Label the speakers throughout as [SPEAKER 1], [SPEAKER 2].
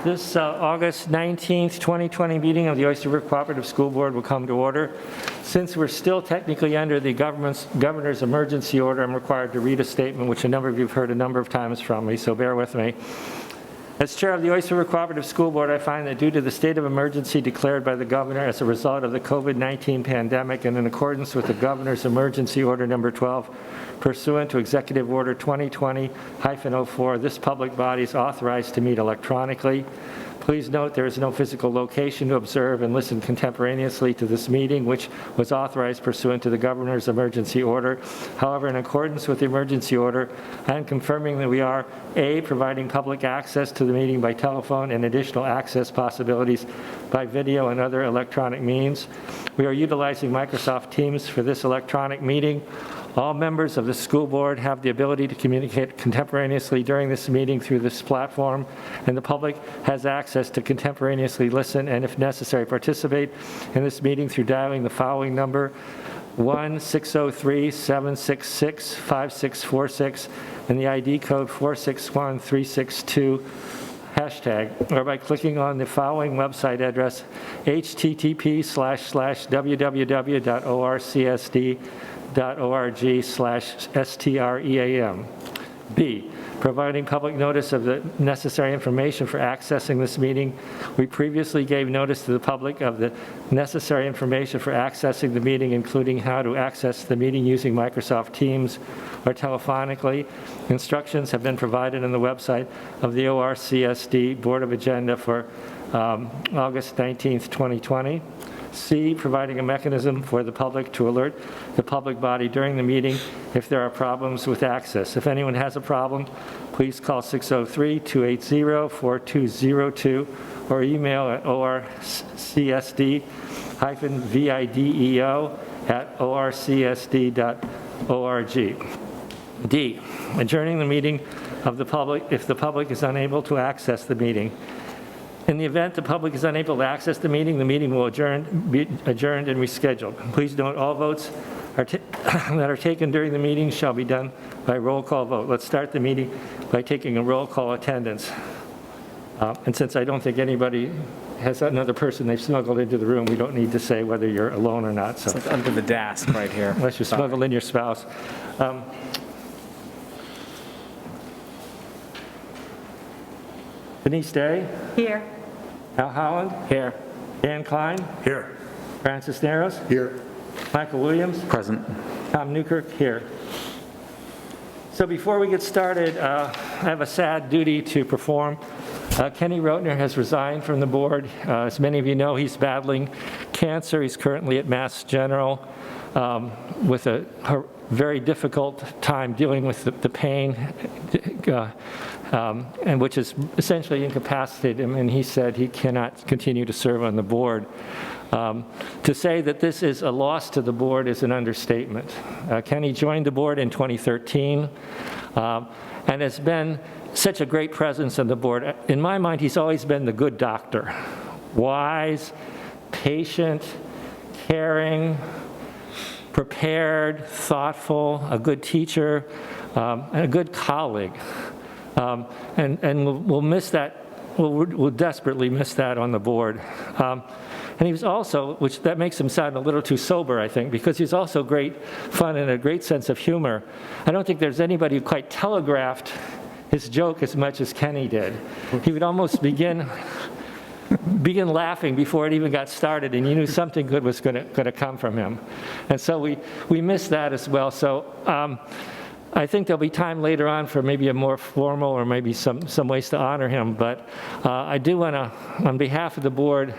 [SPEAKER 1] This August 19th, 2020 meeting of the Oyster River Cooperative School Board will come to order. Since we're still technically under the governor's emergency order, I'm required to read a statement which a number of you have heard a number of times from me, so bear with me. As chair of the Oyster River Cooperative School Board, I find that due to the state of emergency declared by the governor as a result of the COVID-19 pandemic and in accordance with the governor's emergency order number 12, pursuant to Executive Order 2020-04, this public body is authorized to meet electronically. Please note there is no physical location to observe and listen contemporaneously to this meeting, which was authorized pursuant to the governor's emergency order. However, in accordance with the emergency order, I am confirming that we are, A, providing public access to the meeting by telephone and additional access possibilities by video and other electronic means. We are utilizing Microsoft Teams for this electronic meeting. All members of the school board have the ability to communicate contemporaneously during this meeting through this platform, and the public has access to contemporaneously listen and, if necessary, participate in this meeting through dialing the following number: 1-603-766-5646 and the ID code 461362#, or by clicking on the following website address: http://www.orcs.org/stream. B, providing public notice of the necessary information for accessing this meeting. We previously gave notice to the public of the necessary information for accessing the meeting, including how to access the meeting using Microsoft Teams or telephonically. Instructions have been provided on the website of the ORCSD Board of Agenda for August 19th, 2020. C, providing a mechanism for the public to alert the public body during the meeting if there are problems with access. If anyone has a problem, please call 603-280-4202 or email at orcsd-video@orcsd.org. D, adjourning the meeting of the public if the public is unable to access the meeting. In the event the public is unable to access the meeting will be adjourned and rescheduled. Please note all votes that are taken during the meeting shall be done by roll call vote. Let's start the meeting by taking a roll call attendance. And since I don't think anybody has another person they've smuggled into the room, we don't need to say whether you're alone or not. So.
[SPEAKER 2] It's like under the desk right here.
[SPEAKER 1] Unless you smuggle in your spouse. Denise Day?
[SPEAKER 3] Here.
[SPEAKER 1] Al Holland?
[SPEAKER 2] Here.
[SPEAKER 1] Dan Klein?
[SPEAKER 4] Here.
[SPEAKER 1] Francis Narrows?
[SPEAKER 4] Here.
[SPEAKER 1] Michael Williams?
[SPEAKER 2] Present.
[SPEAKER 1] Tom Newkirk? Here. So before we get started, I have a sad duty to perform. Kenny Rotner has resigned from the board. As many of you know, he's battling cancer. He's currently at Mass General with a very difficult time dealing with the pain, and which is essentially incapacitated him, and he said he cannot continue to serve on the board. To say that this is a loss to the board is an understatement. Kenny joined the board in 2013 and has been such a great presence on the board. In my mind, he's always been the good doctor. Wise, patient, caring, prepared, thoughtful, a good teacher, and a good colleague. And we'll miss that, we'll desperately miss that on the board. And he was also, which that makes him sound a little too sober, I think, because he's also great fun and a great sense of humor. I don't think there's anybody who quite telegraphed his joke as much as Kenny did. He would almost begin laughing before it even got started, and you knew something good was going to come from him. And so we miss that as well. So I think there'll be time later on for maybe a more formal or maybe some ways to honor him. But I do want to, on behalf of the board,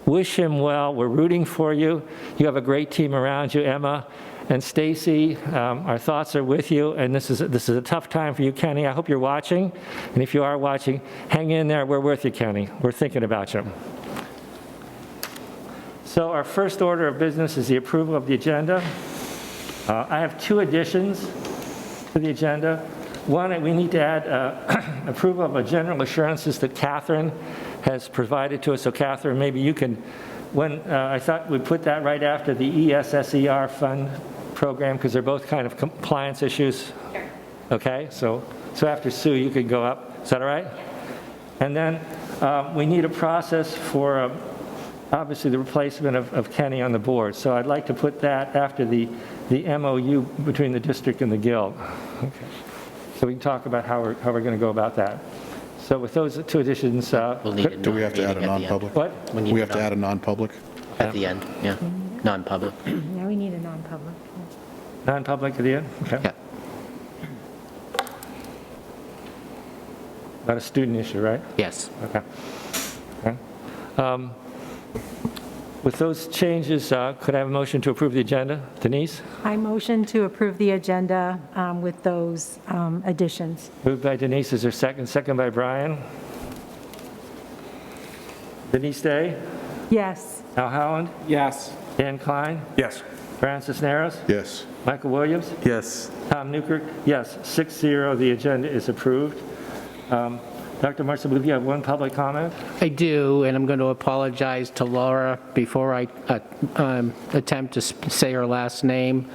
[SPEAKER 1] wish him well. We're rooting for you. You have a great team around you, Emma and Stacy. Our thoughts are with you, and this is a tough time for you, Kenny. I hope you're watching, and if you are watching, hang in there. We're with you, Kenny. We're thinking about you. So our first order of business is the approval of the agenda. I have two additions to the agenda. One, we need to add approval of a general assurances that Catherine has provided to us. So Catherine, maybe you can, I thought we'd put that right after the ESSER fund program, because they're both kind of compliance issues.
[SPEAKER 3] Sure.
[SPEAKER 1] Okay, so after Sue, you can go up. Is that all right? And then we need a process for, obviously, the replacement of Kenny on the board. So I'd like to put that after the MOU between the district and the guild. Okay. So we can talk about how we're going to go about that. So with those two additions,
[SPEAKER 2] Do we have to add a non-public?
[SPEAKER 1] what?
[SPEAKER 2] We have to add a non-public?
[SPEAKER 3] At the end, yeah, non-public.
[SPEAKER 4] Yeah, we need a non-public.
[SPEAKER 1] Non-public at the end? Okay.
[SPEAKER 3] Yeah.
[SPEAKER 1] Not a student issue, right?
[SPEAKER 3] Yes.
[SPEAKER 1] Okay. Okay. With those changes, could I have a motion to approve the agenda? Denise?
[SPEAKER 4] I motion to approve the agenda with those additions.
[SPEAKER 1] Moved by Denise, is there a second? Second by Brian. Denise Day?
[SPEAKER 4] Yes.
[SPEAKER 1] Al Howland?
[SPEAKER 5] Yes.
[SPEAKER 1] Dan Klein?
[SPEAKER 5] Yes.
[SPEAKER 1] Brian Cisneros?
[SPEAKER 2] Yes.
[SPEAKER 1] Michael Williams?
[SPEAKER 5] Yes.
[SPEAKER 1] Tom Newkirk? Yes, 6-0, the agenda is approved. Dr. Marks, I believe you have one public comment?
[SPEAKER 3] I do, and I'm going to apologize to Laura before I attempt to say her last name.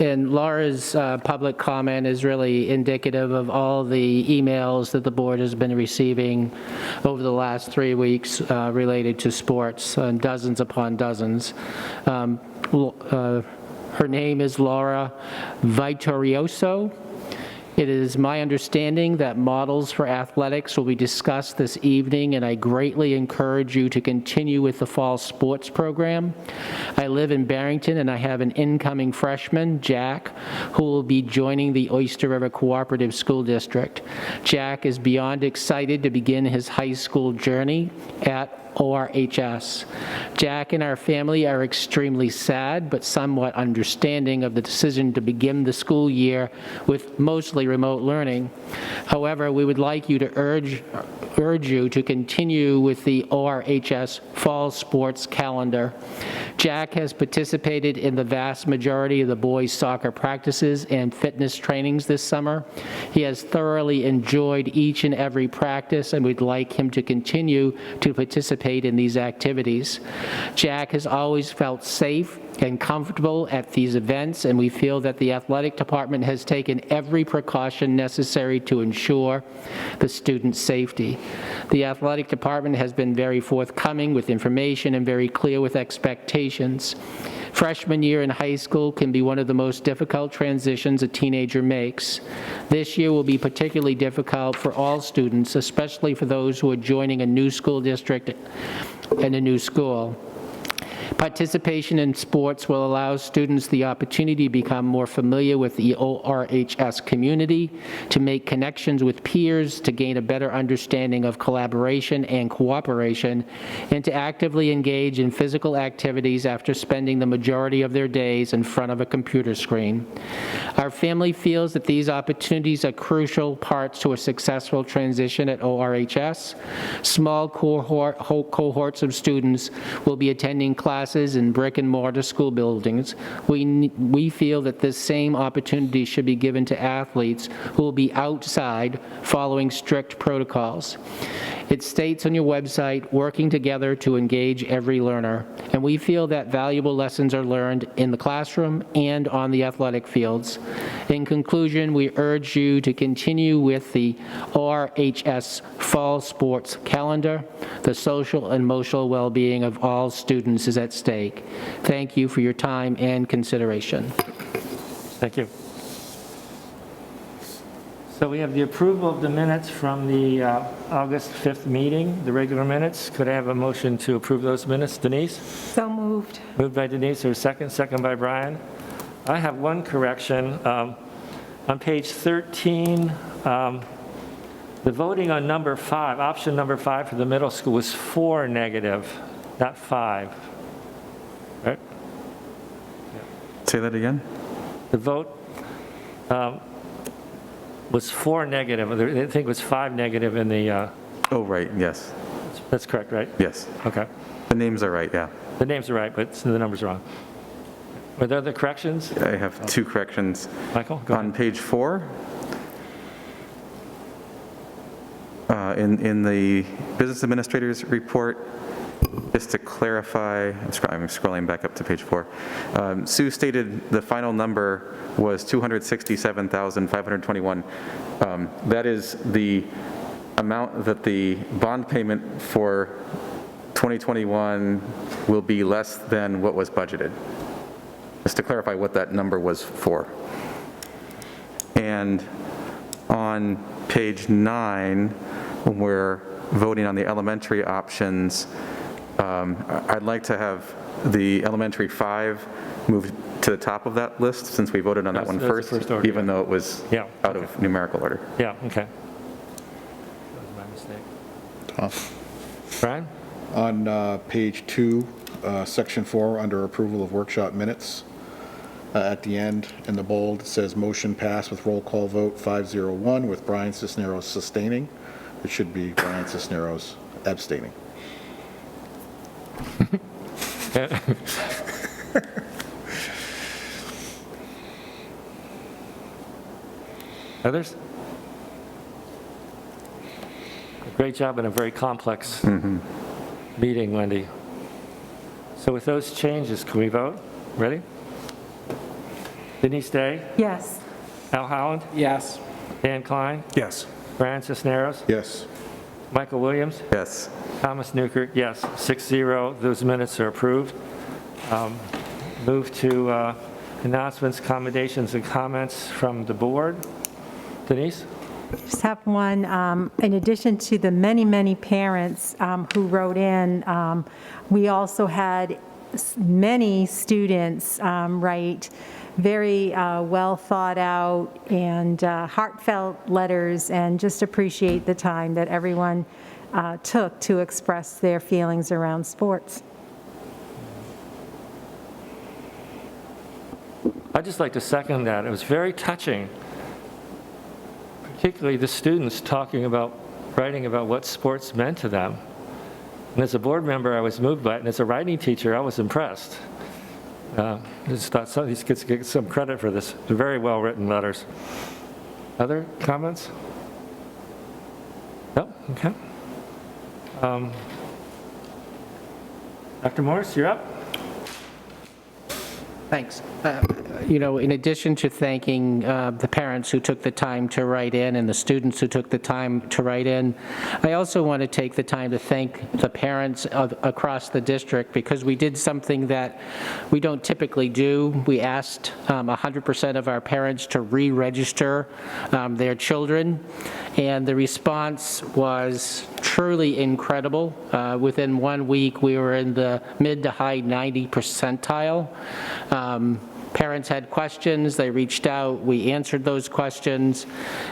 [SPEAKER 3] And Laura's public comment is really indicative of all the emails that the board has been receiving over the last 3 weeks related to sports, dozens upon dozens. Her name is Laura Vittorioso. It is my understanding that models for athletics will be discussed this evening, and I greatly encourage you to continue with the fall sports program. I live in Barrington, and I have an incoming freshman, Jack, who will be joining the Oyster River Cooperative School District. Jack is beyond excited to begin his high school journey at ORHS. Jack and our family are extremely sad but somewhat understanding of the decision to begin the school year with mostly remote learning. However, we would like you to urge you to continue with the ORHS fall sports calendar. Jack has participated in the vast majority of the boys' soccer practices and fitness trainings this summer. He has thoroughly enjoyed each and every practice, and we'd like him to continue to participate in these activities. Jack has always felt safe and comfortable at these events, and we feel that the athletic department has taken every precaution necessary to ensure the student's safety. The athletic department has been very forthcoming with information and very clear with expectations. Freshman year in high school can be one of the most difficult transitions a teenager makes. This year will be particularly difficult for all students, especially for those who are joining a new school district and a new school. Participation in sports will allow students the opportunity to become more familiar with the ORHS community, to make connections with peers, to gain a better understanding of collaboration and cooperation, and to actively engage in physical activities after spending the majority of their days in front of a computer screen. Our family feels that these opportunities are crucial parts to a successful transition at ORHS. Small cohorts of students will be attending classes in brick and mortar school buildings. We feel that this same opportunity should be given to athletes who will be outside following strict protocols. It states on your website, working together to engage every learner. And we feel that valuable lessons are learned in the classroom and on the athletic fields. In conclusion, we urge you to continue with the ORHS fall sports calendar. The social and emotional well-being of all students is at stake. Thank you for your time and consideration.
[SPEAKER 1] Thank you. So we have the approval of the minutes from the August 5th meeting, the regular minutes. Could I have a motion to approve those minutes? Denise?
[SPEAKER 4] So moved.
[SPEAKER 1] Moved by Denise, or second? Second by Brian. I have one correction. On page 13, the voting on number 5, option number 5 for the middle school was 4 negative, not 5. Right?
[SPEAKER 5] Say that again?
[SPEAKER 1] The vote was 4 negative. I think it was 5 negative in the,
[SPEAKER 5] Oh, right, yes.
[SPEAKER 1] that's correct, right?
[SPEAKER 5] Yes.
[SPEAKER 1] Okay.
[SPEAKER 5] The names are right, yeah.
[SPEAKER 1] The names are right, but the numbers are wrong. Were there other corrections?
[SPEAKER 5] I have 2 corrections.
[SPEAKER 1] Michael, go
[SPEAKER 5] On
[SPEAKER 1] ahead.
[SPEAKER 5] page 4, in the business administrator's report, just to clarify, I'm scrolling back up to page 4. Sue stated the final number was 267,521. That is the amount that the bond payment for 2021 will be less than what was budgeted. Just to clarify what that number was for. And on page 9, when we're voting on the elementary options, I'd like to have the elementary 5 moved to the top of that list, since we voted on that one
[SPEAKER 1] That's the
[SPEAKER 5] first,
[SPEAKER 1] first order,
[SPEAKER 5] even though it was
[SPEAKER 1] Yeah,
[SPEAKER 5] out of numerical order.
[SPEAKER 1] Yeah, okay. That was my mistake.
[SPEAKER 2] Tom?
[SPEAKER 1] Brian?
[SPEAKER 2] On page 2, section 4, under approval of workshop minutes, at the end, in the bold, it says motion passed with roll call vote 501 with Brian Cisneros sustaining. It should be Brian Cisneros abstaining.
[SPEAKER 1] Others? Great job in a very complex meeting, Wendy. So with those changes, can we vote? Ready? Denise Day,
[SPEAKER 4] Yes.
[SPEAKER 1] Al Howland,
[SPEAKER 3] Yes.
[SPEAKER 1] Dan Klein,
[SPEAKER 6] Yes.
[SPEAKER 1] Brian Cisneros,
[SPEAKER 2] Yes.
[SPEAKER 1] Michael Williams,
[SPEAKER 5] Yes.
[SPEAKER 1] Thomas Newkirk, yes, 6-0. Those minutes are approved. Move to announcements, commendations, and comments from the board. Denise?
[SPEAKER 4] Just have one. In addition to the many, many parents who wrote in, we also had many students write very well thought out and heartfelt letters, and just appreciate the time that everyone took to express their feelings around sports.
[SPEAKER 1] I'd just like to second that. It was very touching, particularly the students writing about what sports meant to them. And as a board member, I was moved by it, and as a writing teacher, I was impressed. I just thought some of these kids get some credit for this. They're very well-written letters. Other comments? No? Okay. Dr. Morris, you're up.
[SPEAKER 3] Thanks. In addition to thanking the parents who took the time to write in and the students who took the time to write in, I also want to take the time to thank the parents across the district, because we did something that we don't typically do. We asked 100% of our parents to re-register their children, and the response was truly incredible. Within 1 week, we were in the mid to high 90 percentile. Parents had questions, they reached out, we answered those questions,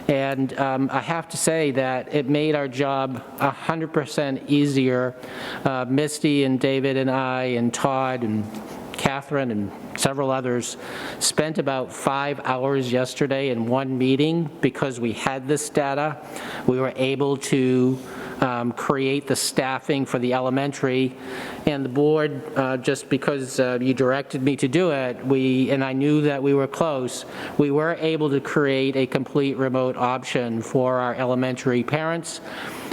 [SPEAKER 3] and I have to say that it made our job 100% easier. Misty and David and I and Todd and Catherine and several others spent about 5 hours yesterday in one meeting because we had this data. We were able to create the staffing for the elementary, and the board, just because you directed me to do it, and I knew that we were close, we were able to create a complete remote option for our elementary parents.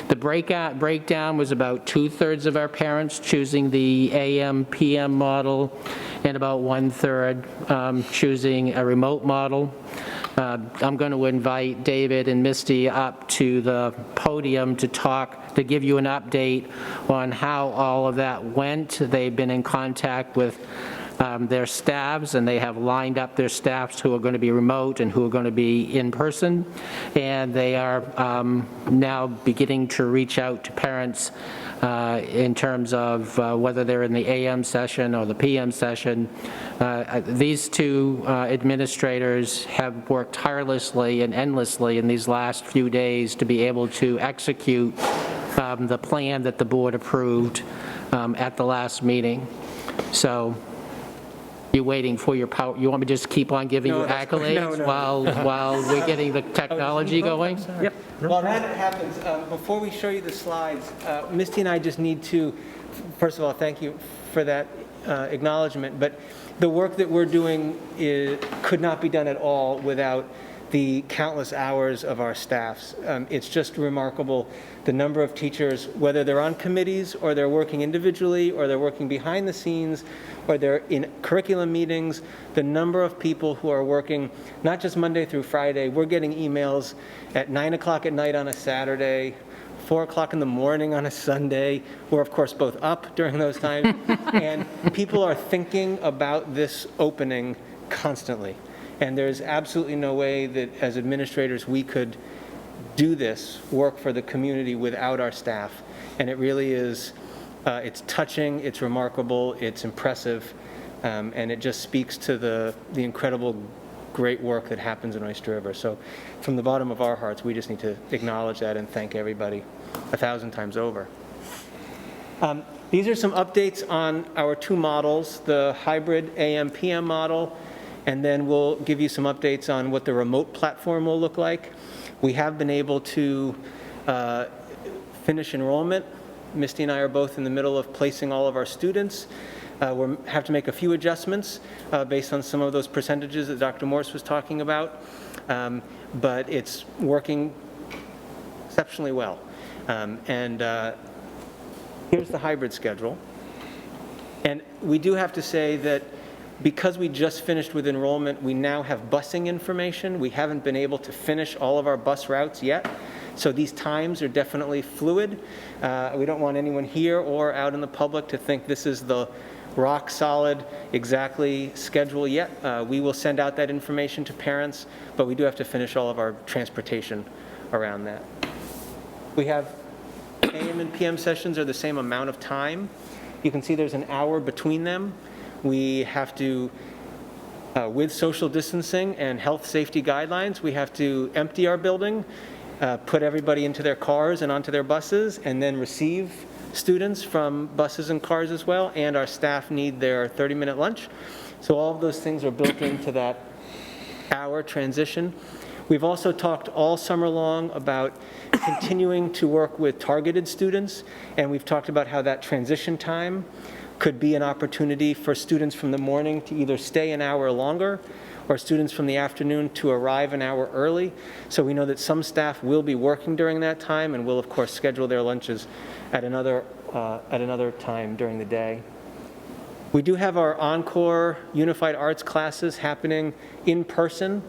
[SPEAKER 3] The breakdown was about 2/3 of our parents choosing the AM/PM model, and about 1/3 choosing a remote model. I'm going to invite David and Misty up to the podium to give you an update on how all of that went. They've been in contact with their staffs, and they have lined up their staffs who are going to be remote and who are going to be in person, and they are now beginning to reach out to parents in terms of whether they're in the AM session or the PM session. These two administrators have worked tirelessly and endlessly in these last few days to be able to execute the plan that the board approved at the last meeting. So you're waiting for your power. You want me to just keep on giving you accolades while we're getting the technology going?
[SPEAKER 6] Yep.
[SPEAKER 7] While that happens, before we show you the slides, Misty and I just need to, first of all, thank you for that acknowledgement, but the work that we're doing could not be done at all without the countless hours of our staffs. It's just remarkable, the number of teachers, whether they're on committees or they're working individually or they're working behind the scenes or they're in curriculum meetings, the number of people who are working not just Monday through Friday. We're getting emails at 9 o'clock at night on a Saturday 4 o'clock in the morning on a Sunday. We're, of course, both up during those times. And people are thinking about this opening constantly. And there's absolutely no way that as administrators we could do this work for the community without our staff. And it really is, it's touching, it's remarkable, it's impressive, and it just speaks to the incredible great work that happens in Oyster River. So from the bottom of our hearts, we just need to acknowledge that and thank everybody 1,000 times over. These are some updates on our two models, the hybrid AM-PM model, and then we'll give you some updates on what the remote platform will look like. We have been able to finish enrollment. Misty and I are both in the middle of placing all of our students. We have to make a few adjustments based on some of those percentages that Dr. Morse was talking about, but it's working exceptionally well. Here's the hybrid schedule. And we do have to say that because we just finished with enrollment, we now have busing information. We haven't been able to finish all of our bus routes yet. So these times are definitely fluid. We don't want anyone here or out in the public to think this is the rock solid exactly schedule yet. We will send out that information to parents, but we do have to finish all of our transportation around that. We have AM and PM sessions are the same amount of time. You can see there's an hour between them. We have to, with social distancing and health safety guidelines, we have to empty our building, put everybody into their cars and onto their buses, and then receive students from buses and cars as well, and our staff need their 30-minute lunch. So all of those things are built into that hour transition. We've also talked all summer long about continuing to work with targeted students, and we've talked about how that transition time could be an opportunity for students from the morning to either stay an hour longer or students from the afternoon to arrive an hour early. So we know that some staff will be working during that time and will, of course, schedule their lunches at another time during the day. We do have our Encore Unified Arts classes happening in person.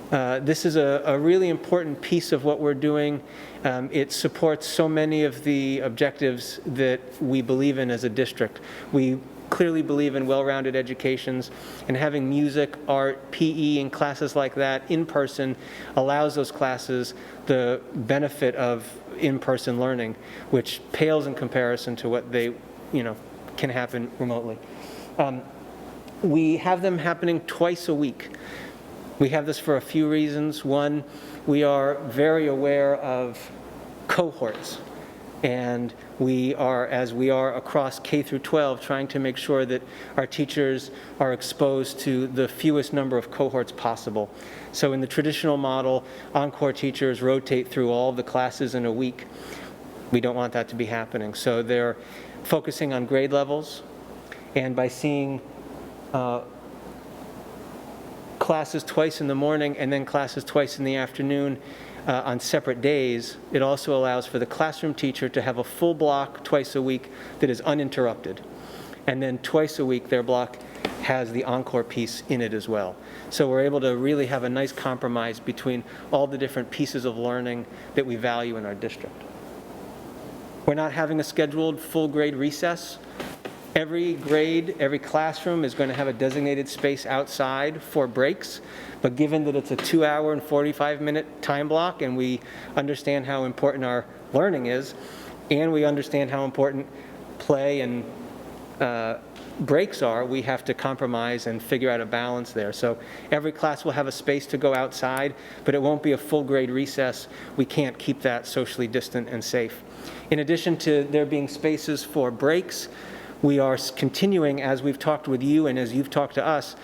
[SPEAKER 7] This is a really important piece of what we're doing. It supports so many of the objectives that we believe in as a district. We clearly believe in well-rounded educations, and having music, art, PE, and classes like that in person allows those classes the benefit of in-person learning, which pales in comparison to what they, can happen remotely. We have them happening twice a week. We have this for a few reasons. One, we are very aware of cohorts, and we are, as we are across K through 12, trying to make sure that our teachers are exposed to the fewest number of cohorts possible. So in the traditional model, Encore teachers rotate through all of the classes in a week. We don't want that to be happening. So they're focusing on grade levels, and by seeing classes twice in the morning and then classes twice in the afternoon on separate days, it also allows for the classroom teacher to have a full block twice a week that is uninterrupted. And then twice a week, their block has the Encore piece in it as well. So we're able to really have a nice compromise between all the different pieces of learning that we value in our district. We're not having a scheduled full grade recess. Every grade, every classroom is going to have a designated space outside for breaks, but given that it's a 2-hour and 45-minute time block, and we understand how important our learning is, and we understand how important play and breaks are, we have to compromise and figure out a balance there. So every class will have a space to go outside, but it won't be a full grade recess. We can't keep that socially distant and safe. In addition to there being spaces for breaks, we are continuing, as we've talked with you and as you've talked to us,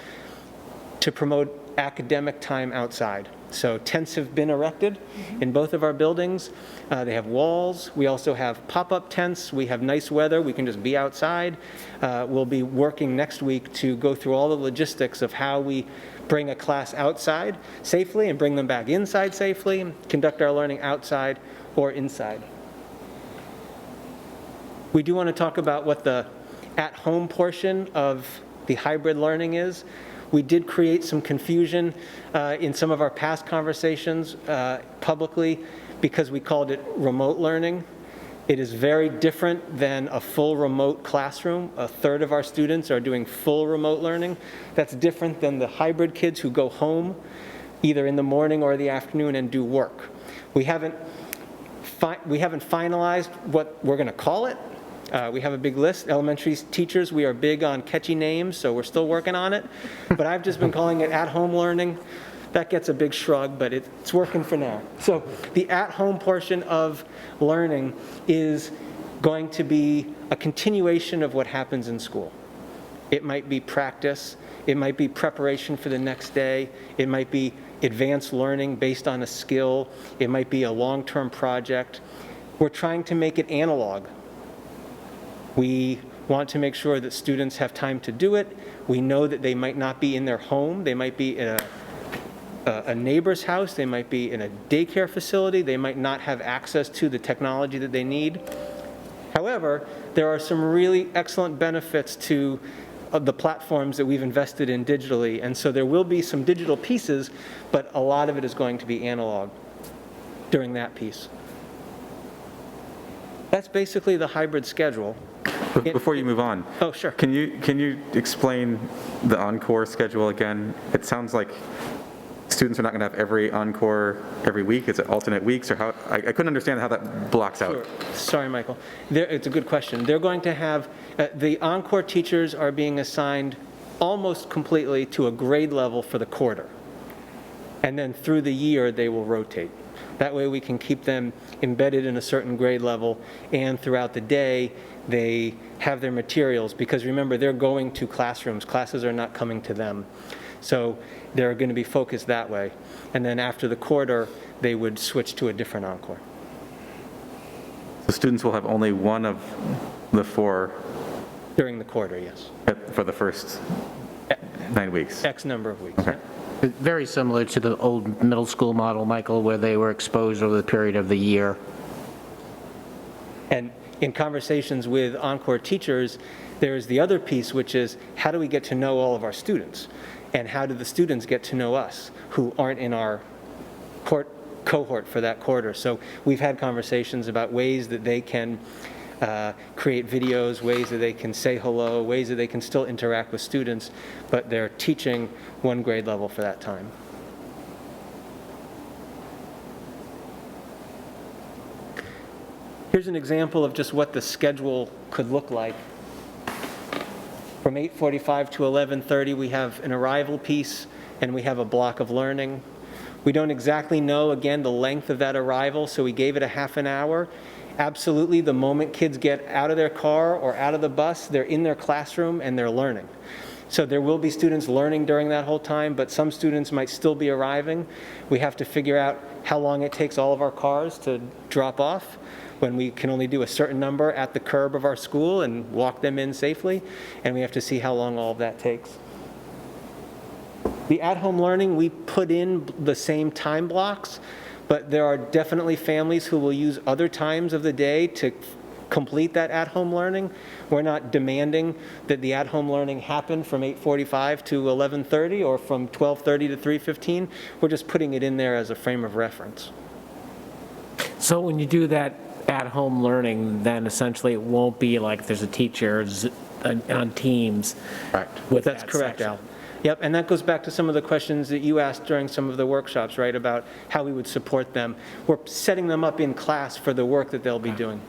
[SPEAKER 7] to promote academic time outside. So tents have been erected in both of our buildings. They have walls. We also have pop-up tents. We have nice weather. We can just be outside. We'll be working next week to go through all the logistics of how we bring a class outside safely and bring them back inside safely, and conduct our learning outside or inside. We do want to talk about what the at-home portion of the hybrid learning is. We did create some confusion in some of our past conversations publicly because we called it remote learning. It is very different than a full remote classroom. A third of our students are doing full remote learning. That's different than the hybrid kids who go home either in the morning or the afternoon and do work. We haven't finalized what we're going to call it. We have a big list. Elementary teachers, we are big on catchy names, so we're still working on it. But I've just been calling it at-home learning. That gets a big shrug, but it's working for now. So the at-home portion of learning is going to be a continuation of what happens in school. It might be practice. It might be preparation for the next day. It might be advanced learning based on a skill. It might be a long-term project. We're trying to make it analog. We want to make sure that students have time to do it. We know that they might not be in their home. They might be in a neighbor's house. They might be in a daycare facility. They might not have access to the technology that they need. However, there are some really excellent benefits to the platforms that we've invested in digitally, and so there will be some digital pieces, but a lot of it is going to be analog during that piece. That's basically the hybrid schedule.
[SPEAKER 5] Before you move on.
[SPEAKER 7] Oh, sure.
[SPEAKER 5] Can you explain the encore schedule again? It sounds like students are not going to have every encore every week. Is it alternate weeks, or how? I couldn't understand how that blocks out.
[SPEAKER 7] Sure. Sorry, Michael. It's a good question. They're going to have, the encore teachers are being assigned almost completely to a grade level for the quarter. And then through the year, they will rotate. That way we can keep them embedded in a certain grade level, and throughout the day, they have their materials, because remember, they're going to classrooms. Classes are not coming to them. So they're going to be focused that way. And then after the quarter, they would switch to a different encore.
[SPEAKER 5] So students will have only one of the 4
[SPEAKER 7] During the quarter, yes.
[SPEAKER 5] for the first 9 weeks.
[SPEAKER 7] X number of weeks.
[SPEAKER 5] Okay.
[SPEAKER 3] Very similar to the old middle school model, Michael, where they were exposed over the period of the year.
[SPEAKER 7] And in conversations with encore teachers, there's the other piece, which is how do we get to know all of our students? And how do the students get to know us who aren't in our cohort for that quarter? So we've had conversations about ways that they can create videos, ways that they can say hello, ways that they can still interact with students, but they're teaching one grade level for that time. Here's an example of just what the schedule could look like. From 8:45 to 11:30, we have an arrival piece, and we have a block of learning. We don't exactly know, again, the length of that arrival, so we gave it a half an hour. Absolutely, the moment kids get out of their car or out of the bus, they're in their classroom and they're learning. So there will be students learning during that whole time, but some students might still be arriving. We have to figure out how long it takes all of our cars to drop off, when we can only do a certain number at the curb of our school and walk them in safely, and we have to see how long all of that takes. The at-home learning, we put in the same time blocks, but there are definitely families who will use other times of the day to complete that at-home learning. We're not demanding that the at-home learning happen from 8:45 to 11:30 or from 12:30 to 3:15. We're just putting it in there as a frame of reference.
[SPEAKER 6] So when you do that at-home learning, then essentially it won't be like there's a teacher on Teams.
[SPEAKER 5] Right.
[SPEAKER 6] With
[SPEAKER 7] That's
[SPEAKER 6] that
[SPEAKER 7] correct,
[SPEAKER 6] section.
[SPEAKER 7] Al. Yep, and that goes back to some of the questions that you asked during some of the workshops, right, about how we would support them. We're setting them up in class for the work that they'll be doing.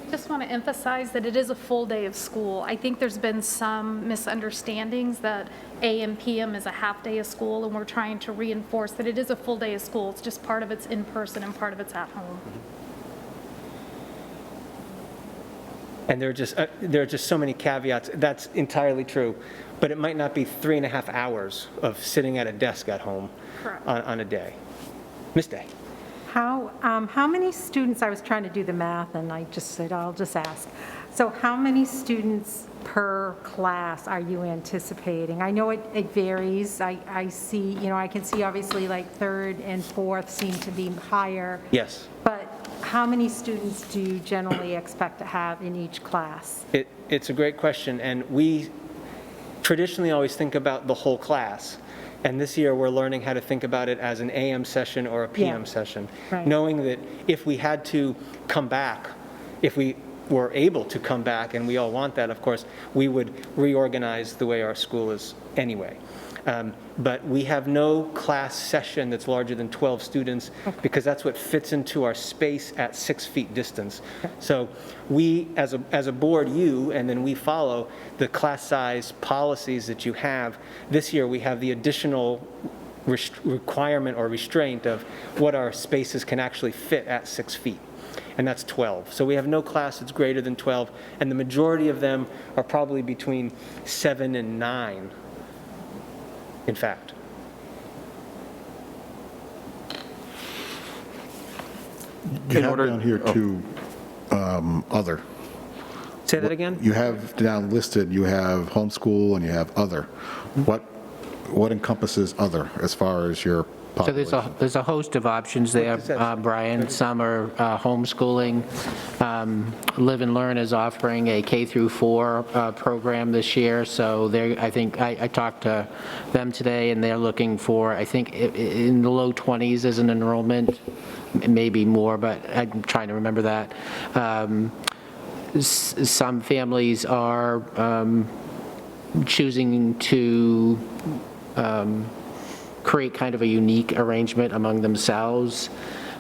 [SPEAKER 8] I just want to emphasize that it is a full day of school. I think there's been some misunderstandings that AM, PM is a half day of school, and we're trying to reinforce that it is a full day of school. It's just part of it's in person and part of it's at home.
[SPEAKER 7] And there are just so many caveats. That's entirely true. But it might not be 3.5 hours of sitting at a desk at home
[SPEAKER 8] Correct.
[SPEAKER 7] on a day. Miss Day.
[SPEAKER 4] How many students, I was trying to do the math, and I just said, I'll just ask. So how many students per class are you anticipating? I know it varies. I see, I can see obviously like third and fourth seem to be higher.
[SPEAKER 7] Yes.
[SPEAKER 4] But how many students do you generally expect to have in each class?
[SPEAKER 7] It's a great question, and we traditionally always think about the whole class. And this year, we're learning how to think about it as an AM session or a PM
[SPEAKER 4] Yeah.
[SPEAKER 7] session,
[SPEAKER 4] Right.
[SPEAKER 7] knowing that if we had to come back, if we were able to come back, and we all want that, of course, we would reorganize the way our school is anyway. But we have no class session that's larger than 12 students, because that's what fits into our space at 6 feet distance. So we, as a board, you, and then we follow the class size policies that you have. This year, we have the additional requirement or restraint of what our spaces can actually fit at 6 feet, and that's 12. So we have no class that's greater than 12, and the majority of them are probably between 7 and 9, in fact.
[SPEAKER 2] You
[SPEAKER 5] In
[SPEAKER 2] have
[SPEAKER 5] order-
[SPEAKER 2] down here too, other.
[SPEAKER 7] Say that again?
[SPEAKER 2] You have down listed, you have homeschool and you have other. What encompasses other as far as your
[SPEAKER 3] So
[SPEAKER 2] population?
[SPEAKER 3] there's a host of options there,
[SPEAKER 7] does that-
[SPEAKER 3] Brian. Some are homeschooling. Live and Learn is offering a K through 4 program this year, so I think I talked to them today, and they're looking for, I think, in the low 20s as an enrollment, maybe more, but I'm trying to remember that. Some families are choosing to create kind of a unique arrangement among themselves,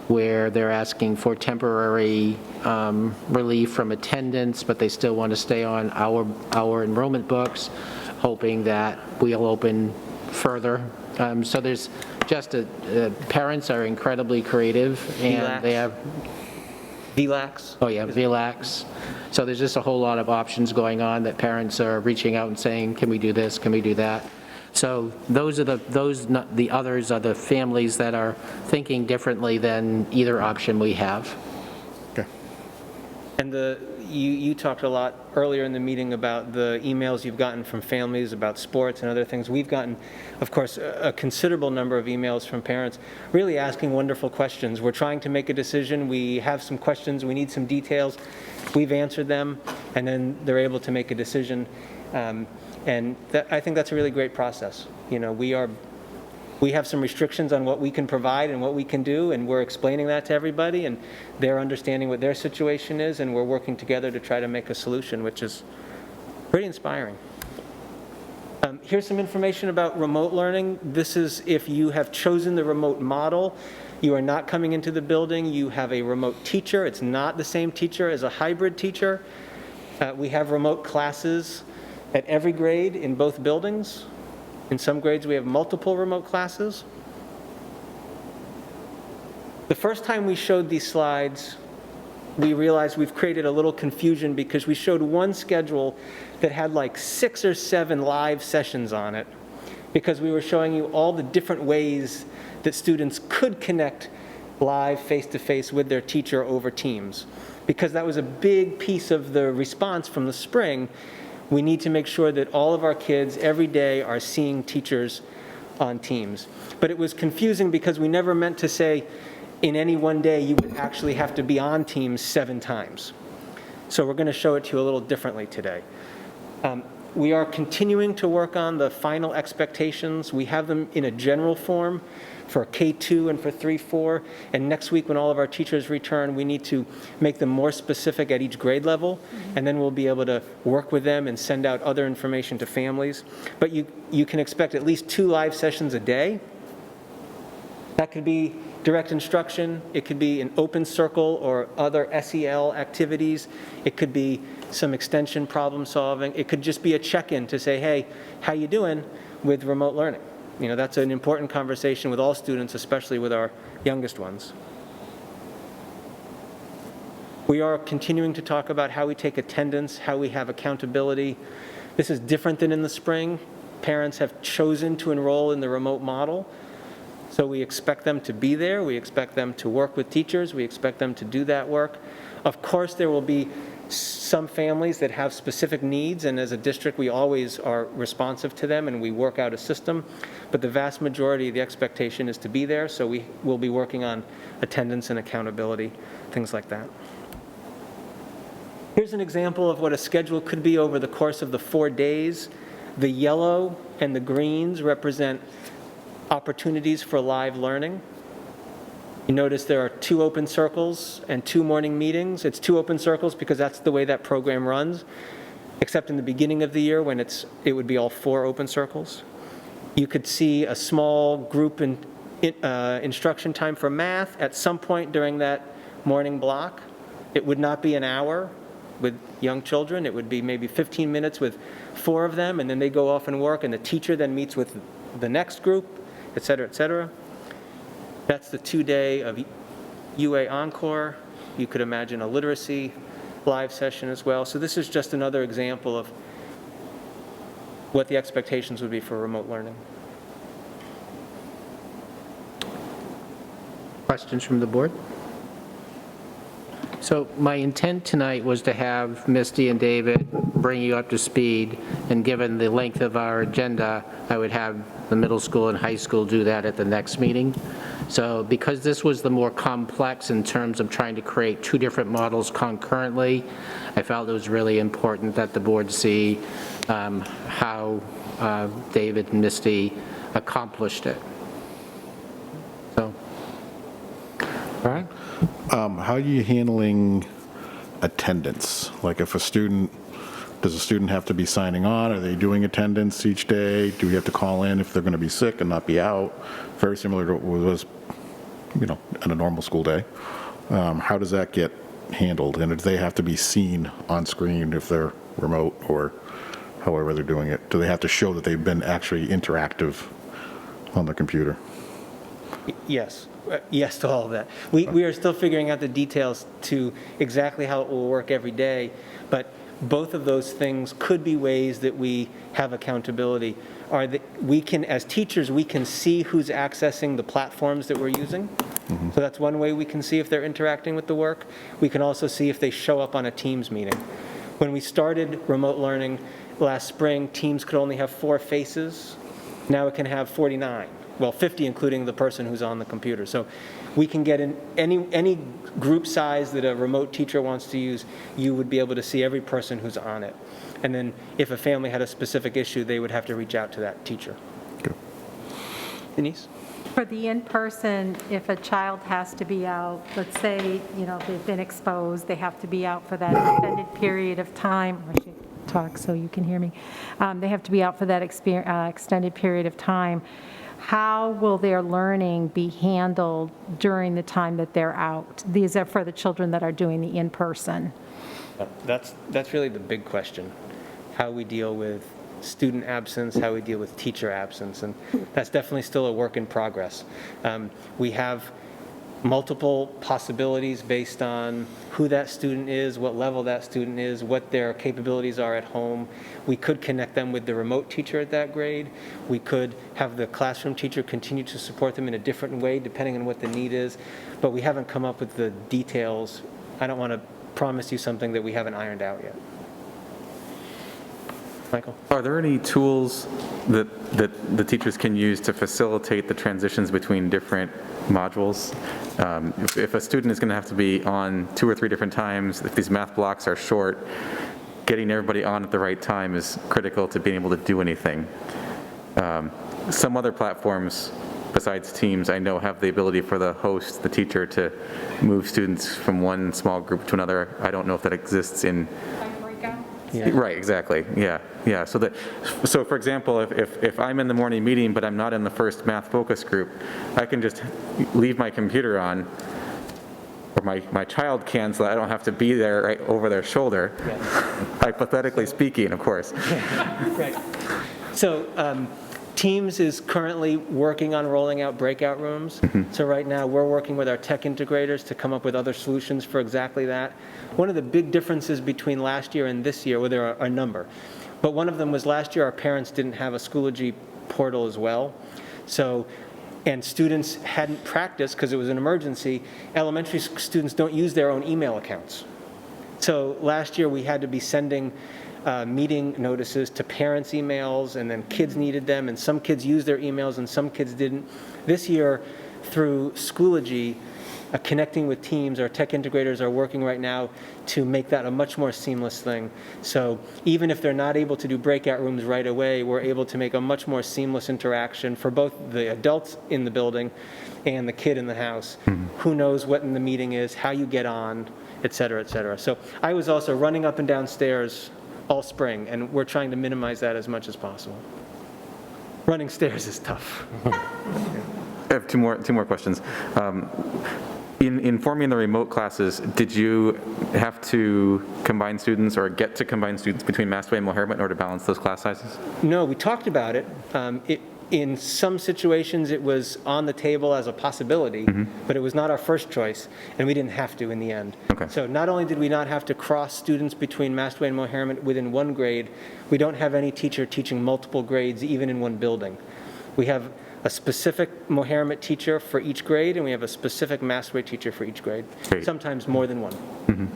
[SPEAKER 3] where they're asking for temporary relief from attendance, but they still want to stay on our enrollment books, hoping that we'll open further. So there's just parents are incredibly creative, and they have,
[SPEAKER 7] VLAX?
[SPEAKER 3] oh yeah, VLAX. So there's just a whole lot of options going on that parents are reaching out and saying, can we do this, can we do that? So the others are the families that are thinking differently than either option we have.
[SPEAKER 2] Okay.
[SPEAKER 7] And you talked a lot earlier in the meeting about the emails you've gotten from families about sports and other things. We've gotten, of course, a considerable number of emails from parents really asking wonderful questions. We're trying to make a decision. We have some questions. We need some details. We've answered them, and then they're able to make a decision. And I think that's a really great process. You know, we have some restrictions on what we can provide and what we can do, and we're explaining that to everybody, and they're understanding what their situation is, and we're working together to try to make a solution, which is pretty inspiring. Here's some information about remote learning. This is if you have chosen the remote model. You are not coming into the building. You have a remote teacher. It's not the same teacher as a hybrid teacher. We have remote classes at every grade in both buildings. In some grades, we have multiple remote classes. The first time we showed these slides, we realized we've created a little confusion because we showed one schedule that had like 6 or 7 live sessions on it, because we were showing you all the different ways that students could connect live face-to-face with their teacher over Teams. Because that was a big piece of the response from the spring. We need to make sure that all of our kids every day are seeing teachers on Teams. But it was confusing because we never meant to say in any one day you would actually have to be on Teams 7 times. So we're going to show it to you a little differently today. We are continuing to work on the final expectations. We have them in a general form for K2 and for 3-4. And next week, when all of our teachers return, we need to make them more specific at each grade level. And then we'll be able to work with them and send out other information to families. But you can expect at least 2 live sessions a day. That could be direct instruction. It could be an open circle or other SEL activities. It could be some extension problem solving. It could just be a check-in to say, hey, how you doing with remote learning? You know, that's an important conversation with all students, especially with our youngest ones. We are continuing to talk about how we take attendance, how we have accountability. This is different than in the spring. Parents have chosen to enroll in the remote model. So we expect them to be there. We expect them to work with teachers. We expect them to do that work. Of course, there will be some families that have specific needs, and as a district, we always are responsive to them and we work out a system. But the vast majority of the expectation is to be there, so we will be working on attendance and accountability, things like that. Here's an example of what a schedule could be over the course of the 4 days. The yellow and the greens represent opportunities for live learning. You notice there are 2 open circles and 2 morning meetings. It's 2 open circles because that's the way that program runs, except in the beginning of the year when it would be all 4 open circles. You could see a small group instruction time for math at some point during that morning block. It would not be an hour with young children. It would be maybe 15 minutes with 4 of them, and then they go off and work, and the teacher then meets with the next group, et cetera, et cetera. That's the 2-day of UA Encore. You could imagine a literacy live session as well. So this is just another example of what the expectations would be for remote learning.
[SPEAKER 3] Questions from the board? So my intent tonight was to have Misty and David bring you up to speed, and given the length of our agenda, I would have the middle school and high school do that at the next meeting. So because this was the more complex in terms of trying to create 2 different models concurrently, I felt it was really important that the board see how David and Misty accomplished it. So.
[SPEAKER 1] Brian?
[SPEAKER 2] How are you handling attendance? Like if does a student have to be signing on? Are they doing attendance each day? Do we have to call in if they're going to be sick and not be out? Very similar to what was, in a normal school day. How does that get handled? And do they have to be seen on screen if they're remote or however they're doing it? Do they have to show that they've been actually interactive on the computer?
[SPEAKER 7] Yes. Yes to all of that. We are still figuring out the details to exactly how it will work every day, but both of those things could be ways that we have accountability. We can, as teachers, we can see who's accessing the platforms that we're using. Mm-hmm. So that's one way we can see if they're interacting with the work. We can also see if they show up on a Teams meeting. When we started remote learning last spring, Teams could only have 4 faces. Now it can have 49. Well, 50 including the person who's on the computer. So we can get in any group size that a remote teacher wants to use, you would be able to see every person who's on it. And then if a family had a specific issue, they would have to reach out to that teacher.
[SPEAKER 2] Okay.
[SPEAKER 7] Denise?
[SPEAKER 4] For the in-person, if a child has to be out, let's say, they've been exposed, they have to be out for that extended period of time. I should talk so you can hear me. They have to be out for that extended period of time. How will their learning be handled during the time that they're out? These are for the children that are doing the in-person.
[SPEAKER 7] That's really the big question. How we deal with student absence, how we deal with teacher absence, and that's definitely still a work in progress. We have multiple possibilities based on who that student is, what level that student is, what their capabilities are at home. We could connect them with the remote teacher at that grade. We could have the classroom teacher continue to support them in a different way depending on what the need is, but we haven't come up with the details. I don't want to promise you something that we haven't ironed out yet. Michael?
[SPEAKER 5] Are there any tools that the teachers can use to facilitate the transitions between different modules? If a student is going to have to be on 2 or 3 different times, if these math blocks are short, getting everybody on at the right time is critical to being able to do anything. Some other platforms besides Teams, I know, have the ability for the host, the teacher, to move students from one small group to another. I don't know if that exists in...
[SPEAKER 7] Yeah.
[SPEAKER 5] Right, exactly, yeah. So for example, if I'm in the morning meeting, but I'm not in the first math focus group, I can just leave my computer on, or my child can, so that I don't have to be there right over their shoulder, hypothetically speaking, of course.
[SPEAKER 7] Right. So Teams is currently working on rolling out breakout rooms. Mm-hmm. So right now we're working with our tech integrators to come up with other solutions for exactly that. One of the big differences between last year and this year, well, there are a number, but one of them was last year our parents didn't have a Schoology portal as well. So, and students hadn't practiced because it was an emergency. Elementary students don't use their own email accounts. So last year we had to be sending meeting notices to parents' emails, and then kids needed them, and some kids used their emails and some kids didn't. This year, through Schoology, connecting with teams. Our tech integrators are working right now to make that a much more seamless thing. So even if they're not able to do breakout rooms right away, we're able to make a much more seamless interaction for both the adults in the building and the kid in the house. Who knows what in the meeting is, how you get on, et cetera, et cetera. So I was also running up and down stairs all spring, and we're trying to minimize that as much as possible. Running stairs is tough.
[SPEAKER 5] I have two more questions. In forming the remote classes, did you have to combine students or get to combine students between Mastway and Moherman in order to balance those class sizes?
[SPEAKER 7] No, we talked about it. In some situations, it was on the table as a possibility, but it was not our first choice, and we didn't have to in the end.
[SPEAKER 5] Okay.
[SPEAKER 7] So not only did we not have to cross students between Mastway and Moherman within one grade, we don't have any teacher teaching multiple grades even in one building. We have a specific Moherman teacher for each grade, and we have a specific Mastway teacher for each grade,
[SPEAKER 5] Great.
[SPEAKER 7] sometimes more than one.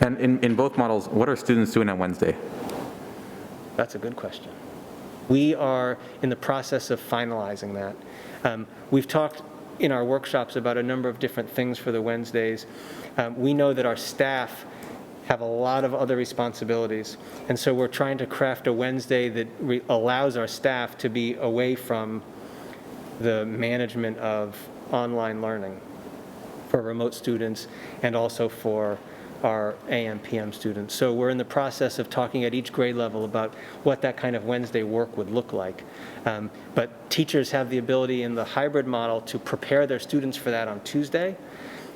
[SPEAKER 5] And in both models, what are students doing on Wednesday?
[SPEAKER 7] That's a good question. We are in the process of finalizing that. We've talked in our workshops about a number of different things for the Wednesdays. We know that our staff have a lot of other responsibilities, and so we're trying to craft a Wednesday that allows our staff to be away from the management of online learning for remote students and also for our AM, PM students. So we're in the process of talking at each grade level about what that kind of Wednesday work would look like. But teachers have the ability in the hybrid model to prepare their students for that on Tuesday,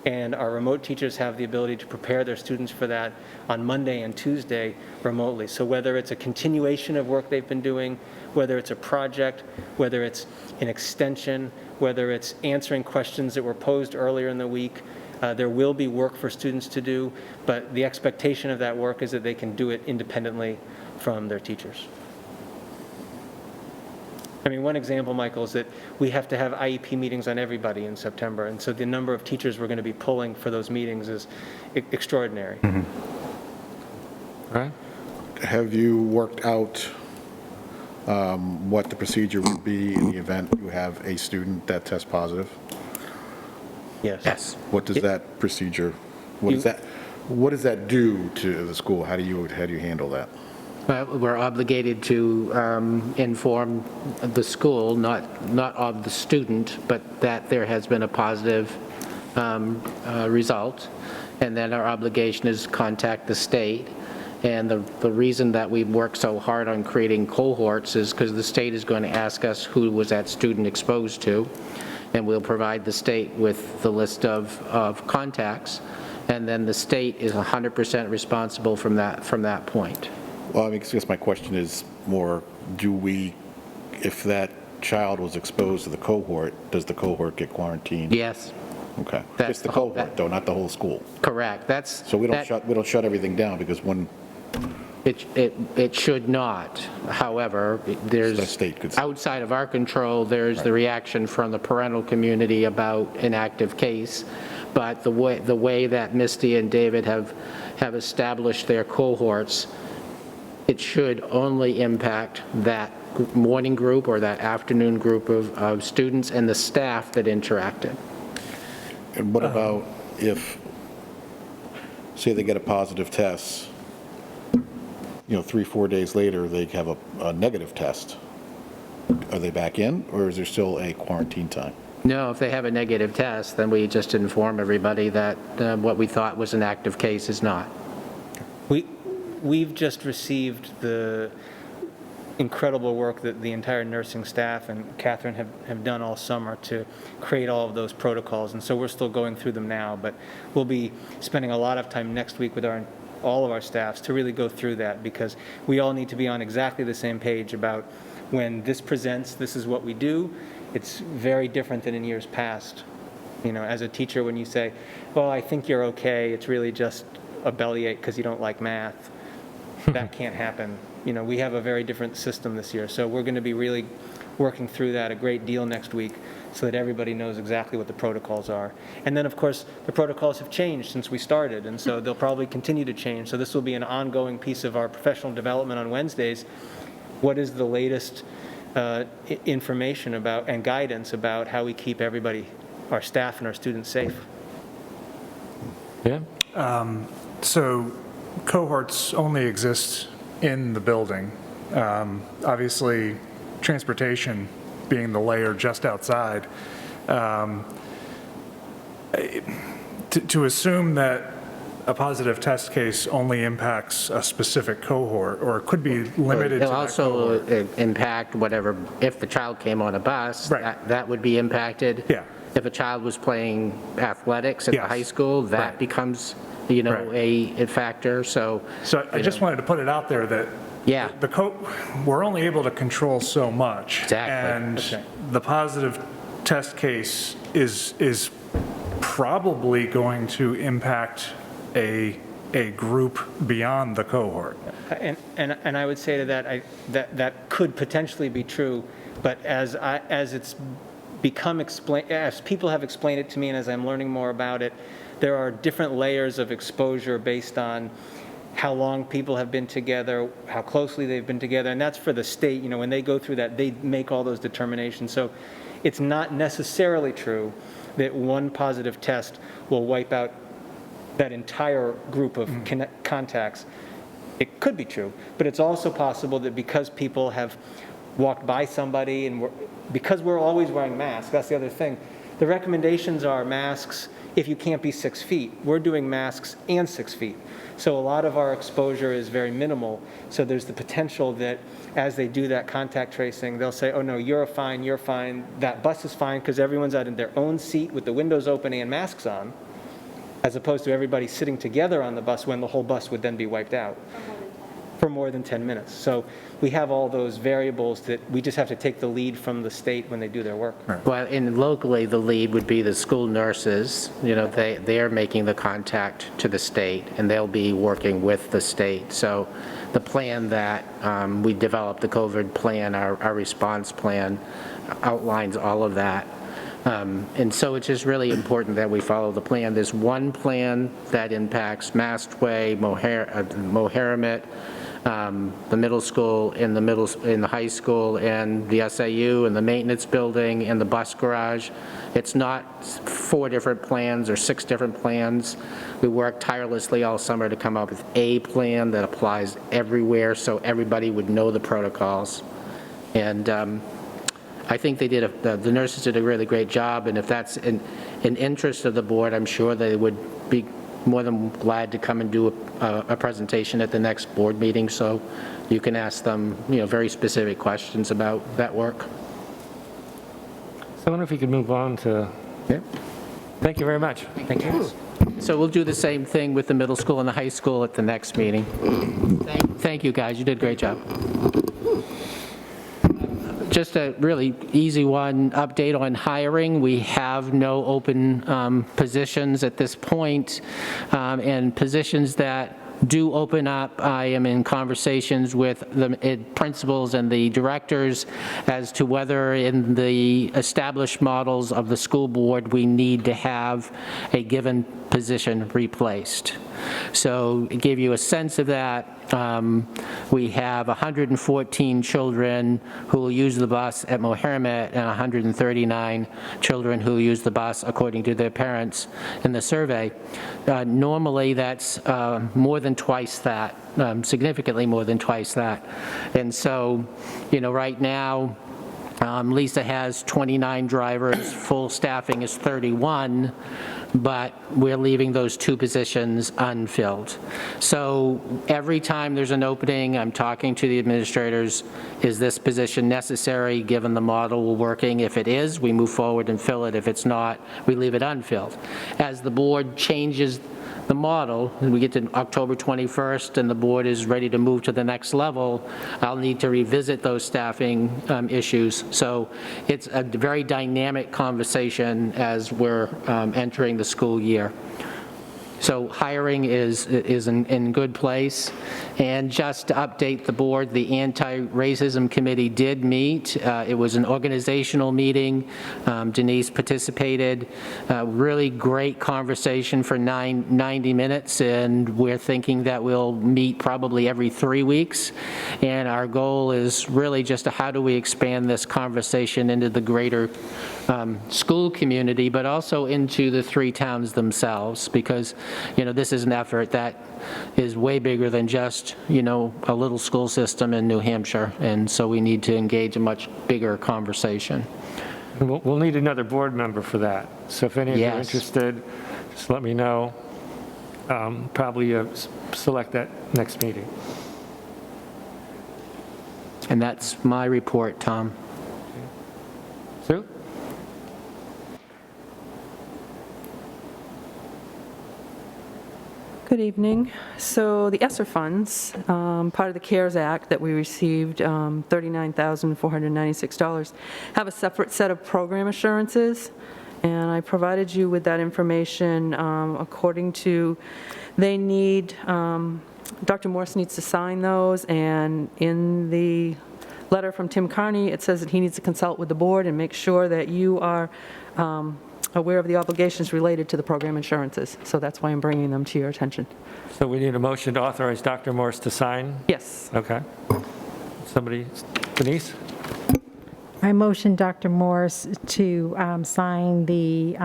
[SPEAKER 7] and our remote teachers have the ability to prepare their students for that on Monday and Tuesday remotely. So whether it's a continuation of work they've been doing, whether it's a project, whether it's an extension, whether it's answering questions that were posed earlier in the week, there will be work for students to do, but the expectation of that work is that they can do it independently from their teachers. I mean, one example, Michael, is that we have to have IEP meetings on everybody in September, and so the number of teachers we're going to be pulling for those meetings is extraordinary.
[SPEAKER 1] All right.
[SPEAKER 2] Have you worked out what the procedure would be in the event you have a student that tests positive?
[SPEAKER 7] Yes.
[SPEAKER 2] What does that procedure, what does that do to the school? How do you handle that?
[SPEAKER 3] We're obligated to inform the school, not of the student, but that there has been a positive result, and then our obligation is to contact the state. And the reason that we work so hard on creating cohorts is because the state is going to ask us who was that student exposed to, and we'll provide the state with the list of contacts, and then the state is 100% responsible from that point.
[SPEAKER 2] Well, I guess my question is more, if that child was exposed to the cohort, does the cohort get quarantined?
[SPEAKER 3] Yes,
[SPEAKER 2] Okay.
[SPEAKER 3] That's
[SPEAKER 2] Just the
[SPEAKER 3] the whole-
[SPEAKER 2] cohort, though, not the whole school.
[SPEAKER 3] correct.
[SPEAKER 2] So we don't shut everything down because one,
[SPEAKER 3] It should not. However,
[SPEAKER 2] The
[SPEAKER 3] there's,
[SPEAKER 2] state could say.
[SPEAKER 3] outside of our control, there's the reaction from the parental community about an active case. But the way that Misty and David have established their cohorts, it should only impact that morning group or that afternoon group of students and the staff that interacted.
[SPEAKER 2] And what about if, say they get a positive test, 3-4 days later, they have a negative test? Are they back in, or is there still a quarantine time?
[SPEAKER 3] No, if they have a negative test, then we just inform everybody that what we thought was an active case is not.
[SPEAKER 7] We've just received the incredible work that the entire nursing staff and Catherine have done all summer to create all of those protocols, and so we're still going through them now, but we'll be spending a lot of time next week with all of our staffs to really go through that, because we all need to be on exactly the same page about when this presents, this is what we do. It's very different than in years past. As a teacher, when you say, well, I think you're okay, it's really just a bellyache because you don't like math. That can't happen. We have a very different system this year, so we're going to be really working through that a great deal next week so that everybody knows exactly what the protocols are. And then, of course, the protocols have changed since we started, and so they'll probably continue to change. So this will be an ongoing piece of our professional development on Wednesdays. What is the latest information about and guidance about how we keep everybody, our staff and our students, safe?
[SPEAKER 1] Yeah?
[SPEAKER 9] So cohorts only exist in the building. Obviously, transportation being the layer just outside. To assume that a positive test case only impacts a specific cohort, or it could be limited to
[SPEAKER 3] It'll
[SPEAKER 9] that
[SPEAKER 3] also
[SPEAKER 9] cohort.
[SPEAKER 3] impact whatever, if the child came on a bus,
[SPEAKER 9] Right.
[SPEAKER 3] that would be impacted.
[SPEAKER 9] Yeah.
[SPEAKER 3] If a child was playing athletics at the
[SPEAKER 9] Yes.
[SPEAKER 3] high school, that
[SPEAKER 9] Right.
[SPEAKER 3] becomes,
[SPEAKER 9] Right.
[SPEAKER 3] a factor, so.
[SPEAKER 9] So I just wanted to put it out there that
[SPEAKER 3] Yeah.
[SPEAKER 9] we're only able to control so much.
[SPEAKER 3] Exactly.
[SPEAKER 9] And the positive test case is probably going to impact a group beyond the cohort.
[SPEAKER 7] And I would say to that, that could potentially be true, but as it's become explained, as people have explained it to me and as I'm learning more about it, there are different layers of exposure based on how long people have been together, how closely they've been together, and that's for the state. When they go through that, they make all those determinations. So it's not necessarily true that one positive test will wipe out that entire group of contacts. It could be true, but it's also possible that because people have walked by somebody and because we're always wearing masks, that's the other thing. The recommendations are masks if you can't be 6 feet. We're doing masks and 6 feet. So a lot of our exposure is very minimal. So there's the potential that as they do that contact tracing, they'll say, oh no, you're fine, that bus is fine because everyone's out in their own seat with the windows open and masks on, as opposed to everybody sitting together on the bus when the whole bus would then be wiped out for more than 10 minutes. So we have all those variables that we just have to take the lead from the state when they do their work.
[SPEAKER 3] Well, and locally, the lead would be the school nurses. They're making the contact to the state, and they'll be working with the state. So the plan that we developed, the COVID plan, our response plan, outlines all of that. And so it's just really important that we follow the plan. There's one plan that impacts Mastway, Moheramet, the middle school, in the high school, and the SAU, and the maintenance building, and the bus garage. It's not 4 different plans or 6 different plans. We worked tirelessly all summer to come up with a plan that applies everywhere, so everybody would know the protocols. And I think the nurses did a really great job, and if that's an interest of the board, I'm sure they would be more than glad to come and do a presentation at the next board meeting, so you can ask them, very specific questions about that work.
[SPEAKER 1] So I wonder if we could move on to, thank you very much.
[SPEAKER 3] Thank you. So we'll do the same thing with the middle school and the high school at the next meeting. Thank you, guys, you did a great job. Just a really easy one, update on hiring. We have no open positions at this point, and positions that do open up, I am in conversations with the principals and the directors as to whether in the established models of the school board we need to have a given position replaced. So to give you a sense of that, we have 114 children who will use the bus at Moheramet and 139 children who use the bus according to their parents in the survey. Normally that's more than twice that, significantly more than twice that. And so, right now, Lisa has 29 drivers, full staffing is 31, but we're leaving those 2 positions unfilled. So every time there's an opening, I'm talking to the administrators, is this position necessary given the model we're working? If it is, we move forward and fill it. If it's not, we leave it unfilled. As the board changes the model, and we get to October 21st and the board is ready to move to the next level, I'll need to revisit those staffing issues. So it's a very dynamic conversation as we're entering the school year. So hiring is in good place. And just to update the board, the Anti-Racism Committee did meet. It was an organizational meeting. Denise participated. Really great conversation for 90 minutes, and we're thinking that we'll meet probably every 3 weeks. And our goal is really just how do we expand this conversation into the greater school community, but also into the 3 towns themselves, because, this is an effort that is way bigger than just, a little school system in New Hampshire, and so we need to engage a much bigger conversation.
[SPEAKER 1] We'll need another board member for that. So if any of you are
[SPEAKER 3] Yes.
[SPEAKER 1] interested, just let me know. Probably select that next meeting.
[SPEAKER 3] And that's my report, Tom.
[SPEAKER 1] Sue?
[SPEAKER 10] Good evening. So the ESSER funds, part of the CARES Act that we received, $39,496, have a separate set of program assurances, and I provided you with that information according to, they need, Dr. Morse needs to sign those, and in the letter from Tim Carney, it says that he needs to consult with the board and make sure that you are aware of the obligations related to the program insurances. So that's why I'm bringing them to your attention.
[SPEAKER 1] So we need a motion to authorize Dr. Morse to sign?
[SPEAKER 10] Yes.
[SPEAKER 1] Okay. Somebody, Denise?
[SPEAKER 4] I motion Dr. Morse to sign the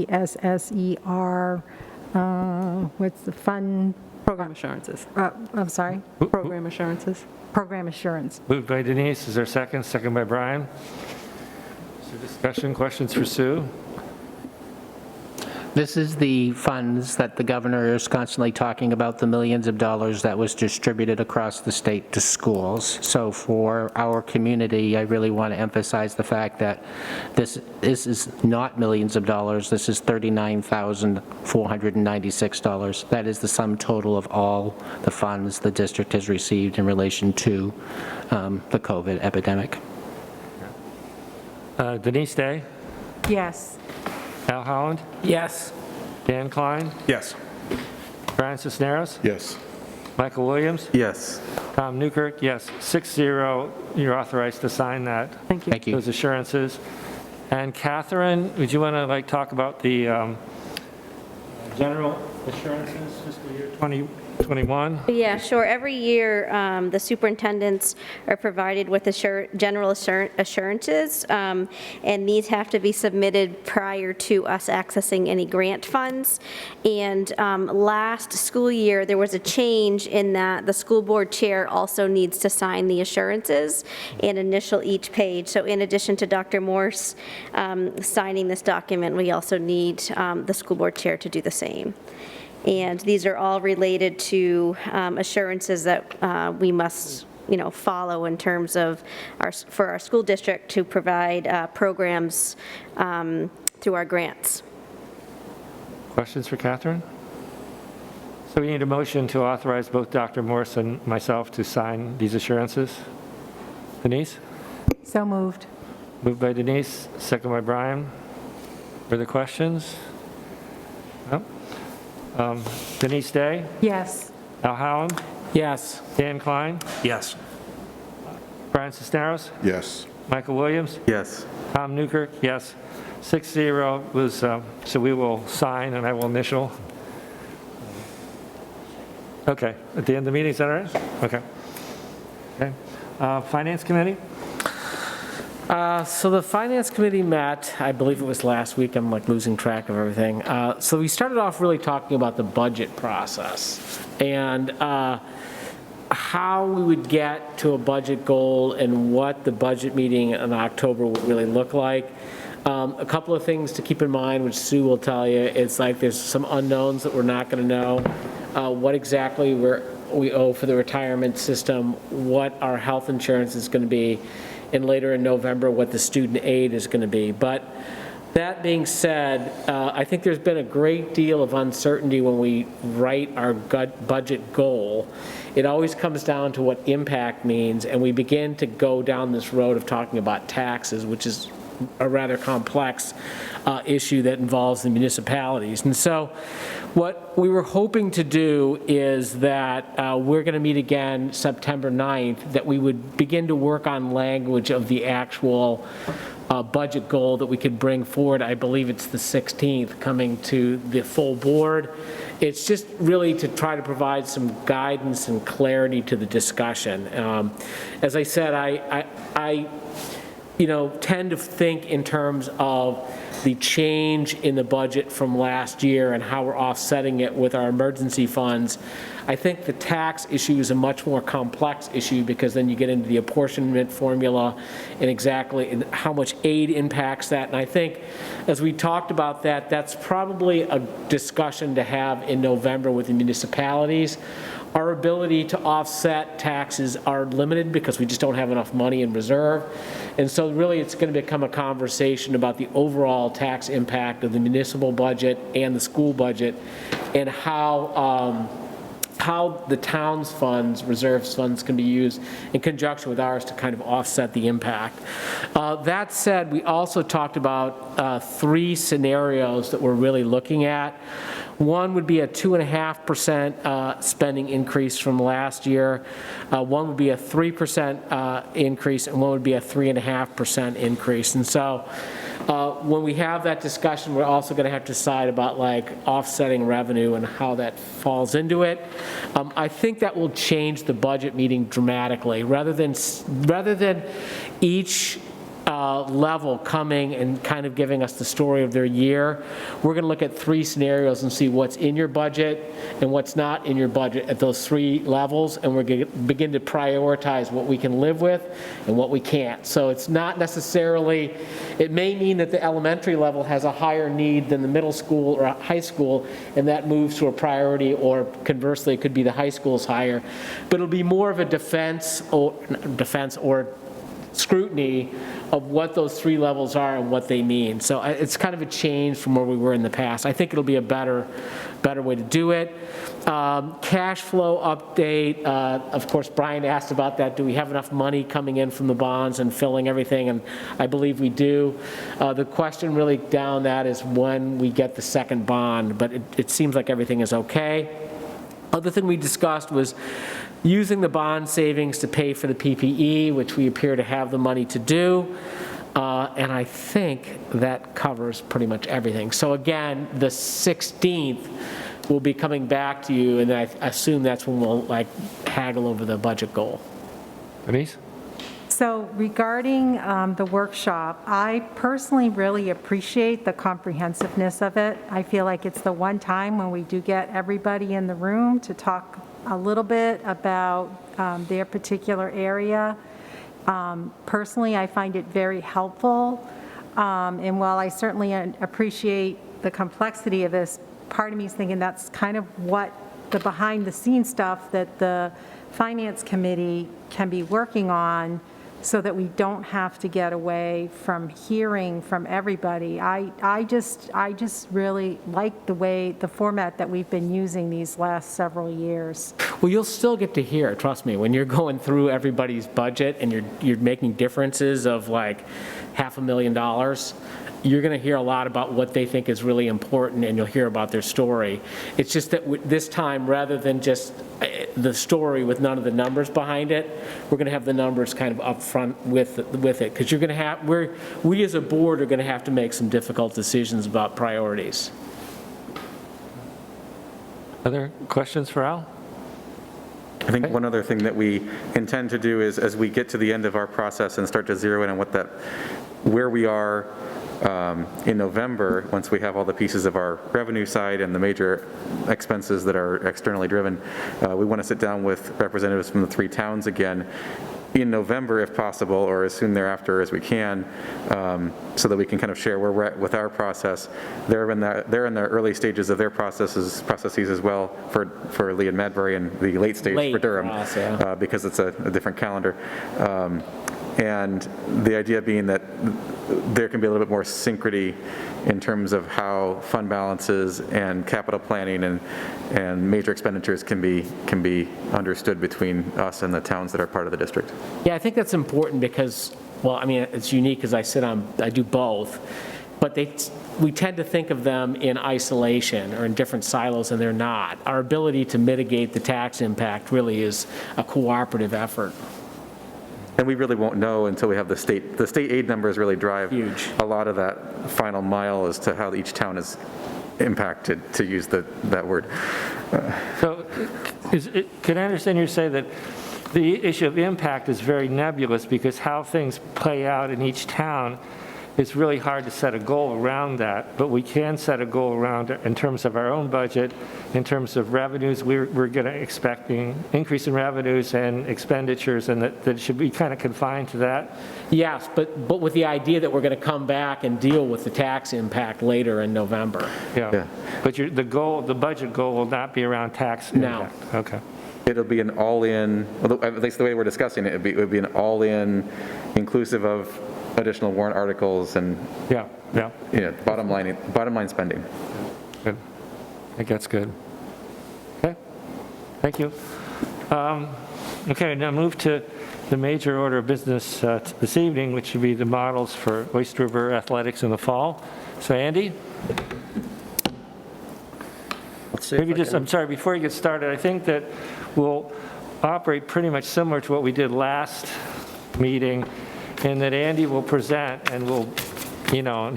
[SPEAKER 4] ESSER, what's the fund?
[SPEAKER 10] Program assurances.
[SPEAKER 4] I'm sorry,
[SPEAKER 10] Program assurances.
[SPEAKER 4] program assurance.
[SPEAKER 1] Moved by Denise. Is there a second? Second by Brian. Is there discussion, questions for Sue?
[SPEAKER 3] This is the funds that the governor is constantly talking about, the millions of dollars that was distributed across the state to schools. So for our community, I really want to emphasize the fact that this is not millions of dollars. This is $39,496. That is the sum total of all the funds the district has received in relation to the COVID epidemic.
[SPEAKER 1] Denise Day?
[SPEAKER 4] Yes.
[SPEAKER 1] Al Holland?
[SPEAKER 6] Yes.
[SPEAKER 1] Dan Klein?
[SPEAKER 9] Yes.
[SPEAKER 1] Brian Cisneros?
[SPEAKER 2] Yes.
[SPEAKER 1] Michael Williams?
[SPEAKER 5] Yes.
[SPEAKER 1] Tom Newkirk? Yes. 6-0, you're authorized to sign that,
[SPEAKER 10] Thank you.
[SPEAKER 3] Thank you.
[SPEAKER 1] those assurances. And Catherine, would you want to talk about the general assurances fiscal year 2021?
[SPEAKER 11] Yeah, sure. Every year, the superintendents are provided with general assurances, and these have to be submitted prior to us accessing any grant funds. And last school year, there was a change in that the school board chair also needs to sign the assurances and initial each page. So in addition to Dr. Morse signing this document, we also need the school board chair to do the same. And these are all related to assurances that we must, follow in terms of for our school district to provide programs through our grants.
[SPEAKER 1] Questions for Catherine? So we need a motion to authorize both Dr. Morse and myself to sign these assurances. Denise?
[SPEAKER 4] So moved.
[SPEAKER 1] Moved by Denise, second by Brian. Further questions? No? Denise Day?
[SPEAKER 4] Yes.
[SPEAKER 1] Al Howland?
[SPEAKER 6] Yes.
[SPEAKER 1] Dan Klein?
[SPEAKER 9] Yes.
[SPEAKER 1] Brian Cisneros?
[SPEAKER 2] Yes.
[SPEAKER 1] Michael Williams?
[SPEAKER 5] Yes.
[SPEAKER 1] Tom Newkirk? Yes. 6-0 was, so we will sign and I will initial. Okay, at the end of the meeting, is that all right? Okay. Okay. Finance Committee?
[SPEAKER 6] So the Finance Committee met, I believe it was last week, I'm losing track of everything. So we started off really talking about the budget process and how we would get to a budget goal and what the budget meeting in October would really look like. A couple of things to keep in mind, which Sue will tell you, it's there's some unknowns that we're not going to know. What exactly we owe for the retirement system, what our health insurance is going to be, and later in November what the student aid is going to be. But that being said, I think there's been a great deal of uncertainty when we write our budget goal. It always comes down to what impact means, and we begin to go down this road of talking about taxes, which is a rather complex issue that involves the municipalities. And so what we were hoping to do is that we're going to meet again September 9th, that we would begin to work on language of the actual budget goal that we could bring forward. I believe it's the 16th, coming to the full board. It's just really to try to provide some guidance and clarity to the discussion. As I said, tend to think in terms of the change in the budget from last year and how we're offsetting it with our emergency funds. I think the tax issue is a much more complex issue because then you get into the apportionment formula and exactly how much aid impacts that. And I think as we talked about that, that's probably a discussion to have in November with the municipalities. Our ability to offset taxes are limited because we just don't have enough money in reserve. And so really it's going to become a conversation about the overall tax impact of the municipal budget and the school budget and how the town's funds, reserves funds, can be used in conjunction with ours to kind of offset the impact. That said, we also talked about 3 scenarios that we're really looking at. One would be a 2.5% spending increase from last year. One would be a 3% increase, and one would be a 3.5% increase. And so when we have that discussion, we're also going to have to decide about like offsetting revenue and how that falls into it. I think that will change the budget meeting dramatically. Rather than each level coming and kind of giving us the story of their year, we're going to look at 3 scenarios and see what's in your budget and what's not in your budget at those 3 levels, and we're going to begin to prioritize what we can live with and what we can't. So it's not necessarily, it may mean that the elementary level has a higher need than the middle school or high school, and that moves to a priority, or conversely, it could be the high school's higher. But it'll be more of a defense or scrutiny of what those 3 levels are and what they mean. So it's kind of a change from where we were in the past. I think it'll be a better way to do it. Cash flow update, of course, Brian asked about that. Do we have enough money coming in from the bonds and filling everything? And I believe we do. The question really down that is when we get the second bond, but it seems like everything is okay. Other thing we discussed was using the bond savings to pay for the PPE, which we appear to have the money to do. And I think that covers pretty much everything. So again, the 16th, we'll be coming back to you, and I assume that's when we'll like haggle over the budget goal.
[SPEAKER 1] Denise?
[SPEAKER 4] So regarding the workshop, I personally really appreciate the comprehensiveness of it. I feel like it's the one time when we do get everybody in the room to talk a little bit about their particular area. Personally, I find it very helpful. And while I certainly appreciate the complexity of this, part of me is thinking that's kind of what the behind-the-scenes stuff that the Finance Committee can be working on, so that we don't have to get away from hearing from everybody. I just really like the format that we've been using these last several years.
[SPEAKER 6] Well, you'll still get to hear, trust me, when you're going through everybody's budget and you're making differences of like $500,000, you're going to hear a lot about what they think is really important, and you'll hear about their story. It's just that this time, rather than just the story with none of the numbers behind it, we're going to have the numbers kind of up front with it, because you're going to have, we as a board are going to have to make some difficult decisions about priorities.
[SPEAKER 1] Other questions for Al?
[SPEAKER 5] I think one other thing that we intend to do is, as we get to the end of our process and start to zero in on where we are in November, once we have all the pieces of our revenue side and the major expenses that are externally driven, we want to sit down with representatives from the 3 towns again in November, if possible, or as soon thereafter as we can, so that we can kind of share where we're at with our process. They're in the early stages of their processes as well for Lee and Madbury, and the late stage for Durham, because it's a different calendar. And the idea being that there can be a little bit more synchrony in terms of how fund balances and capital planning and major expenditures can be understood between us and the towns that are part of the district.
[SPEAKER 6] Yeah, I think that's important because, well, I mean, it's unique because I do both, but we tend to think of them in isolation or in different silos, and they're not. Our ability to mitigate the tax impact really is a cooperative effort.
[SPEAKER 5] And we really won't know until we have the state aid numbers really drive a lot of that final mile as to how each town is impacted, to use that word.
[SPEAKER 1] So can I understand you say that the issue of impact is very nebulous because how things play out in each town, it's really hard to set a goal around that, but we can set a goal around it in terms of our own budget, in terms of revenues. We're going to expecting increase in revenues and expenditures, and that should be kind of confined to that.
[SPEAKER 6] Yes, but with the idea that we're going to come back and deal with the tax impact later in November.
[SPEAKER 1] Yeah. But the budget goal will not be around tax
[SPEAKER 6] No.
[SPEAKER 1] impact. Okay.
[SPEAKER 5] It'll be an all-in, at least the way we're discussing it, it would be an all-in inclusive of additional warrant articles and,
[SPEAKER 1] Yeah.
[SPEAKER 5] bottom line spending.
[SPEAKER 1] Good. I think that's good. Okay. Thank you. Okay, now move to the major order of business this evening, which would be the models for Oyster River athletics in the fall. So Andy? Maybe just, I'm sorry, before you get started, I think that we'll operate pretty much similar to what we did last meeting, in that Andy will present and we'll, and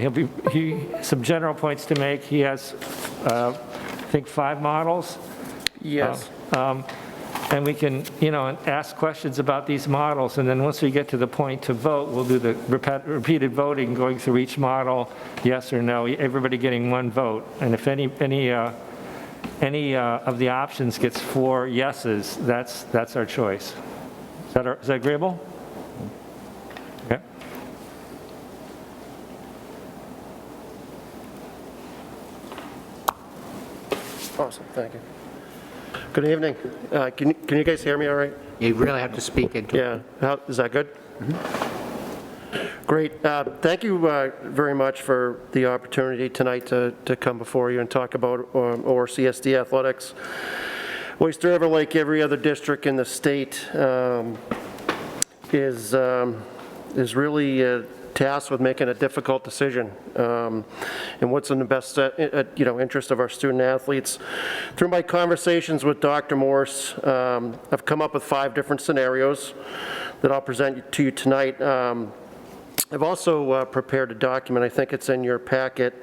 [SPEAKER 1] he some general points to make. He has, I think, 5 models.
[SPEAKER 12] Yes.
[SPEAKER 1] And we can, ask questions about these models, and then once we get to the point to vote, we'll do the repeated voting, going through each model, yes or no, everybody getting 1 vote. And if any of the options gets 4 yeses, that's our choice. Is that agreeable? Okay.
[SPEAKER 12] Awesome, thank you. Good evening. Can you guys hear me all right?
[SPEAKER 3] You really have to speak into it.
[SPEAKER 12] Yeah, is that good? Great. Thank you very much for the opportunity tonight to come before you and talk about ORCSD athletics. Oyster River, like every other district in the state, is really tasked with making a difficult decision and what's in the best interest of our student athletes. Through my conversations with Dr. Morse, I've come up with 5 different scenarios that I'll present to you tonight. I've also prepared a document, I think it's in your packet,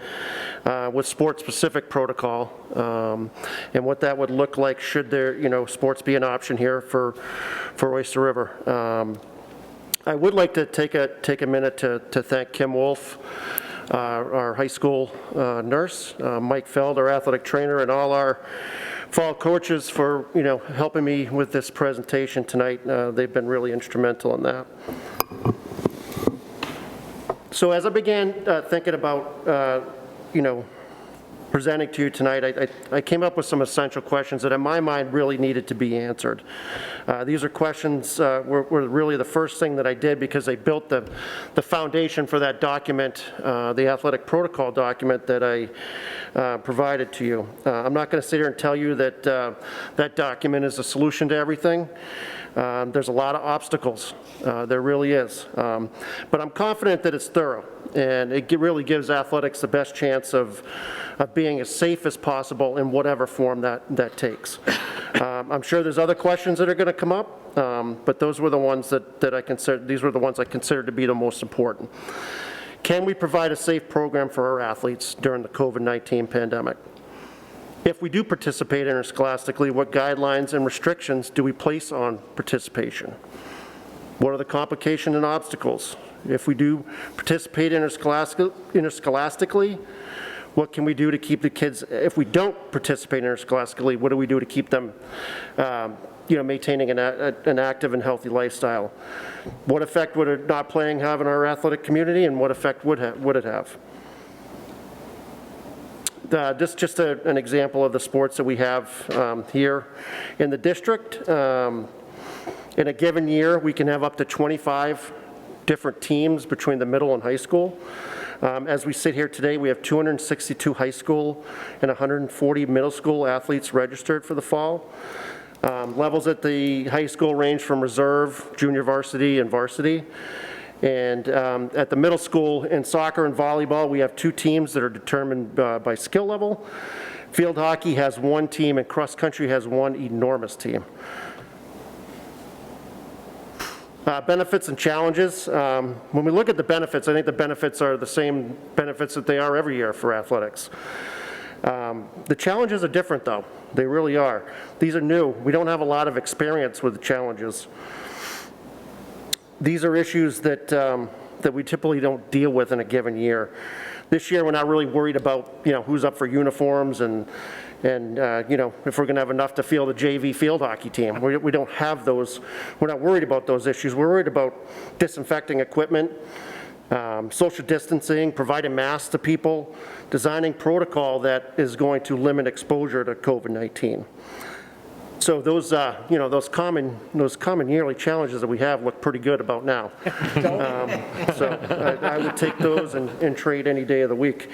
[SPEAKER 12] with sport-specific protocol and what that would look like should there, sports be an option here for Oyster River. I would like to take a minute to thank Kim Wolf, our high school nurse, Mike Feld, our athletic trainer, and all our fall coaches for helping me with this presentation tonight. They've been really instrumental in that. So as I began thinking about presenting to you tonight, I came up with some essential questions that in my mind really needed to be answered. These are questions were really the first thing that I did because they built the foundation for that document, the athletic protocol document that I provided to you. I'm not going to sit here and tell you that that document is a solution to everything. There's a lot of obstacles, there really is. But I'm confident that it's thorough, and it really gives athletics the best chance of being as safe as possible in whatever form that takes. I'm sure there's other questions that are going to come up, but those were the ones that I consider, these were the ones I considered to be the most important. Can we provide a safe program for our athletes during the COVID-19 pandemic? If we do participate interscholastically, what guidelines and restrictions do we place on participation? What are the complications and obstacles? If we do participate interscholastically, what can we do to keep the kids, if we don't participate interscholastically, what do we do to keep them maintaining an active and healthy lifestyle? What effect would not playing have in our athletic community, and what effect would it have? This is just an example of the sports that we have here in the district. In a given year, we can have up to 25 different teams between the middle and high school. As we sit here today, we have 262 high school and 140 middle school athletes registered for the fall. Levels at the high school range from reserve, junior varsity, and varsity. And at the middle school, in soccer and volleyball, we have 2 teams that are determined by skill level. Field hockey has 1 team, and cross country has 1 enormous team. Benefits and challenges. When we look at the benefits, I think the benefits are the same benefits that they are every year for athletics. The challenges are different, though. They really are. These are new. We don't have a lot of experience with the challenges. These are issues that, that we typically don't deal with in a given year. This year, we're not really worried about, who's up for uniforms and if we're going to have enough to field a JV field hockey team. We don't have those. We're not worried about those issues. We're worried about disinfecting equipment, social distancing, providing masks to people, designing protocol that is going to limit exposure to COVID-19. So those, those common yearly challenges that we have look pretty good about now. So I would take those and trade any day of the week.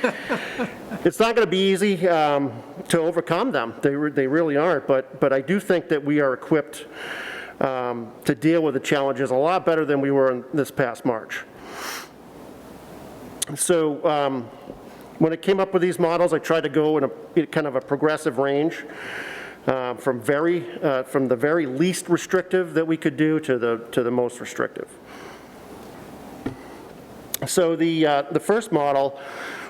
[SPEAKER 12] It's not going to be easy to overcome them. They really aren't. But I do think that we are equipped to deal with the challenges a lot better than we were in this past March. So when I came up with these models, I tried to go in a kind of a progressive range. From the very least restrictive that we could do to the most restrictive. So the first model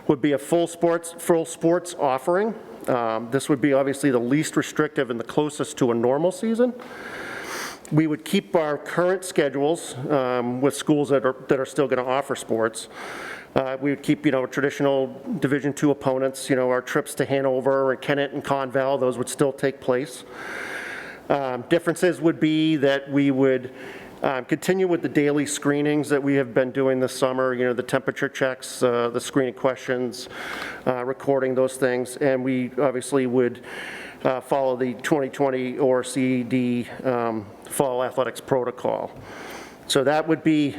[SPEAKER 12] would be a full sports offering. This would be obviously the least restrictive and the closest to a normal season. We would keep our current schedules with schools that are still going to offer sports. We would keep, traditional Division II opponents, our trips to Hanover and Kennett and Conval, those would still take place. Differences would be that we would continue with the daily screenings that we have been doing this summer, the temperature checks, the screening questions, recording those things, and we obviously would follow the 2020 ORCD fall athletics protocol. So this would be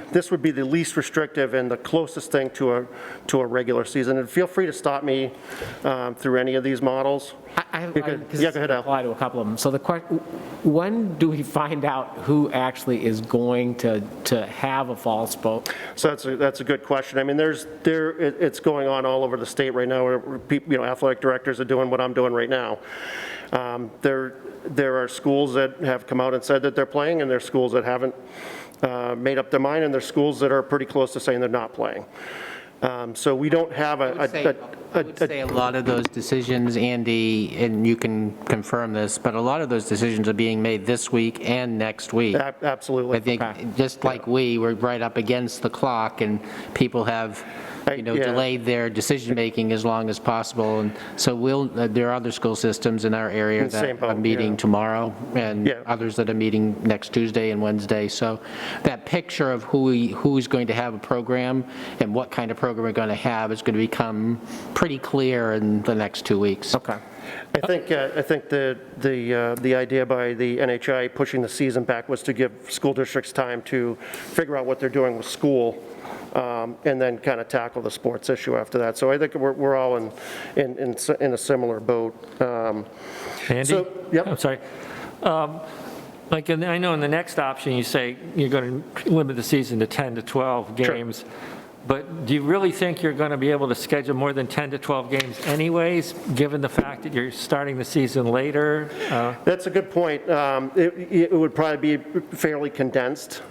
[SPEAKER 12] the least restrictive and the closest thing to a regular season. And feel free to stop me through any of these models.
[SPEAKER 6] Yeah,
[SPEAKER 12] go ahead, Al.
[SPEAKER 6] Apply to a couple of them. So the question, when do we find out who actually is going to have a fall sport?
[SPEAKER 12] So that's a good question. I mean, it's going on all over the state right now. Where athletic directors are doing what I'm doing right now. There are schools that have come out and said that they're playing, and there are schools that haven't made up their mind, and there's schools that are pretty close to saying they're not playing. So we don't have
[SPEAKER 3] I would say a lot of those decisions, Andy, and you can confirm this, but a lot of those decisions are being made this week and next week.
[SPEAKER 12] Absolutely.
[SPEAKER 3] I think just like we're right up against the clock, and people have delayed their decision-making as long as possible. And so there are other school systems in our area that are meeting tomorrow, and others that are meeting next Tuesday and Wednesday. So that picture of who's going to have a program and what kind of program we're going to have is going to become pretty clear in the next 2 weeks.
[SPEAKER 6] Okay.
[SPEAKER 12] I think the idea by the NHI pushing the season back was to give school districts time to figure out what they're doing with school, and then kind of tackle the sports issue after that. So I think we're all in a similar boat.
[SPEAKER 1] Andy? I'm sorry. I know in the next option you say you're going to limit the season to 10 to 12 games. Sure. But do you really think you're going to be able to schedule more than 10 to 12 games anyways, given the fact that you're starting the season later?
[SPEAKER 12] That's a good point. It would probably be fairly condensed.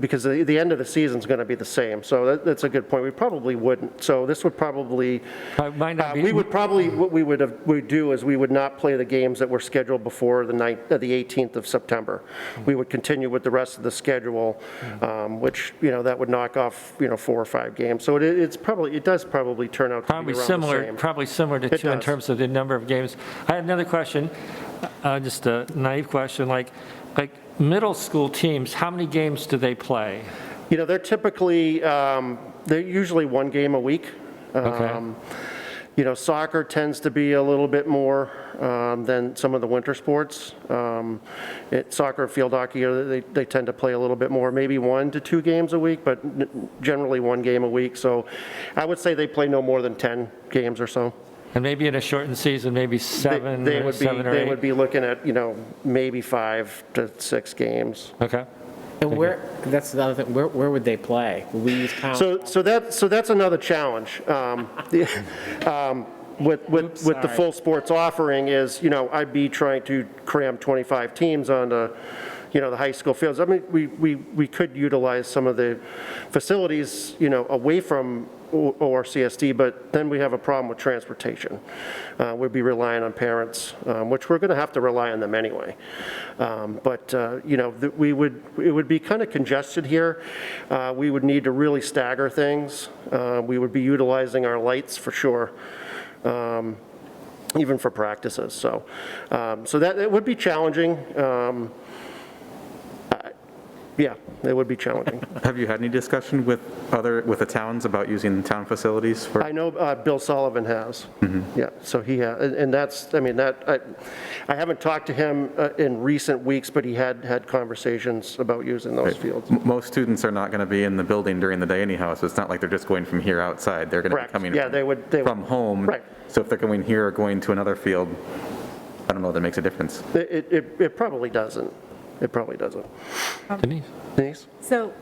[SPEAKER 12] Because the end of the season is going to be the same. So that's a good point. We probably wouldn't. So this would probably, what we would do is we would not play the games that were scheduled before the 18th of September. We would continue with the rest of the schedule, which, that would knock off, 4 or 5 games. So it does probably turn out to be around the same.
[SPEAKER 1] Probably similar to two in terms of the number of games. I had another question, just a naive question, like middle school teams, how many games do they play?
[SPEAKER 12] They're typically, they're usually 1 game a week.
[SPEAKER 1] Okay.
[SPEAKER 12] Soccer tends to be a little bit more than some of the winter sports. Soccer and field hockey, they tend to play a little bit more, maybe 1 to 2 games a week, but generally 1 game a week. So I would say they play no more than 10 games or so.
[SPEAKER 1] And maybe in a shortened season, maybe 7 or 8?
[SPEAKER 12] They would be looking at, maybe 5 to 6 games.
[SPEAKER 1] Okay.
[SPEAKER 6] And that's the other thing, where would they play? Will we use count?
[SPEAKER 12] So that's another challenge. With the full sports offering is, I'd be trying to cram 25 teams onto, the high school fields. I mean, we could utilize some of the facilities, away from ORCSD, but then we have a problem with transportation. We'd be relying on parents, which we're going to have to rely on them anyway. But it would be kind of congested here. We would need to really stagger things. We would be utilizing our lights for sure, even for practices. So that it would be challenging. Yeah, it would be challenging.
[SPEAKER 5] Have you had any discussion with the towns about using town facilities for?
[SPEAKER 12] I know Bill Sullivan has. Yeah, so he has, and that's, I haven't talked to him in recent weeks, but he had conversations about using those fields.
[SPEAKER 5] Most students are not going to be in the building during the day anyhow, so it's not like they're just going from here outside. They're going to be coming from home.
[SPEAKER 12] Right.
[SPEAKER 5] So if they're going here or going to another field, I don't know if that makes a difference.
[SPEAKER 12] It probably doesn't. It probably doesn't. Denise?
[SPEAKER 4] So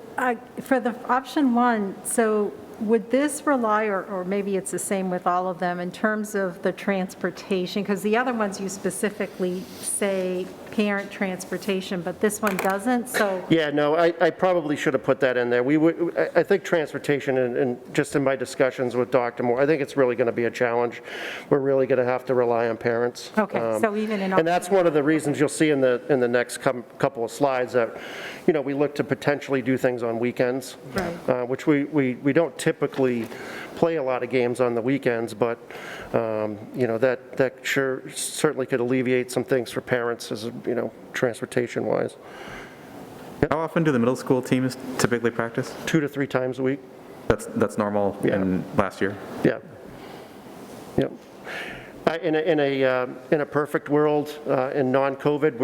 [SPEAKER 4] for the option one, so would this rely, or maybe it's the same with all of them, in terms of the transportation? Because the other ones you specifically say parent transportation, but this one doesn't, so.
[SPEAKER 12] Yeah, no, I probably should have put that in there. I think transportation, and just in my discussions with Dr. Moore, I think it's really going to be a challenge. We're really going to have to rely on parents.
[SPEAKER 4] Okay, so even in.
[SPEAKER 12] And that's one of the reasons you'll see in the next couple of slides that, we look to potentially do things on weekends,
[SPEAKER 4] Right.
[SPEAKER 12] Which we don't typically play a lot of games on the weekends, but, that certainly could alleviate some things for parents as, transportation-wise.
[SPEAKER 5] How often do the middle school teams typically practice?
[SPEAKER 12] 2 to 3 times a week.
[SPEAKER 5] That's normal in last year?
[SPEAKER 12] Yeah. Yep. In a perfect world, in non-COVID,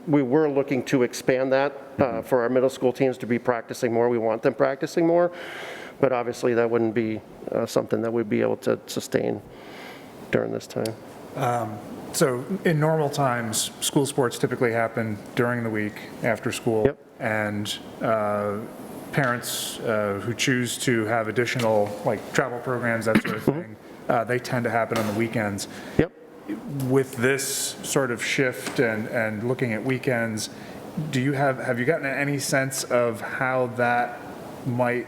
[SPEAKER 12] we were looking to expand that for our middle school teams to be practicing more. We want them practicing more, but obviously that wouldn't be something that we'd be able to sustain during this time.
[SPEAKER 9] So in normal times, school sports typically happen during the week after school.
[SPEAKER 12] Yep.
[SPEAKER 9] And parents who choose to have additional travel programs, that sort of thing, they tend to happen on the weekends.
[SPEAKER 12] Yep.
[SPEAKER 9] With this sort of shift and looking at weekends, have you gotten any sense of how that might?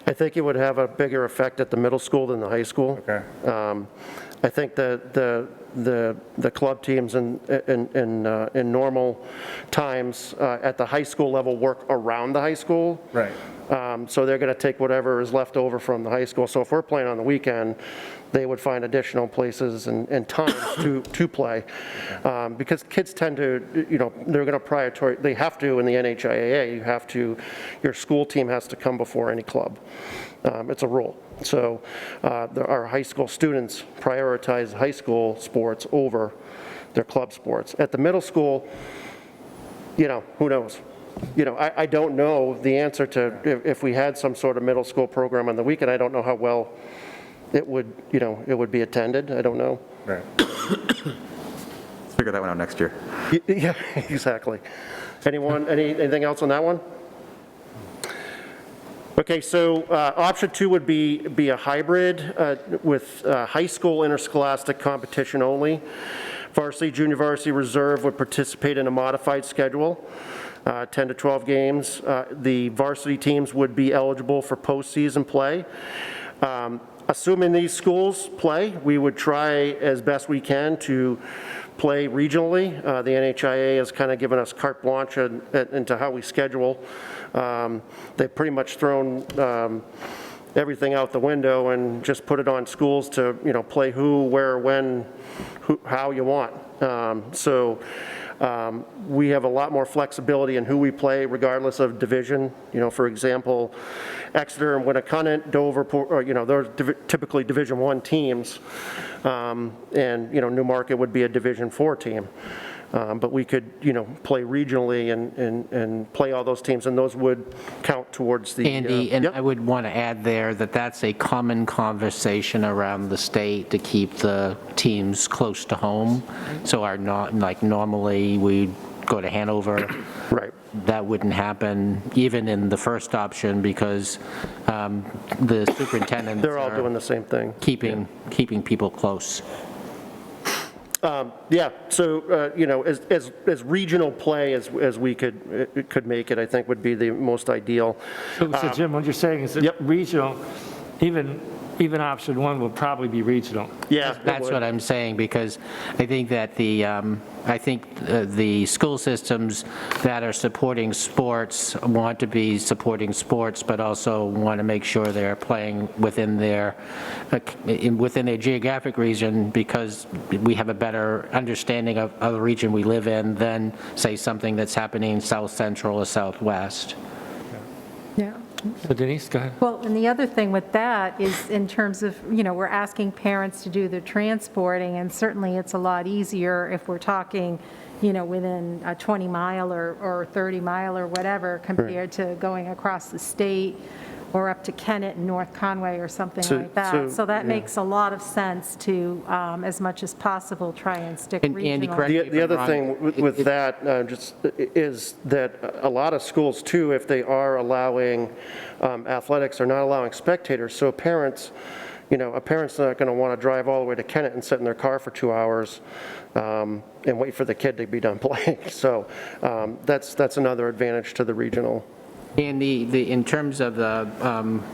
[SPEAKER 12] I think it would have a bigger effect at the middle school than the high school.
[SPEAKER 9] Okay.
[SPEAKER 12] I think the club teams in normal times at the high school level work around the high school.
[SPEAKER 9] Right.
[SPEAKER 12] So they're going to take whatever is left over from the high school. So if we're playing on the weekend, they would find additional places and times to play. Because kids tend to, they're going to prioritize, they have to in the NHIAA, your school team has to come before any club. It's a rule. So our high school students prioritize high school sports over their club sports. At the middle school, who knows? I don't know the answer to if we had some sort of middle school program on the weekend. I don't know how well it would be attended. I don't know.
[SPEAKER 9] Right.
[SPEAKER 5] Let's figure that one out next year.
[SPEAKER 12] Yeah, exactly. Anything else on that one? Okay, so option 2 would be a hybrid with high school interscholastic competition only. Varsity, junior varsity, reserve would participate in a modified schedule, 10 to 12 games. The varsity teams would be eligible for postseason play. Assuming these schools play, we would try as best we can to play regionally. The NHIA has kind of given us carte blanche into how we schedule. They've pretty much thrown everything out the window and just put it on schools to, play who, where, when, how you want. We have a lot more flexibility in who we play regardless of division. For example, Exeter and Winnacunnet, Dover, they're typically Division I teams. And Newmarket would be a Division IV team. But we could, play regionally and play all those teams, and those would count towards the.
[SPEAKER 3] Andy, and I would want to add there that that's a common conversation around the state to keep the teams close to home. So normally we'd go to Hanover.
[SPEAKER 12] Right.
[SPEAKER 3] That wouldn't happen even in the first option because the superintendents
[SPEAKER 12] They're all doing the same thing.
[SPEAKER 3] keeping people close.
[SPEAKER 12] Yeah, so, as regional play as we could make it, I think would be the most ideal.
[SPEAKER 1] So Jim, what you're saying is that
[SPEAKER 12] Yep.
[SPEAKER 1] regional, even option one will probably be regional.
[SPEAKER 12] Yeah. it
[SPEAKER 3] That's
[SPEAKER 12] would.
[SPEAKER 3] what I'm saying, because I think that the school systems that are supporting sports want to be supporting sports, but also want to make sure they're playing within their geographic region, because we have a better understanding of the region we live in than, say, something that's happening south central or southwest.
[SPEAKER 4] Yeah.
[SPEAKER 1] So Denise, go ahead.
[SPEAKER 4] Well, and the other thing with that is in terms of, we're asking parents to do the transporting, and certainly it's a lot easier if we're talking, within a 20-mile or 30-mile or whatever, compared to going across the state or up to Kennett and North Conway or something like that. So that makes a lot of sense to, as much as possible, try and stick
[SPEAKER 3] And Andy,
[SPEAKER 4] regional.
[SPEAKER 3] correct me if
[SPEAKER 12] The
[SPEAKER 3] I'm
[SPEAKER 12] other
[SPEAKER 3] wrong.
[SPEAKER 12] thing with that just is that a lot of schools too, if they are allowing athletics, are not allowing spectators. So parents, a parent's not going to want to drive all the way to Kennett and sit in their car for 2 hours and wait for the kid to be done playing. So that's another advantage to the regional.
[SPEAKER 3] And in terms of the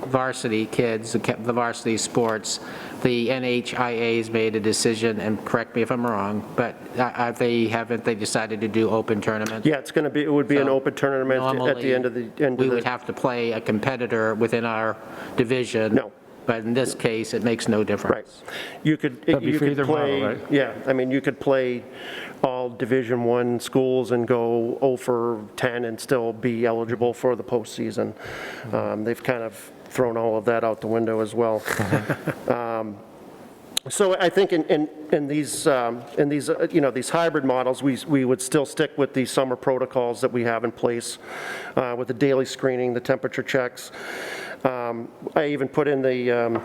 [SPEAKER 3] varsity kids, the varsity sports, the NHIA's made a decision, and correct me if I'm wrong, but haven't they decided to do open tournaments?
[SPEAKER 12] Yeah, it would be an
[SPEAKER 3] So
[SPEAKER 12] open tournament at the end of the.
[SPEAKER 3] We would have to play a competitor within our division.
[SPEAKER 12] No.
[SPEAKER 3] But in this case, it makes no difference.
[SPEAKER 12] Right. You could
[SPEAKER 1] be for either
[SPEAKER 12] play,
[SPEAKER 1] model, right?
[SPEAKER 12] yeah, I mean, you could play all Division I schools and go 0 for 10 and still be eligible for the postseason. They've kind of thrown all of that out the window as well. So I think in these these hybrid models, we would still stick with the summer protocols that we have in place with the daily screening, the temperature checks. I even put in the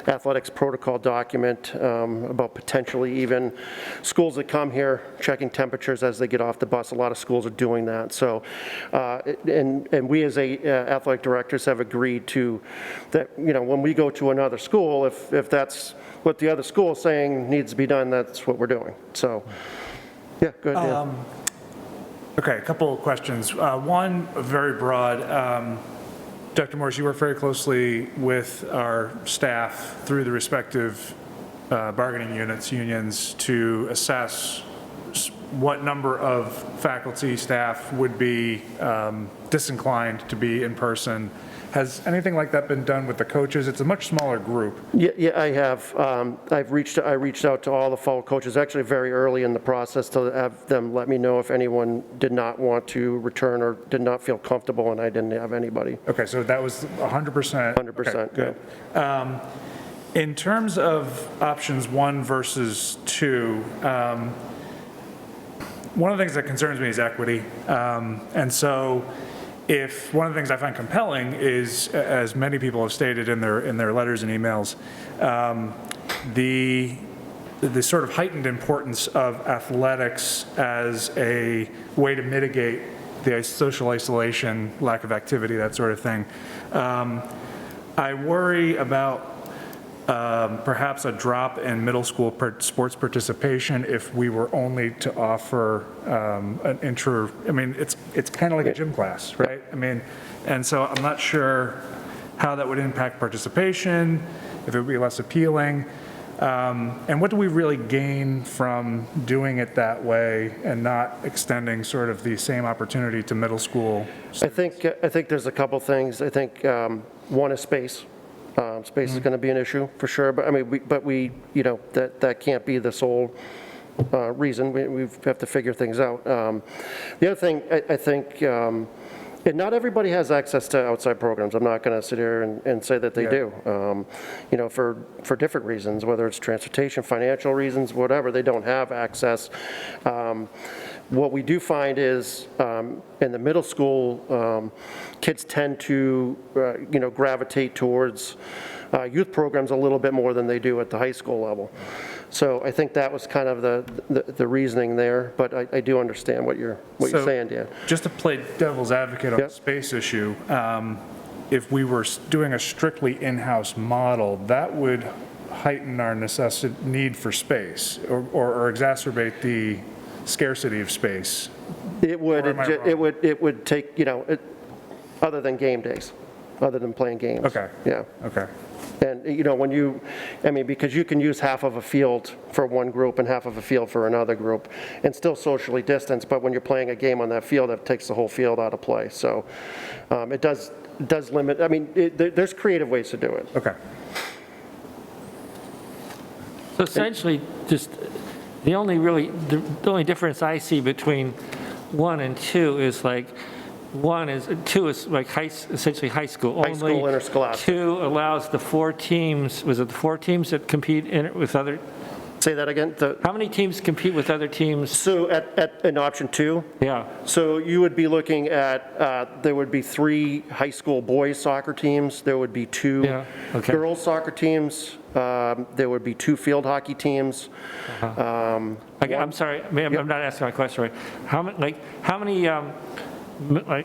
[SPEAKER 12] athletics protocol document about potentially even schools that come here checking temperatures as they get off the bus. A lot of schools are doing that. So, and we as athletic directors have agreed to that. When we go to another school, if that's what the other school is saying needs to be done, that's what we're doing. So, yeah, good.
[SPEAKER 9] Okay, a couple of questions. One, very broad. Dr. Morris, you work very closely with our staff through the respective bargaining unions to assess what number of faculty, staff would be disinclined to be in person. Has anything like that been done with the coaches? It's a much smaller group.
[SPEAKER 12] Yeah, I have. I reached out to all the fall coaches, actually very early in the process, to have them let me know if anyone did not want to return or did not feel comfortable, and I didn't have anybody.
[SPEAKER 9] Okay, so that was 100%?
[SPEAKER 12] 100%,
[SPEAKER 9] Okay, good. In terms of options 1 versus 2, one of the things that concerns me is equity. And so if one of the things I find compelling is, as many people have stated in their letters and emails, the sort of heightened importance of athletics as a way to mitigate the social isolation, lack of activity, that sort of thing. I worry about perhaps a drop in middle school sports participation if we were only to offer it's kind of like a gym class, right? And so I'm not sure how that would impact participation, if it would be less appealing. And what do we really gain from doing it that way and not extending sort of the same opportunity to middle school?
[SPEAKER 12] I think there's a couple things. I think one is space. Space is going to be an issue for sure, but that can't be the sole reason. We have to figure things out. The other thing, I think, and not everybody has access to outside programs. I'm not going to sit here and say that they do. For different reasons, whether it's transportation, financial reasons, whatever, they don't have access. What we do find is in the middle school, kids tend to, gravitate towards youth programs a little bit more than they do at the high school level. So I think that was kind of the reasoning there, but I do understand what you're saying, Dan.
[SPEAKER 9] Just to play devil's advocate on the space issue, if we were doing a strictly in-house model, that would heighten our need for space or exacerbate the scarcity of space?
[SPEAKER 12] It would,
[SPEAKER 9] Or am I wrong?
[SPEAKER 12] it would take, other than game days, other than playing games.
[SPEAKER 9] Okay.
[SPEAKER 12] Yeah.
[SPEAKER 9] Okay.
[SPEAKER 12] And, because you can use half of a field for one group and half of a field for another group and still socially distance, but when you're playing a game on that field, it takes the whole field out of play. So it does limit, there's creative ways to do it.
[SPEAKER 9] Okay.
[SPEAKER 1] So essentially, just the only difference I see between 1 and 2 is like, 2 is like essentially high school.
[SPEAKER 12] High school interscholastic.
[SPEAKER 1] 2 allows the 4 teams, was it the 4 teams that compete with other?
[SPEAKER 12] Say that again?
[SPEAKER 1] How many teams compete with other teams?
[SPEAKER 12] So in option 2?
[SPEAKER 1] Yeah.
[SPEAKER 12] So you would be looking at, there would be 3 high school boys soccer teams, there would be 2
[SPEAKER 1] Yeah, okay.
[SPEAKER 12] girls soccer teams, there would be 2 field hockey teams.
[SPEAKER 1] I'm sorry, I'm not asking my question right. How many,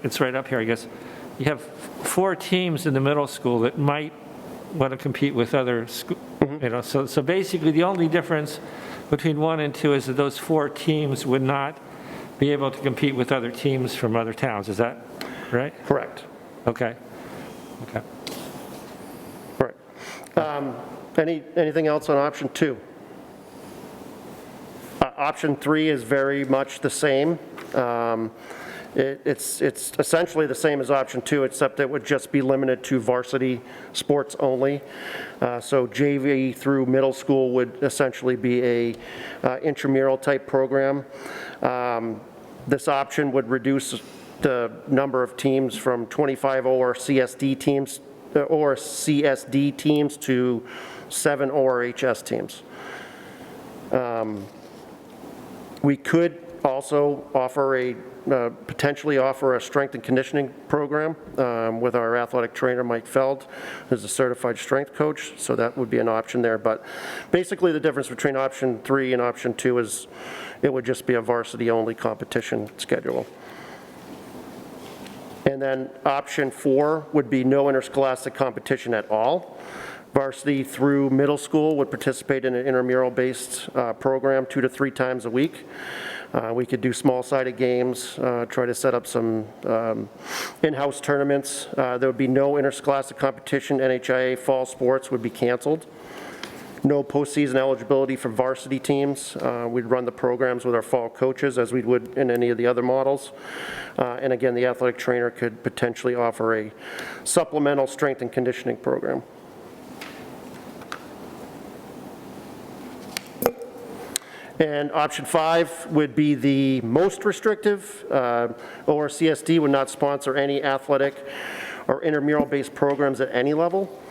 [SPEAKER 1] it's right up here, I guess. You have 4 teams in the middle school that might want to compete with other schools. So basically the only difference between 1 and 2 is that those 4 teams would not be able to compete with other teams from other towns. Is that right?
[SPEAKER 12] Correct.
[SPEAKER 1] Okay.
[SPEAKER 12] Right. Anything else on option 2? Option 3 is very much the same. It's essentially the same as option 2, except it would just be limited to varsity sports only. So JV through middle school would essentially be a intramural type program. This option would reduce the number of teams from 25 ORCSD teams to 7 ORHS teams. We could also potentially offer a strength and conditioning program with our athletic trainer, Mike Feld, who's a certified strength coach, so that would be an option there. But basically the difference between option 3 and option 2 is it would just be a varsity-only competition schedule. And then option 4 would be no interscholastic competition at all. Varsity through middle school would participate in an intramural-based program 2 to 3 times a week. We could do small-sided games, try to set up some in-house tournaments. There would be no interscholastic competition. NHIA fall sports would be canceled. No postseason eligibility for varsity teams. We'd run the programs with our fall coaches as we would in any of the other models. And again, the athletic trainer could potentially offer a supplemental strength and conditioning program. And option 5 would be the most restrictive. ORCSD would not sponsor any athletic or intramural-based programs at any level.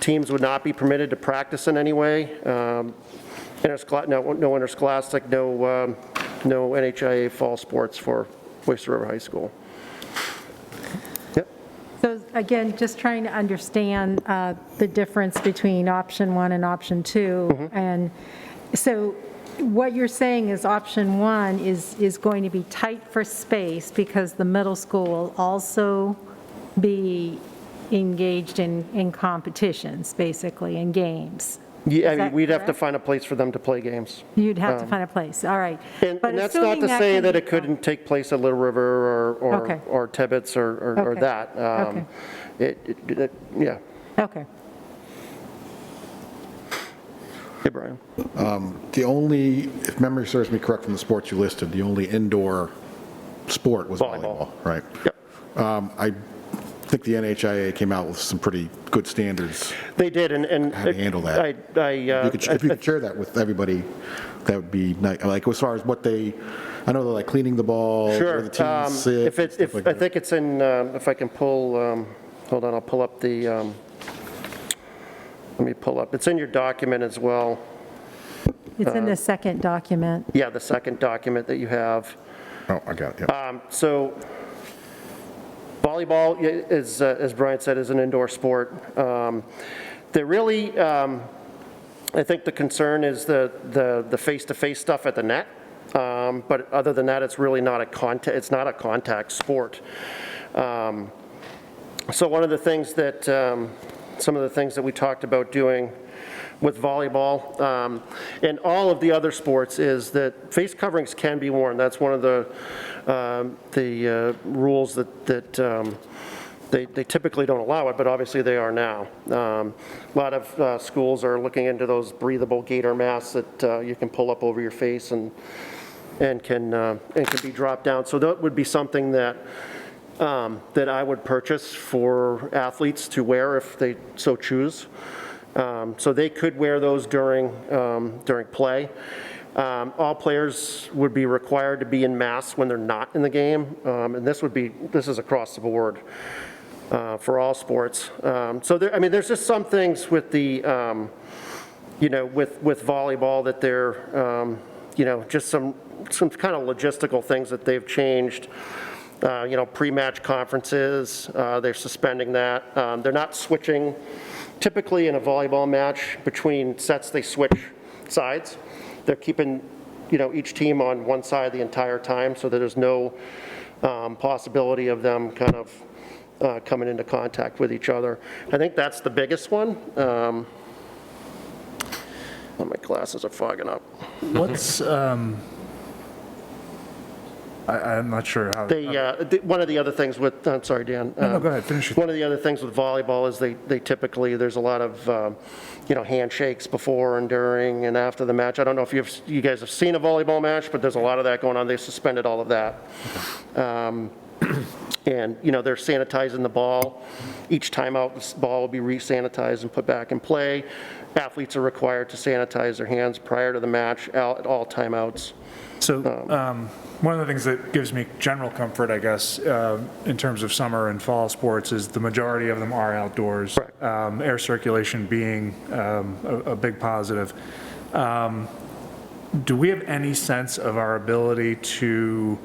[SPEAKER 12] Teams would not be permitted to practice in any way. No interscholastic, no NHIA fall sports for Oyster River High School. Yep.
[SPEAKER 4] So again, just trying to understand the difference between option 1 and option 2. And so what you're saying is option 1 is going to be tight for space because the middle school will also be engaged in competitions, basically, in games.
[SPEAKER 12] Yeah, we'd have to find a place for them to play games.
[SPEAKER 4] You'd have to find a place, all right.
[SPEAKER 12] And that's not to say that it couldn't take place at Little River or Tibbetts or that. Yeah.
[SPEAKER 4] Okay.
[SPEAKER 12] Hey, Brian.
[SPEAKER 2] The only, if memory serves me correct from the sports you listed, the only indoor sport was volleyball, right?
[SPEAKER 12] Yep.
[SPEAKER 2] I think the NHIA came out with some pretty good standards.
[SPEAKER 12] They did, and
[SPEAKER 2] how to handle that. If you could share that with everybody, that would be nice. Like as far as what I know they're like cleaning the ball,
[SPEAKER 12] sure.
[SPEAKER 2] where the teams sit.
[SPEAKER 12] I think it's in. If I can pull, hold on, I'll pull up the. Let me pull up. It's in your document as well.
[SPEAKER 4] It's in the second document.
[SPEAKER 12] Yeah, the second document that you have.
[SPEAKER 2] Oh, I got it. Yep.
[SPEAKER 12] So volleyball is, as Brian said, is an indoor sport. They really, I think the concern is the face-to-face stuff at the net. But other than that, it's really not a contact sport. So one of the things that some of the things that we talked about doing with volleyball. And all of the other sports is that face coverings can be worn. That's one of the rules that they typically don't allow it, but obviously they are now. A lot of schools are looking into those breathable gaiter masks that you can pull up over your face and can be dropped down. So that would be something that I would purchase for athletes to wear if they so choose. So they could wear those during play. All players would be required to be in masks when they're not in the game, and this is across the board for all sports. So there's just some things with the with volleyball that they're just some kind of logistical things that they've changed. Pre-match conferences, they're suspending that. They're not switching. Typically in a volleyball match, between sets, they switch sides. They're keeping, each team on one side the entire time so that there's no possibility of them kind of coming into contact with each other. I think that's the biggest one. Oh, my glasses are fogging up.
[SPEAKER 9] What's, I'm not sure how.
[SPEAKER 12] One of the other things with, I'm sorry, Dan.
[SPEAKER 9] No, go ahead, finish it.
[SPEAKER 12] One of the other things with volleyball is they typically, there's a lot of, handshakes before and during and after the match. I don't know if you guys have seen a volleyball match, but there's a lot of that going on. They suspended all of that. And, they're sanitizing the ball. Each time out, the ball will be re-sanitized and put back in play. Athletes are required to sanitize their hands prior to the match at all timeouts.
[SPEAKER 9] So one of the things that gives me general comfort, I guess, in terms of summer and fall sports is the majority of them are outdoors, air circulation being a big positive. Do we have any sense of our ability to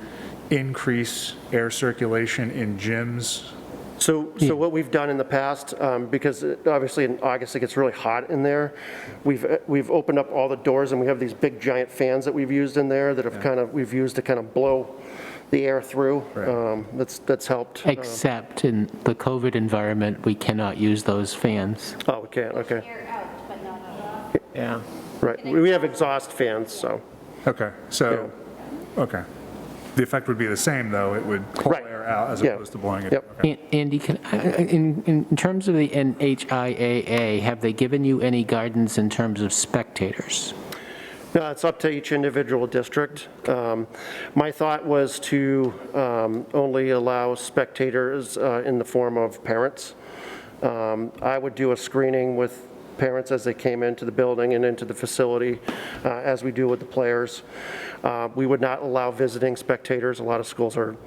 [SPEAKER 9] increase air circulation in gyms?
[SPEAKER 12] So what we've done in the past, because obviously in August it gets really hot in there, we've opened up all the doors and we have these big giant fans that we've used in there that have we've used to kind of blow the air through. Right. That's helped.
[SPEAKER 3] Except in the COVID environment, we cannot use those fans.
[SPEAKER 12] Oh, we can't. Okay.
[SPEAKER 11] Air out, but not on.
[SPEAKER 6] Yeah.
[SPEAKER 12] Right. We have exhaust fans, so.
[SPEAKER 9] Okay. So, okay. The effect would be the same, though. It would pull air out as opposed to blowing it.
[SPEAKER 12] Yep.
[SPEAKER 9] Okay.
[SPEAKER 3] Andy, in terms of the NHIAA, have they given you any guidance in terms of spectators?
[SPEAKER 12] No, it's up to each individual district. My thought was to only allow spectators in the form of parents. I would do a screening with parents as they came into the building and into the facility, as we do with the players. We would not allow visiting spectators. A lot of schools are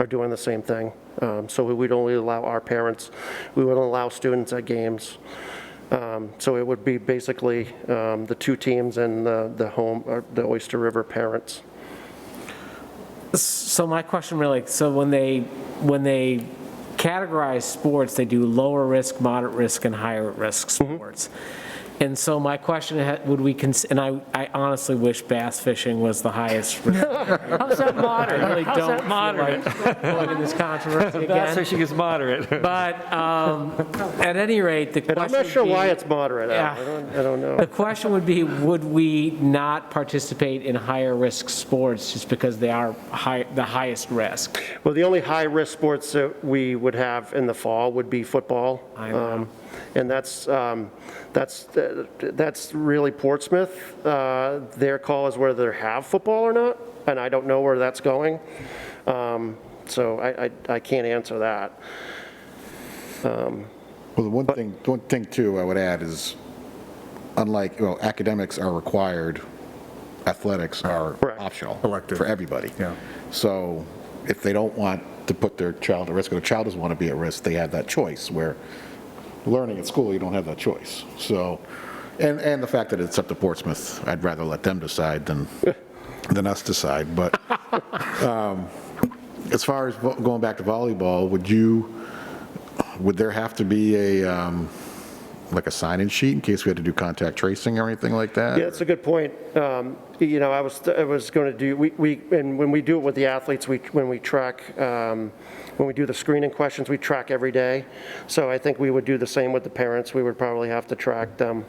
[SPEAKER 12] doing the same thing. So we would only allow our parents. We would allow students at games. So it would be basically the two teams and the Oyster River parents.
[SPEAKER 6] So my question really, so when they categorize sports, they do lower risk, moderate risk, and higher risk sports. And so my question, would we, and I honestly wish bass fishing was the highest risk.
[SPEAKER 1] How's that moderate?
[SPEAKER 6] I really
[SPEAKER 1] How's
[SPEAKER 6] don't
[SPEAKER 1] that moderate?
[SPEAKER 6] feel like going into this controversy
[SPEAKER 1] Bass
[SPEAKER 6] again.
[SPEAKER 1] fishing is moderate.
[SPEAKER 6] But at any rate, the question
[SPEAKER 12] And I'm not sure
[SPEAKER 6] would be,
[SPEAKER 12] why it's moderate.
[SPEAKER 6] Yeah.
[SPEAKER 12] I don't know.
[SPEAKER 6] the question would be, would we not participate in higher risk sports just because they are the highest risk?
[SPEAKER 12] Well, the only high-risk sports that we would have in the fall would be football.
[SPEAKER 6] I know.
[SPEAKER 12] And that's really Portsmouth. Their call is whether they have football or not, and I don't know where that's going. So I can't answer that.
[SPEAKER 2] Well, the one thing too I would add is, unlike, academics are required, athletics are optional
[SPEAKER 9] Elective.
[SPEAKER 2] for everybody.
[SPEAKER 9] Yeah.
[SPEAKER 2] So if they don't want to put their child at risk, or the child doesn't want to be at risk, they have that choice, where learning at school, you don't have that choice. So, and the fact that it's up to Portsmouth, I'd rather let them decide than us decide. But as far as going back to volleyball, would there have to be like a sign-in sheet in case we had to do contact tracing or anything like that?
[SPEAKER 12] Yeah, it's a good point. You know, I was going to do, and when we do it with the athletes, when we track, when we do the screening questions, we track every day. So I think we would do the same with the parents. We would probably have to track them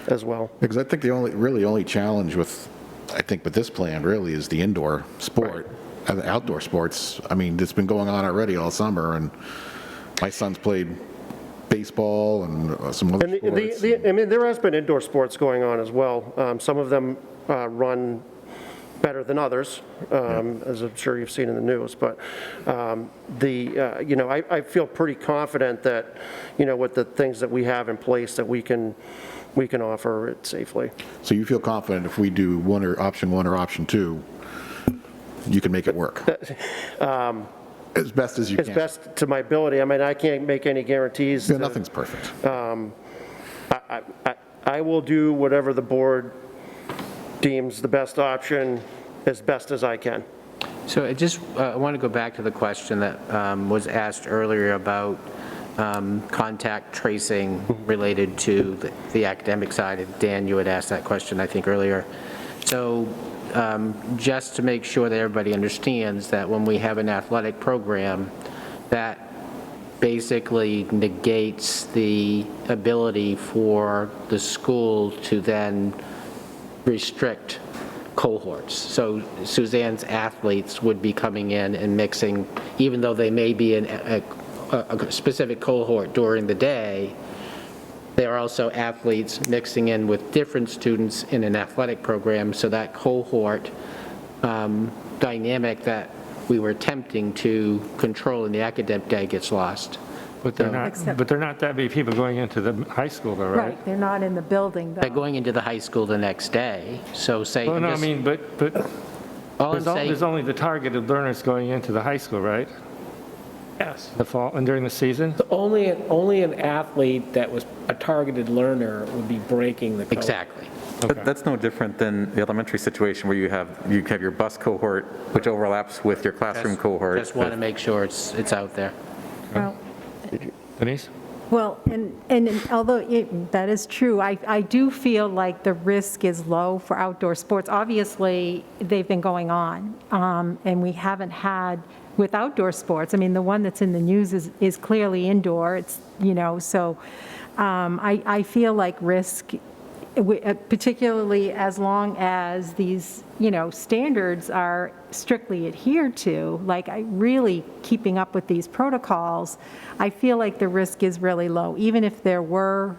[SPEAKER 12] as well.
[SPEAKER 2] Because I think the only challenge with, I think with this plan really is the indoor sport. And the outdoor sports, I mean, it's been going on already all summer, and my son's played baseball and some other
[SPEAKER 12] And
[SPEAKER 2] sports.
[SPEAKER 12] I mean, there has been indoor sports going on as well. Some of them run better than others, as I'm sure you've seen in the news. But you know, I feel pretty confident that, you know, with the things that we have in place, that we can offer it safely.
[SPEAKER 2] So you feel confident if we do option one or option two, you can make it work? As best as you can.
[SPEAKER 12] As best to my ability. I mean, I can't make any guarantees.
[SPEAKER 2] Yeah, nothing's perfect.
[SPEAKER 12] I will do whatever the board deems the best option as best as I can.
[SPEAKER 3] So I want to go back to the question that was asked earlier about contact tracing related to the academic side. And Dan, you had asked that question, I think, earlier. So just to make sure that everybody understands that when we have an athletic program, that basically negates the ability for the school to then restrict cohorts. So Suzanne's athletes would be coming in and mixing, even though they may be in a specific cohort during the day, they are also athletes mixing in with different students in an athletic program, so that cohort dynamic that we were attempting to control in the academic day gets lost.
[SPEAKER 1] But they're not that many people going into the high school though, right?
[SPEAKER 4] Right, they're not in the building, though.
[SPEAKER 3] They're going into the high school the next day, so say.
[SPEAKER 1] Well, no, I mean, but
[SPEAKER 3] All I'm saying,
[SPEAKER 1] there's only the targeted learners going into the high school, right?
[SPEAKER 6] Yes.
[SPEAKER 1] The fall, and during the season?
[SPEAKER 6] Only an athlete that was a targeted learner would be breaking the code.
[SPEAKER 3] exactly.
[SPEAKER 5] That's no different than the elementary situation where you have your bus cohort, which overlaps with your classroom cohort.
[SPEAKER 3] Just want to make sure it's out there.
[SPEAKER 4] Well,
[SPEAKER 1] Denise?
[SPEAKER 4] Well, and although that is true, I do feel like the risk is low for outdoor sports. Obviously, they've been going on, and we haven't had, with outdoor sports, I mean, the one that's in the news is clearly indoor. It's, you know, so I feel like risk, particularly as long as these, you know, standards are strictly adhered to, like really keeping up with these protocols, I feel like the risk is really low. Even if there were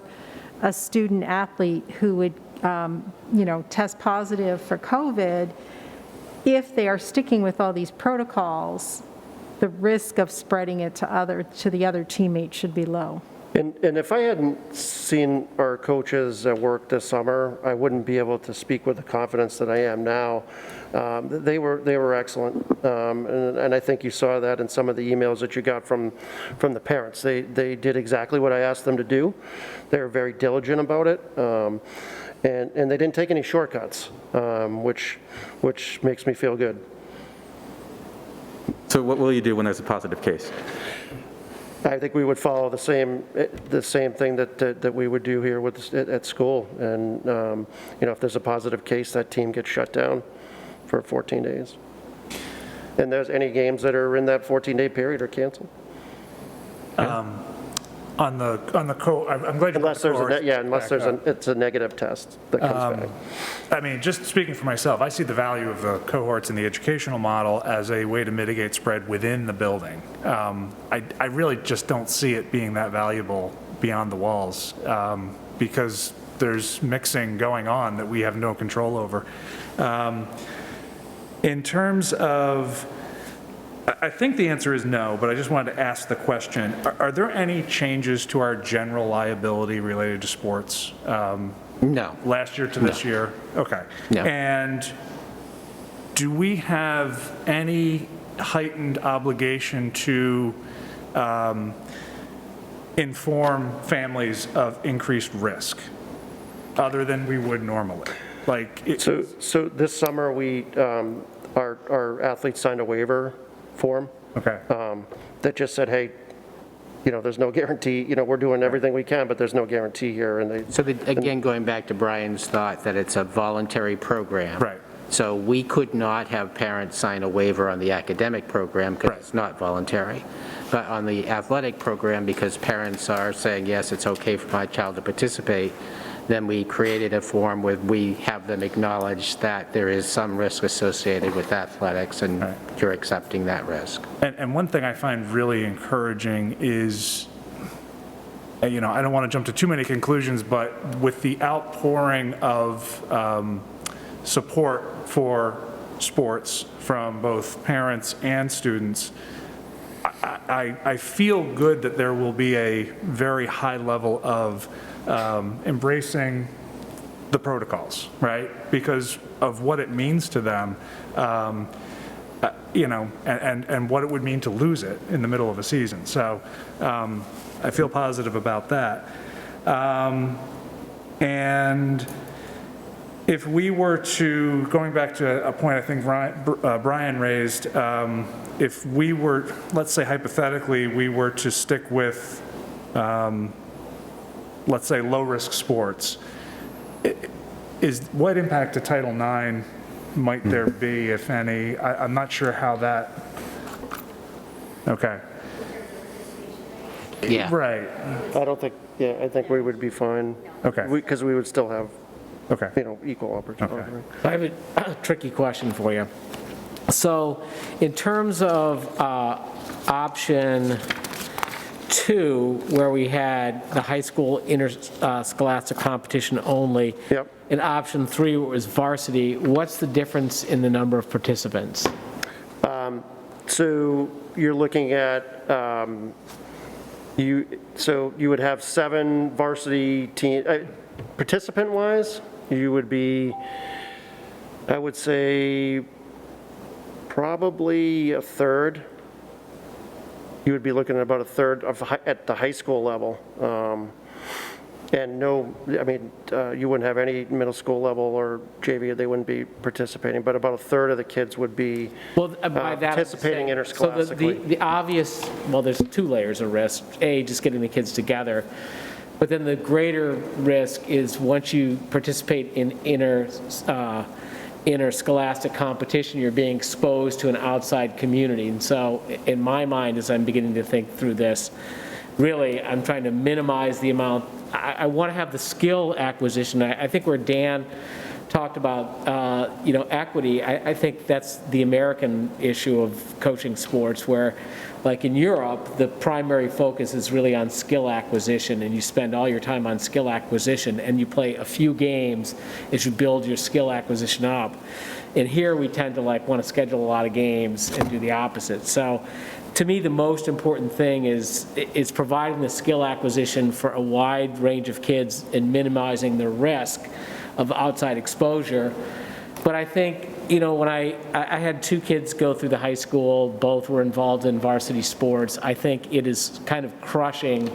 [SPEAKER 4] a student athlete who would, you know, test positive for COVID, if they are sticking with all these protocols, the risk of spreading it to the other teammates should be low.
[SPEAKER 12] And if I hadn't seen our coaches at work this summer, I wouldn't be able to speak with the confidence that I am now. They were excellent, and I think you saw that in some of the emails that you got from the parents. They did exactly what I asked them to do. They were very diligent about it, and they didn't take any shortcuts, which makes me feel good.
[SPEAKER 5] So what will you do when there's a positive case?
[SPEAKER 12] I think we would follow the same thing that we would do here at school. And, you know, if there's a positive case, that team gets shut down for 14 days. And there's any games that are in that 14-day period are canceled.
[SPEAKER 9] I'm glad you
[SPEAKER 12] Unless it's a negative test that comes back.
[SPEAKER 9] I mean, just speaking for myself, I see the value of the cohorts in the educational model as a way to mitigate spread within the building. I really just don't see it being that valuable beyond the walls because there's mixing going on that we have no control over. In terms of, I think the answer is no, but I just wanted to ask the question, are there any changes to our general liability related to sports?
[SPEAKER 3] No.
[SPEAKER 9] Last year to this year? Okay.
[SPEAKER 3] No.
[SPEAKER 9] And do we have any heightened obligation to inform families of increased risk other than we would normally?
[SPEAKER 12] So this summer, our athletes signed a waiver form.
[SPEAKER 9] Okay.
[SPEAKER 12] That just said, hey, there's no guarantee, we're doing everything we can, but there's no guarantee here, and they,
[SPEAKER 3] So again, going back to Brian's thought that it's a voluntary program.
[SPEAKER 9] Right.
[SPEAKER 3] So we could not have parents sign a waiver on the academic program because it's not voluntary. But on the athletic program, because parents are saying, yes, it's okay for my child to participate, then we created a form where we have them acknowledge that there is some risk associated with athletics, and you're accepting that risk.
[SPEAKER 9] And one thing I find really encouraging is, I don't want to jump to too many conclusions, but with the outpouring of support for sports from both parents and students, I feel good that there will be a very high level of embracing the protocols, right? Because of what it means to them, and what it would mean to lose it in the middle of a season. So I feel positive about that. And if we were to, going back to a point I think Brian raised, if we were, let's say hypothetically, we were to stick with, let's say, low-risk sports, what impact to Title IX might there be, if any? I'm not sure how that, okay.
[SPEAKER 3] Yeah.
[SPEAKER 9] Right,
[SPEAKER 12] I don't think, I think we would be fine.
[SPEAKER 9] Okay.
[SPEAKER 12] Because we would still have,
[SPEAKER 9] okay.
[SPEAKER 12] equal opportunity.
[SPEAKER 6] I have a tricky question for you. So in terms of option 2, where we had the high school interscholastic competition only,
[SPEAKER 12] Yep.
[SPEAKER 6] and option 3 was varsity, what's the difference in the number of participants?
[SPEAKER 12] So you're looking at, you would have 7 varsity team, participant-wise, you would be, I would say, probably a third. You would be looking at about a third of at the high school level. And you wouldn't have any middle school level or JV, they wouldn't be participating, but about a third of the kids would be
[SPEAKER 6] Well, by that,
[SPEAKER 12] participating interscholastically.
[SPEAKER 6] So the obvious, well, there's 2 layers of risk. A, just getting the kids together. But then the greater risk is once you participate in interscholastic competition, you're being exposed to an outside community. And so in my mind, as I'm beginning to think through this, really, I'm trying to minimize the amount. I want to have the skill acquisition. I think where Dan talked about, equity, I think that's the American issue of coaching sports, where like in Europe, the primary focus is really on skill acquisition, and you spend all your time on skill acquisition, and you play a few games as you build your skill acquisition up. And here we tend to want to schedule a lot of games and do the opposite. So to me, the most important thing is providing the skill acquisition for a wide range of kids and minimizing the risk of outside exposure. But I think, when I had 2 kids go through the high school, both were involved in varsity sports, I think it is kind of crushing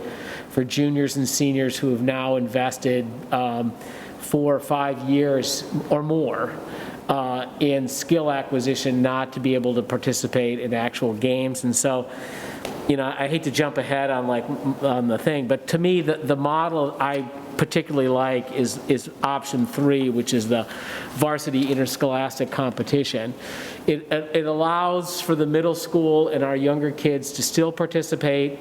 [SPEAKER 6] for juniors and seniors who have now invested 4 or 5 years or more in skill acquisition not to be able to participate in actual games. And so, I hate to jump ahead on the thing, but to me, the model I particularly like is option 3, which is the varsity interscholastic competition. It allows for the middle school and our younger kids to still participate.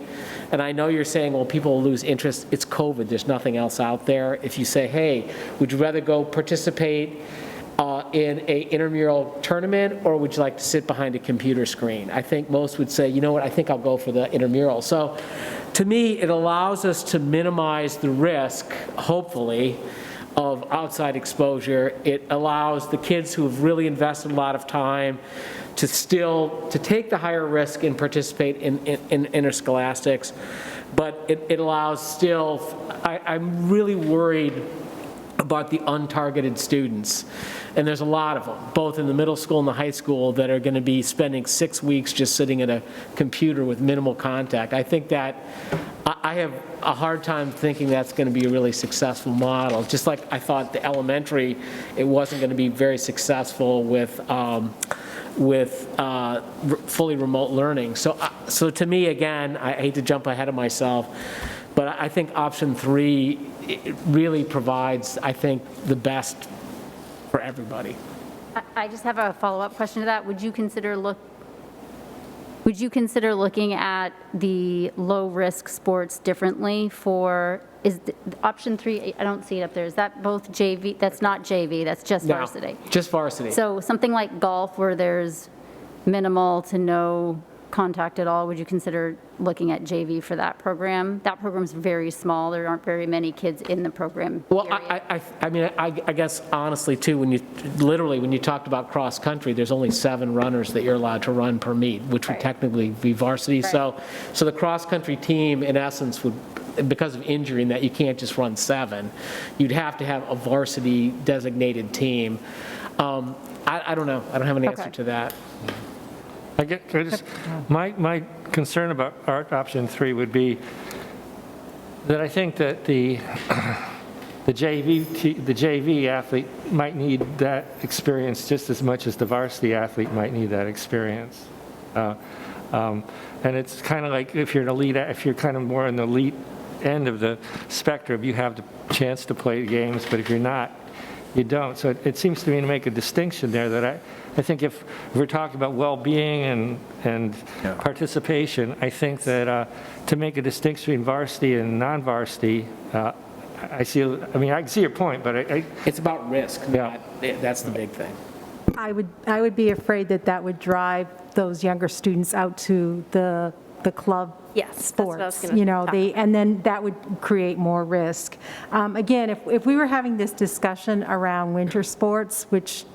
[SPEAKER 6] And I know you're saying, well, people will lose interest. It's COVID. There's nothing else out there. If you say, hey, would you rather go participate in a intramural tournament, or would you like to sit behind a computer screen? I think most would say, you know what, I think I'll go for the intramural. So to me, it allows us to minimize the risk, hopefully, of outside exposure. It allows the kids who have really invested a lot of time to take the higher risk and participate in interscholastics. But it allows I'm really worried about the untargeted students. And there's a lot of them, both in the middle school and the high school, that are going to be spending 6 weeks just sitting at a computer with minimal contact. I think that I have a hard time thinking that's going to be a really successful model. Just like I thought the elementary, it wasn't going to be very successful with with fully remote learning. So to me, again, I hate to jump ahead of myself, but I think option 3 it really provides, I think, the best for everybody.
[SPEAKER 13] I just have a follow-up question to that. Would you consider looking at the low-risk sports differently for, option 3, I don't see it up there, is that both JV? That's not JV, that's just
[SPEAKER 6] No,
[SPEAKER 13] varsity.
[SPEAKER 6] just varsity.
[SPEAKER 13] So something like golf where there's minimal to no contact at all, would you consider looking at JV for that program? That program's very small, there aren't very many kids in the program.
[SPEAKER 6] Well,
[SPEAKER 13] period.
[SPEAKER 6] I mean, I guess honestly too, when you talked about cross country, there's only 7 runners that you're allowed to run per meet, which would
[SPEAKER 13] Right.
[SPEAKER 6] technically be varsity.
[SPEAKER 13] Right.
[SPEAKER 6] So the cross country team in essence would, because of injury, in that you can't just run 7, you'd have to have a varsity designated team. I don't know. I don't have an answer
[SPEAKER 4] Okay.
[SPEAKER 6] to that.
[SPEAKER 1] My concern about option 3 would be that I think that the JV athlete might need that experience just as much as the varsity athlete might need that experience. And it's kind of like if you're kind of more in the elite end of the spectrum, you have the chance to play games, but if you're not, you don't. So it seems to me to make a distinction there that I think if we're talking about well-being and participation, I think that to make a distinction between varsity and non-varsity, I see your point, but
[SPEAKER 6] It's about risk. That's the big thing.
[SPEAKER 4] I would be afraid that would drive those younger students out to the club
[SPEAKER 11] Yes, that's what I was
[SPEAKER 4] sports,
[SPEAKER 11] gonna talk about.
[SPEAKER 4] and then that would create more risk. Again, if we were having this discussion around winter sports, which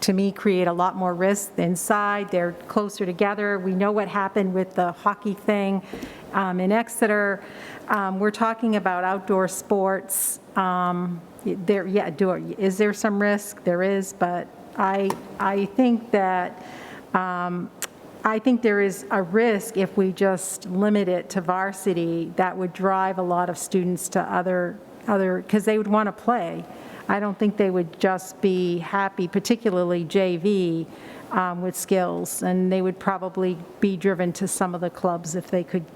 [SPEAKER 4] to me create a lot more risk inside, they're closer together. We know what happened with the hockey thing in Exeter. We're talking about outdoor sports. Is there some risk? There is, but I think that I think there is a risk if we just limit it to varsity that would drive a lot of students to other because they would want to play. I don't think they would just be happy, particularly JV, with skills, and they would probably be driven to some of the clubs if they could,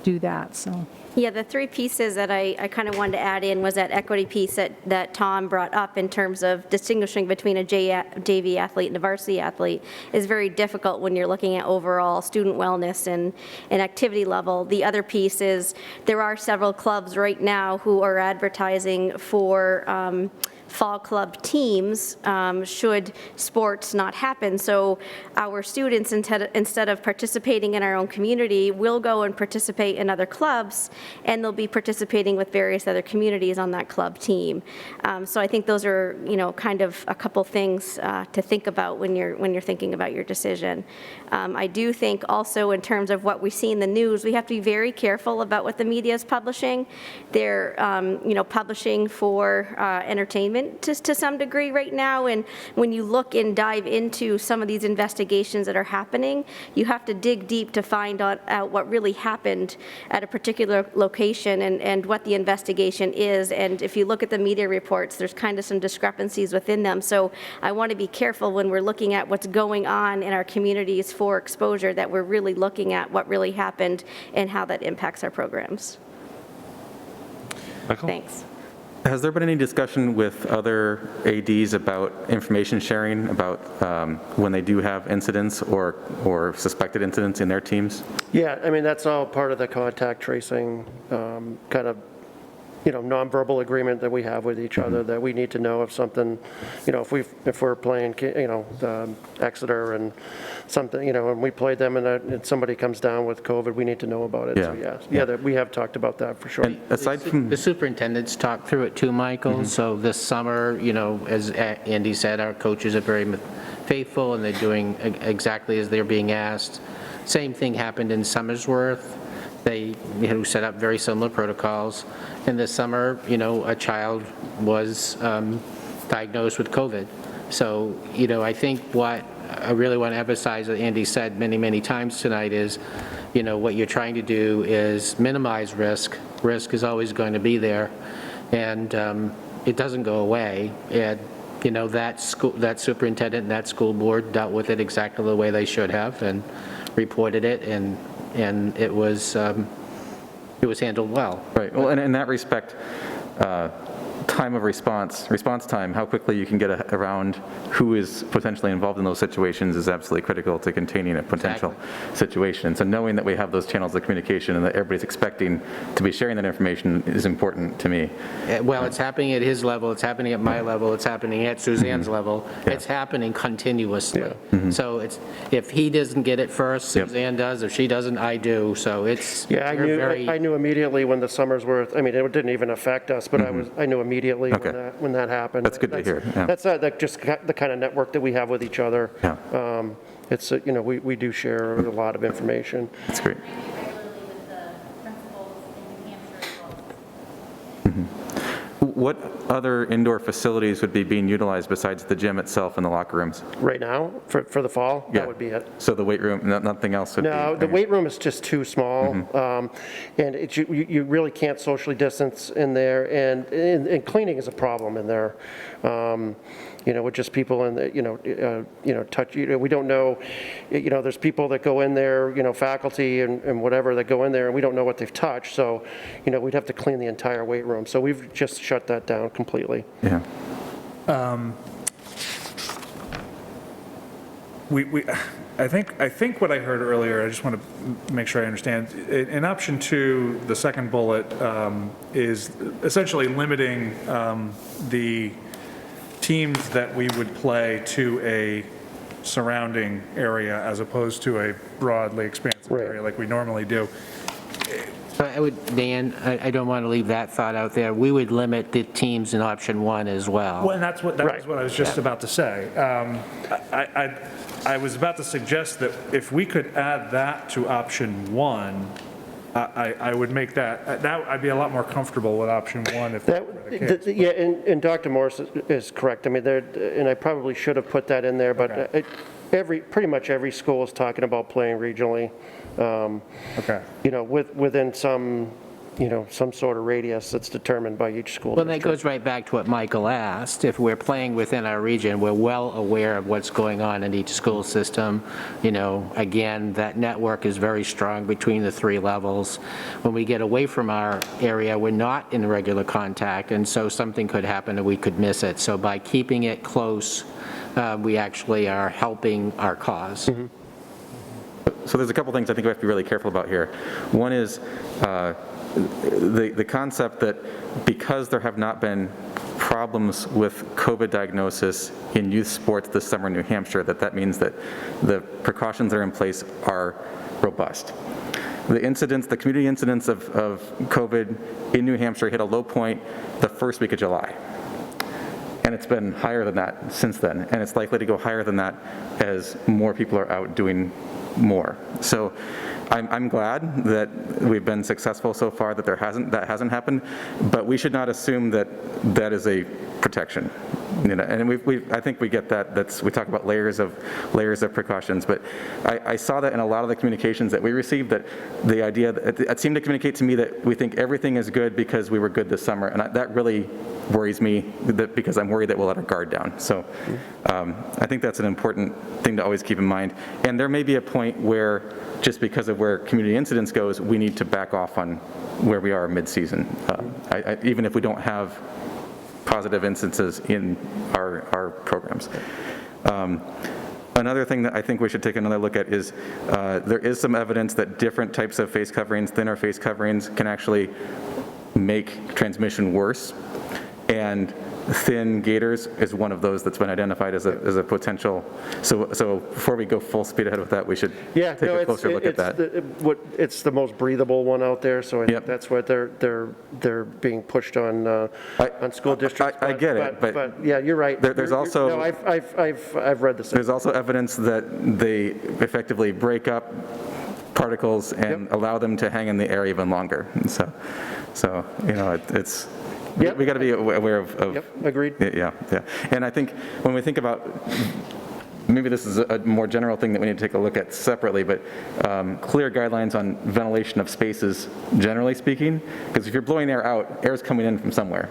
[SPEAKER 4] do that, so.
[SPEAKER 11] Yeah, the 3 pieces that I kind of wanted to add in was that equity piece that Tom brought up in terms of distinguishing between a JV athlete and a varsity athlete is very difficult when you're looking at overall student wellness and activity level. The other piece is there are several clubs right now who are advertising for fall club teams should sports not happen. So our students, instead of participating in our own community, will go and participate in other clubs, and they'll be participating with various other communities on that club team. So I think those are, kind of a couple things to think about when you're thinking about your decision. I do think also in terms of what we see in the news, we have to be very careful about what the media is publishing. They're, publishing for entertainment to some degree right now, and when you look and dive into some of these investigations that are happening, you have to dig deep to find out what really happened at a particular location and what the investigation is. And if you look at the media reports, there's kind of some discrepancies within them. So I want to be careful when we're looking at what's going on in our communities for exposure, that we're really looking at what really happened and how that impacts our programs.
[SPEAKER 1] Michael?
[SPEAKER 11] Thanks.
[SPEAKER 5] Has there been any discussion with other ADs about information sharing, about when they do have incidents or suspected incidents in their teams?
[SPEAKER 12] Yeah, I mean, that's all part of the contact tracing kind of, nonverbal agreement that we have with each other, that we need to know if something, if we're playing, Exeter and something, and we played them and somebody comes down with COVID, we need to know about it.
[SPEAKER 5] Yeah.
[SPEAKER 12] So that we have talked about that for sure.
[SPEAKER 5] And aside from,
[SPEAKER 3] The superintendents talked through it too, Michael. So this summer, as Andy said, our coaches are very faithful and they're doing exactly as they're being asked. Same thing happened in Somersworth. They set up very similar protocols. And this summer, a child was diagnosed with COVID. So, I think what I really want to emphasize, that Andy said many, many times tonight, is, what you're trying to do is minimize risk. Risk is always going to be there, and it doesn't go away. And, that school, that superintendent and that school board dealt with it exactly the way they should have and reported it, and it was handled well.
[SPEAKER 5] Right, well, and in that respect, time of response time, how quickly you can get around who is potentially involved in those situations is absolutely critical to containing a potential situation. So knowing that we have those channels of communication and that everybody's expecting to be sharing that information is important to me.
[SPEAKER 3] Well, it's happening at his level, it's happening at my level, it's happening at Suzanne's level, it's happening continuously. So it's, if he doesn't get it first, Suzanne does, if she doesn't, I do, so it's.
[SPEAKER 12] Yeah, I knew immediately when the summers were, I mean, it didn't even affect us, but I knew immediately when that happened.
[SPEAKER 5] That's good to hear.
[SPEAKER 12] That's just the kind of network that we have with each other. It's, we do share a lot of information.
[SPEAKER 5] That's great. What other indoor facilities would be being utilized besides the gym itself and the locker rooms?
[SPEAKER 12] Right now, for the fall, that would be it.
[SPEAKER 5] So the weight room, nothing else would be?
[SPEAKER 12] No, the weight room is just too small, and you really can't socially distance in there, and cleaning is a problem in there. With just people in the, touch, we don't know, there's people that go in there, faculty and whatever that go in there, and we don't know what they've touched, so, we'd have to clean the entire weight room. So we've just shut that down completely.
[SPEAKER 5] Yeah.
[SPEAKER 9] I think what I heard earlier, I just want to make sure I understand. In option 2, the second bullet is essentially limiting the teams that we would play to a surrounding area as opposed to a broadly expansive area like we normally do.
[SPEAKER 3] Dan, I don't want to leave that thought out there. We would limit the teams in option 1 as well.
[SPEAKER 9] Well, and that was what I was just about to say. I was about to suggest that if we could add that to option 1, I would make that I'd be a lot more comfortable with option 1 if that were the case.
[SPEAKER 12] Yeah, and Dr. Morris is correct. I mean, and I probably should have put that in there, but pretty much every school is talking about playing regionally. Within some sort of radius that's determined by each school.
[SPEAKER 3] Well, that goes right back to what Michael asked. If we're playing within our region, we're well aware of what's going on in each school system. Again, that network is very strong between the 3 levels. When we get away from our area, we're not in regular contact, and so something could happen and we could miss it. So by keeping it close, we actually are helping our cause.
[SPEAKER 5] So there's a couple things I think we have to be really careful about here. One is the concept that because there have not been problems with COVID diagnosis in youth sports this summer in New Hampshire, that means that the precautions that are in place are robust. The community incidence of COVID in New Hampshire hit a low point the first week of July. And it's been higher than that since then, and it's likely to go higher than that as more people are out doing more. So I'm glad that we've been successful so far, that that hasn't happened, but we should not assume that that is a protection. And I think we get that. We talk about layers of precautions, but I saw that in a lot of the communications that we received, that the idea that it seemed to communicate to me that we think everything is good because we were good this summer, and that really worries me, because I'm worried that we'll let our guard down. So I think that's an important thing to always keep in mind. And there may be a point where, just because of where community incidence goes, we need to back off on where we are mid-season, even if we don't have positive instances in our programs. Another thing that I think we should take another look at is there is some evidence that different types of face coverings, thinner face coverings, can actually make transmission worse. And thin gaiters is one of those that's been identified as a potential. So before we go full speed ahead with that, we should take a closer look at that.
[SPEAKER 12] It's the most breathable one out there, so I think that's what they're being pushed on school districts.
[SPEAKER 5] I get it, but
[SPEAKER 12] yeah, you're right.
[SPEAKER 5] There's also
[SPEAKER 12] no, I've read the same.
[SPEAKER 5] There's also evidence that they effectively break up particles and allow them to hang in the air even longer. And so it's. We got to be aware of.
[SPEAKER 12] Agreed.
[SPEAKER 5] Yeah. And I think when we think about, maybe this is a more general thing that we need to take a look at separately, but clear guidelines on ventilation of spaces, generally speaking, because if you're blowing air out, air is coming in from somewhere.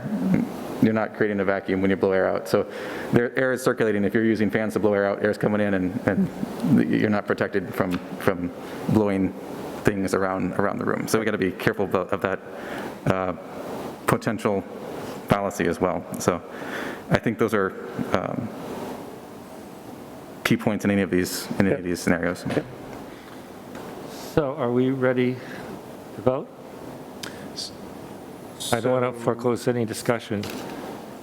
[SPEAKER 5] you're not creating a vacuum when you blow air out. So air is circulating. If you're using fans to blow air out, air is coming in, and you're not protected from blowing things around the room. So we got to be careful of that potential fallacy as well. So I think those are key points in any of these scenarios.
[SPEAKER 1] So are we ready to vote? I don't want to foreclose any discussion.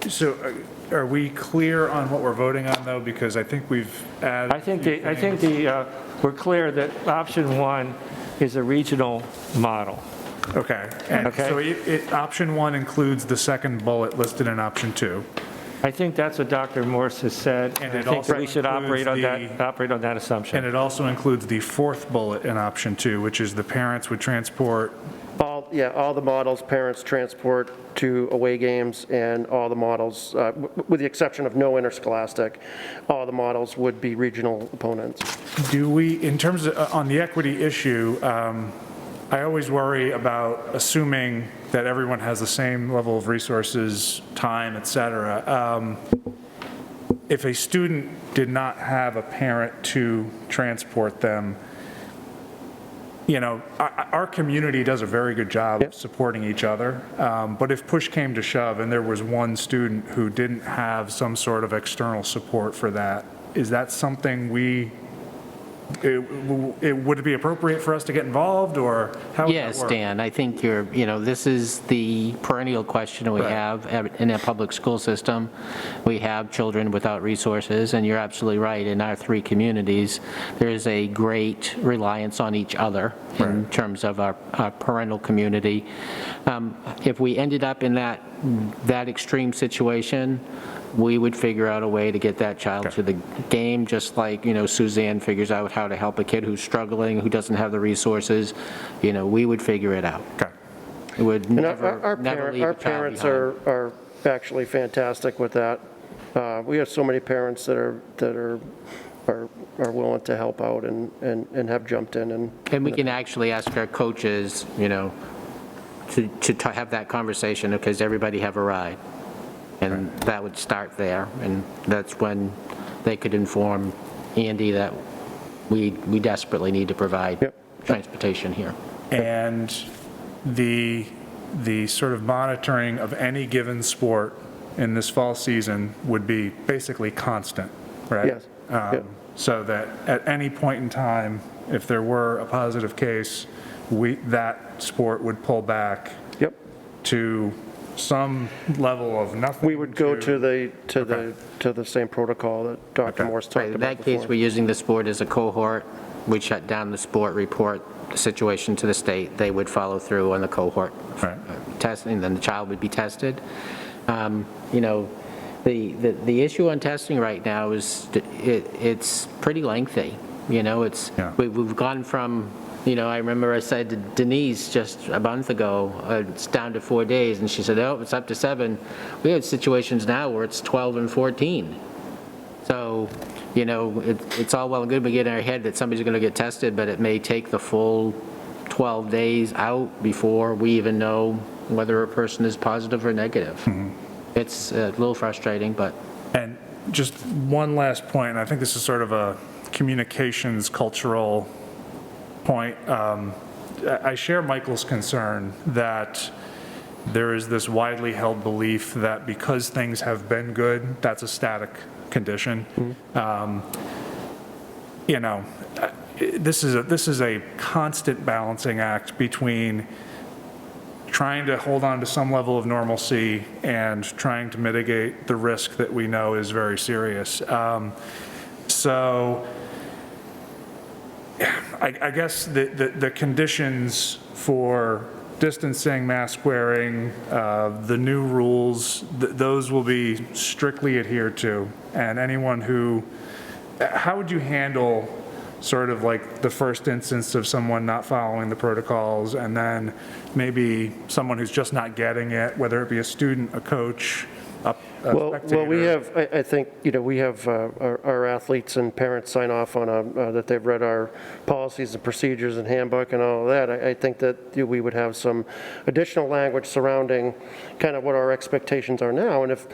[SPEAKER 9] So are we clear on what we're voting on, though? Because I think we've added.
[SPEAKER 1] I think we're clear that option 1 is a regional model.
[SPEAKER 9] Okay. And
[SPEAKER 1] Okay.
[SPEAKER 9] so option 1 includes the second bullet listed in option 2.
[SPEAKER 1] I think that's what Dr. Morse has said, and
[SPEAKER 9] And
[SPEAKER 1] I
[SPEAKER 9] it
[SPEAKER 1] think
[SPEAKER 9] also
[SPEAKER 1] that we should operate on that assumption.
[SPEAKER 9] And it also includes the fourth bullet in option 2, which is the parents would transport.
[SPEAKER 12] All the models, parents transport to away games, and all the models, with the exception of no interscholastic, all the models would be regional opponents.
[SPEAKER 9] Do we, in terms of, on the equity issue, I always worry about assuming that everyone has the same level of resources, time, et cetera. If a student did not have a parent to transport them, you know, our community does a very good job of supporting each other. But if push came to shove and there was one student who didn't have some sort of external support for that, is that something would it be appropriate for us to get involved, or how would that
[SPEAKER 3] Yes,
[SPEAKER 9] work?
[SPEAKER 3] Dan, I think this is the perennial question we have in a public school system. We have children without resources, and you're absolutely right. In our 3 communities, there is a great reliance on each other in terms of our parental community. If we ended up in that extreme situation, we would figure out a way to get that child to the game, just like, Suzanne figures out how to help a kid who's struggling, who doesn't have the resources. We would figure it out.
[SPEAKER 9] Okay.
[SPEAKER 3] It would
[SPEAKER 12] And
[SPEAKER 3] never leave
[SPEAKER 12] our
[SPEAKER 3] a child
[SPEAKER 12] parents
[SPEAKER 3] behind.
[SPEAKER 12] are actually fantastic with that. We have so many parents that are willing to help out and have jumped in.
[SPEAKER 3] And we can actually ask our coaches, to have that conversation, because everybody have a ride. And that would start there, and that's when they could inform Andy that we desperately need to provide transportation here.
[SPEAKER 9] And the sort of monitoring of any given sport in this fall season would be basically constant, right?
[SPEAKER 12] Yes.
[SPEAKER 9] So that at any point in time, if there were a positive case, that sport would pull back to some level of nothing.
[SPEAKER 12] We would go to the same protocol that Dr. Morse talked
[SPEAKER 3] In
[SPEAKER 12] about
[SPEAKER 3] that case,
[SPEAKER 12] before.
[SPEAKER 3] we're using the sport as a cohort. We'd shut down the sport, report the situation to the state. They would follow through on the cohort testing, then the child would be tested. The issue on testing right now is it's pretty lengthy. We've gone from, I remember I said to Denise just a month ago, it's down to 4 days, and she said, oh, it's up to 7. We have situations now where it's 12 and 14. So, it's all well and good, we get in our head that somebody's going to get tested, but it may take the full 12 days out before we even know whether a person is positive or negative.
[SPEAKER 9] Mm-hmm.
[SPEAKER 3] It's a little frustrating, but.
[SPEAKER 9] And just one last point, and I think this is sort of a communications cultural point. I share Michael's concern that there is this widely held belief that because things have been good, that's a static condition. This is a constant balancing act between trying to hold on to some level of normalcy and trying to mitigate the risk that we know is very serious. So I guess the conditions for distancing, mask wearing, the new rules, those will be strictly adhered to. And anyone how would you handle sort of like the first instance of someone not following the protocols, and then maybe someone who's just not getting it, whether it be a student, a coach, spectator.
[SPEAKER 12] we have, I think, we have our athletes and parents sign off on that they've read our policies and procedures and handbook and all of that. I think that we would have some additional language surrounding kind of what our expectations are now. And if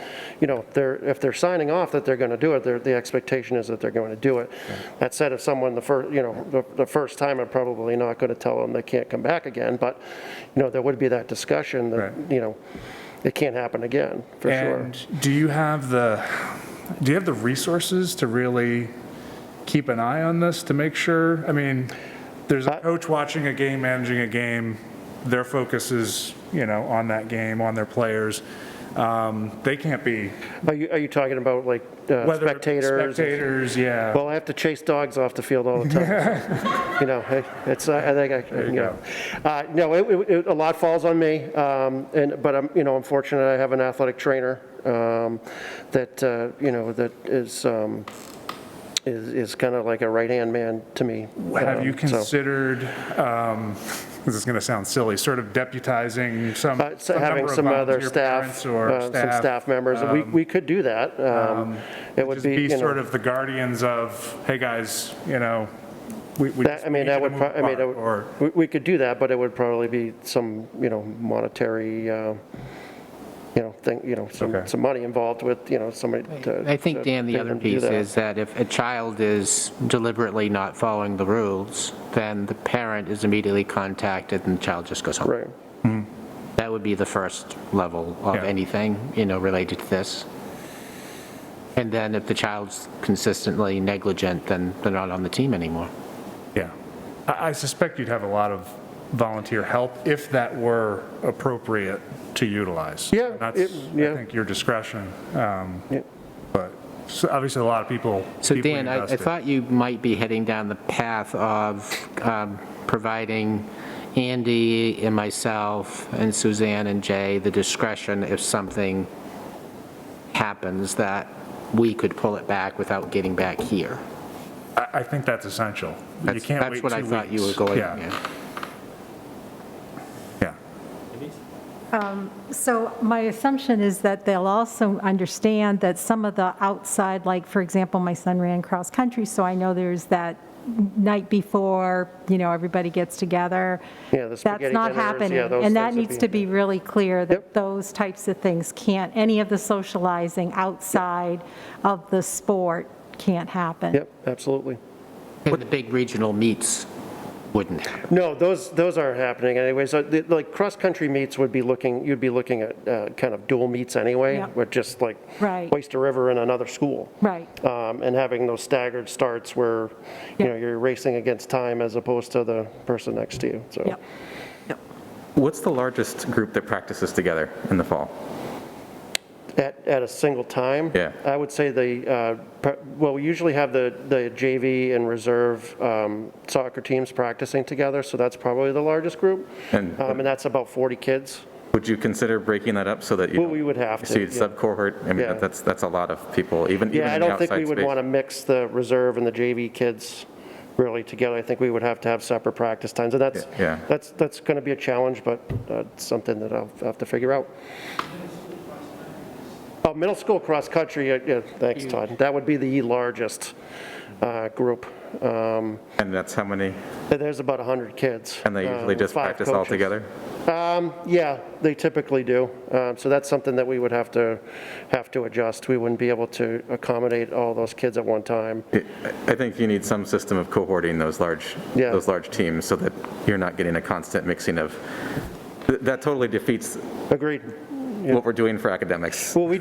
[SPEAKER 12] they're signing off that they're going to do it, the expectation is that they're going to do it. That said, if someone the first time, I'm probably not going to tell them they can't come back again, but there would be that discussion that it can't happen again, for sure.
[SPEAKER 9] And do you have the resources to really keep an eye on this to make sure? I mean, there's a coach watching a game, managing a game. Their focus is, on that game, on their players. They can't be.
[SPEAKER 12] Are you talking about like spectators?
[SPEAKER 9] Spectators, yeah.
[SPEAKER 12] Well, I have to chase dogs off the field all the time. It's I think no, a lot falls on me, but I'm fortunate I have an athletic trainer that that is kind of like a right-hand man to me.
[SPEAKER 9] Have you considered, this is going to sound silly, sort of deputizing
[SPEAKER 12] having some other staff,
[SPEAKER 9] or
[SPEAKER 12] some staff members? We could do that. It would be
[SPEAKER 9] sort of the guardians of, hey guys, we
[SPEAKER 12] could do that, but it would probably be some monetary. Some money involved with, somebody to.
[SPEAKER 3] I think, Dan, the other piece is that if a child is deliberately not following the rules, then the parent is immediately contacted and the child just goes home.
[SPEAKER 12] Right.
[SPEAKER 3] Mm-hmm. That would be the first level of anything, related to this. And then if the child's consistently negligent, then they're not on the team anymore.
[SPEAKER 9] Yeah. I suspect you'd have a lot of volunteer help if that were appropriate to utilize.
[SPEAKER 12] Yeah.
[SPEAKER 9] I think your discretion. But obviously a lot of people.
[SPEAKER 3] So Dan, I thought you might be heading down the path of providing Andy and myself and Suzanne and Jay the discretion if something happens that we could pull it back without getting back here.
[SPEAKER 9] I think that's essential. You can't wait 2 weeks.
[SPEAKER 3] That's what I thought you were going.
[SPEAKER 9] Yeah.
[SPEAKER 4] So my assumption is that they'll also understand that some of the outside, like, for example, my son ran cross country, so I know there's that night before, everybody gets together.
[SPEAKER 12] Yeah, the spaghetti
[SPEAKER 4] That's not
[SPEAKER 12] dinners,
[SPEAKER 4] happening.
[SPEAKER 12] those
[SPEAKER 4] And that
[SPEAKER 12] things would
[SPEAKER 4] needs to be really clear, that those types of things can't, any of the socializing outside of the sport can't happen.
[SPEAKER 12] Yep, absolutely.
[SPEAKER 3] And the big regional meets wouldn't happen.
[SPEAKER 12] No, those aren't happening anyway. So like cross-country meets you'd be looking at kind of dual meets anyway,
[SPEAKER 4] Yep.
[SPEAKER 12] with just like
[SPEAKER 4] Right.
[SPEAKER 12] Oyster River and another school.
[SPEAKER 4] Right.
[SPEAKER 12] And having those staggered starts where, you're racing against time as opposed to the person next to you, so.
[SPEAKER 4] Yep.
[SPEAKER 5] What's the largest group that practices together in the fall?
[SPEAKER 12] At a single time?
[SPEAKER 5] Yeah.
[SPEAKER 12] I would say we usually have the JV and reserve soccer teams practicing together, so that's probably the largest group. And that's about 40 kids.
[SPEAKER 5] Would you consider breaking that up so that you?
[SPEAKER 12] Well, we would have to.
[SPEAKER 5] So you'd sub-cohort? I mean, that's a lot of people, even in the outside space.
[SPEAKER 12] I don't think we would want to mix the reserve and the JV kids really together. I think we would have to have separate practice times, and that's going to be a challenge, but it's something that I'll have to figure out. Oh, middle school cross-country, thanks, Todd. That would be the largest group.
[SPEAKER 5] And that's how many?
[SPEAKER 12] There's about 100 kids.
[SPEAKER 5] And they usually just practice all together?
[SPEAKER 12] Yeah, they typically do. So that's something that we would have to adjust. We wouldn't be able to accommodate all those kids at one time.
[SPEAKER 5] I think you need some system of cohorting those large teams so that you're not getting a constant mixing of. That totally defeats.
[SPEAKER 12] Agreed.
[SPEAKER 5] Yeah. What we're doing for academics.
[SPEAKER 12] Well, we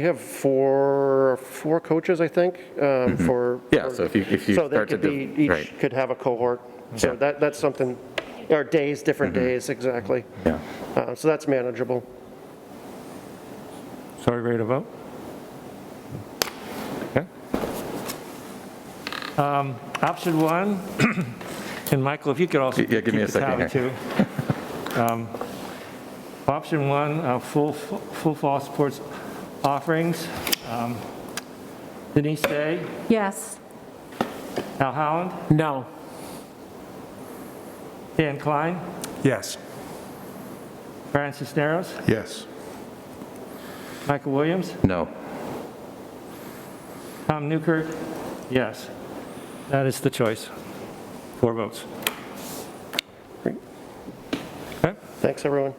[SPEAKER 12] have four coaches, I think,
[SPEAKER 5] so if you
[SPEAKER 12] so
[SPEAKER 5] start
[SPEAKER 12] they could be, each could have a cohort. So that's something, or days, different days, exactly.
[SPEAKER 5] Yeah.
[SPEAKER 12] So that's manageable.
[SPEAKER 1] So are we ready to vote? Okay. Option one, and Michael, if you could also
[SPEAKER 5] give me a second
[SPEAKER 1] here. Option one, full fall sports offerings. Denise Day,
[SPEAKER 4] Yes.
[SPEAKER 1] Al Howland,
[SPEAKER 6] No.
[SPEAKER 1] Dan Klein,
[SPEAKER 9] Yes.
[SPEAKER 1] Brian Cisneros,
[SPEAKER 2] Yes.
[SPEAKER 1] Michael Williams?
[SPEAKER 5] No.
[SPEAKER 1] Tom Newkirk? Yes. That is the choice. 4 votes.
[SPEAKER 12] Great.
[SPEAKER 1] Okay.
[SPEAKER 12] Thanks, everyone.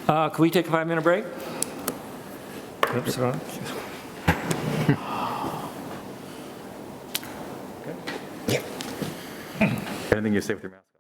[SPEAKER 1] Can we take a 5-minute break? Oops, wrong.
[SPEAKER 5] Anything you say with your mask on?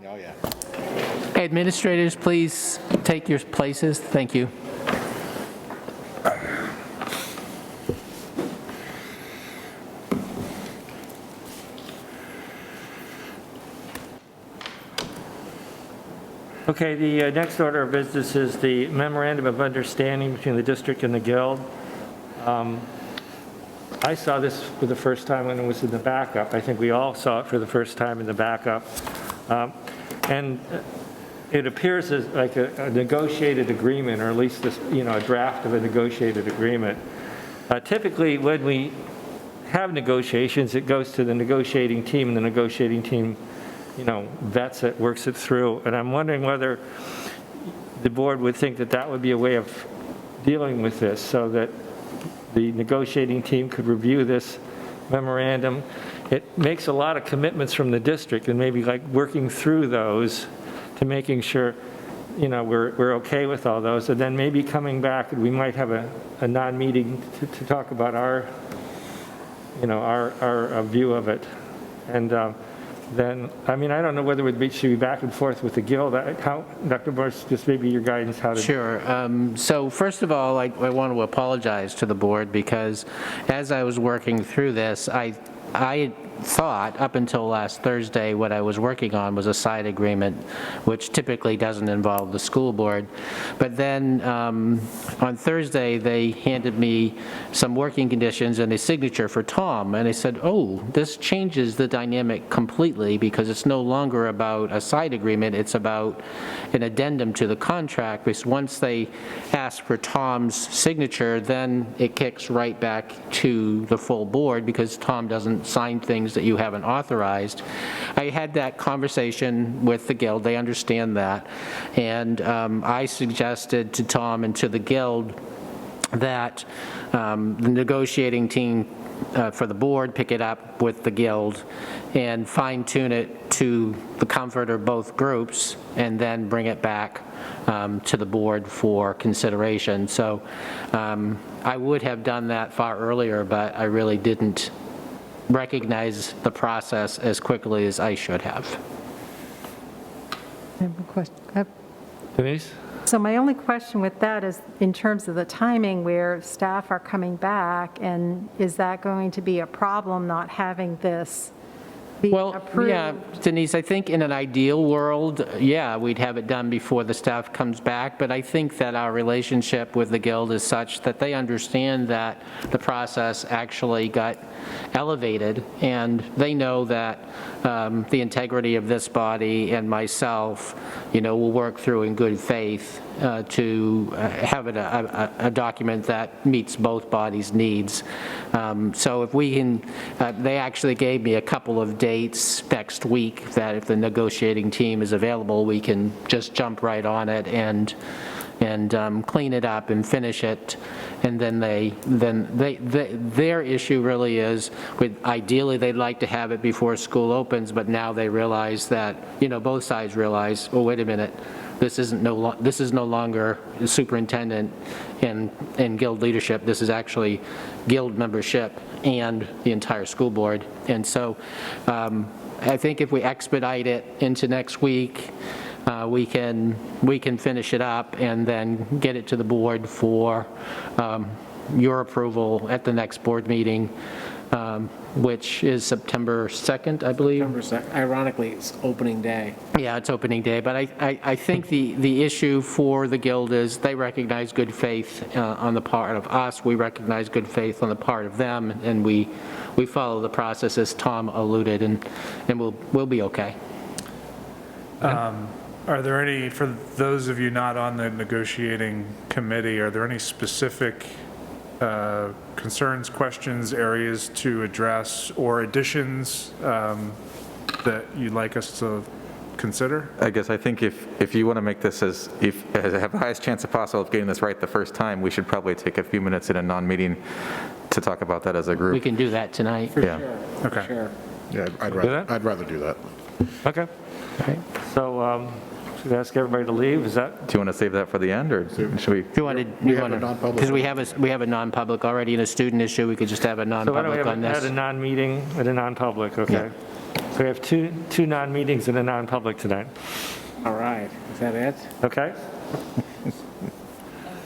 [SPEAKER 2] Oh, yeah.
[SPEAKER 3] Administrators, please take your places. Thank you.
[SPEAKER 1] Okay, the next order of business is the memorandum of understanding between the district and the Guild. I saw this for the first time when it was in the backup. I think we all saw it for the first time in the backup. And it appears as like a negotiated agreement, or at least this, a draft of a negotiated agreement. Typically, when we have negotiations, it goes to the negotiating team, and the negotiating team, vets it, works it through. And I'm wondering whether the board would think that that would be a way of dealing with this, so that the negotiating team could review this memorandum. It makes a lot of commitments from the district, and maybe like working through those to making sure, we're okay with all those, and then maybe coming back, and we might have a non-meeting to talk about our view of it. And then, I don't know whether we should be back and forth with the Guild. How, Dr. Morse, just maybe your guidance, how to...
[SPEAKER 3] Sure. So first of all, I want to apologize to the board, because as I was working through this, I thought up until last Thursday what I was working on was a side agreement, which typically doesn't involve the school board. But then on Thursday, they handed me some working conditions and a signature for Tom, and I said, oh, this changes the dynamic completely, because it's no longer about a side agreement, it's about an addendum to the contract, because once they ask for Tom's signature, then it kicks right back to the full board, because Tom doesn't sign things that you haven't authorized. I had that conversation with the Guild, they understand that, and I suggested to Tom and to the Guild that the negotiating team for the board pick it up with the Guild and fine-tune it to the comfort of both groups, and then bring it back to the board for consideration. So I would have done that far earlier, but I really didn't recognize the process as quickly as I should have.
[SPEAKER 4] I have a question.
[SPEAKER 1] Denise?
[SPEAKER 4] So my only question with that is in terms of the timing where staff are coming back, and is that going to be a problem not having this be approved?
[SPEAKER 3] Yeah, Denise, I think in an ideal world, yeah, we'd have it done before the staff comes back, but I think that our relationship with the Guild is such that they understand that the process actually got elevated, and they know that the integrity of this body and myself, will work through in good faith to have it a document that meets both bodies' needs. So if we can, they actually gave me a couple of dates next week that if the negotiating team is available, we can just jump right on it and clean it up and finish it. And then their issue really is, ideally they'd like to have it before school opens, but now they realize that, both sides realize, oh, wait a minute, this is no longer the superintendent and Guild leadership, this is actually Guild membership and the entire school board. And so I think if we expedite it into next week, we can finish it up and then get it to the board for your approval at the next board meeting, which is September 2nd, I believe.
[SPEAKER 6] September 2nd. Ironically, it's opening day.
[SPEAKER 3] Yeah, it's opening day, but I think the issue for the Guild is they recognize good faith on the part of us, we recognize good faith on the part of them, and we follow the process as Tom alluded, and we'll be okay.
[SPEAKER 9] Are there any, for those of you not on the negotiating committee, are there any specific concerns, questions, areas to address, or additions that you'd like us to consider?
[SPEAKER 5] I guess I think if you want to make this as have the highest chance possible of getting this right the first time, we should probably take a few minutes in a non-meeting to talk about that as a group.
[SPEAKER 3] We can do that tonight.
[SPEAKER 5] Yeah.
[SPEAKER 6] For
[SPEAKER 9] Okay.
[SPEAKER 6] sure.
[SPEAKER 2] Yeah, I'd rather do that.
[SPEAKER 1] Okay. So should I ask everybody to leave? Is that?
[SPEAKER 5] Do you want to save that for the end, or should we?
[SPEAKER 3] You want to, because we have a non-public already and a student issue, we could just have a
[SPEAKER 1] So why don't we
[SPEAKER 3] non-public on
[SPEAKER 1] have
[SPEAKER 3] this.
[SPEAKER 1] a non-meeting and a non-public, okay? So we have two non-meetings and a non-public tonight,
[SPEAKER 6] All right. Is that it?
[SPEAKER 1] okay?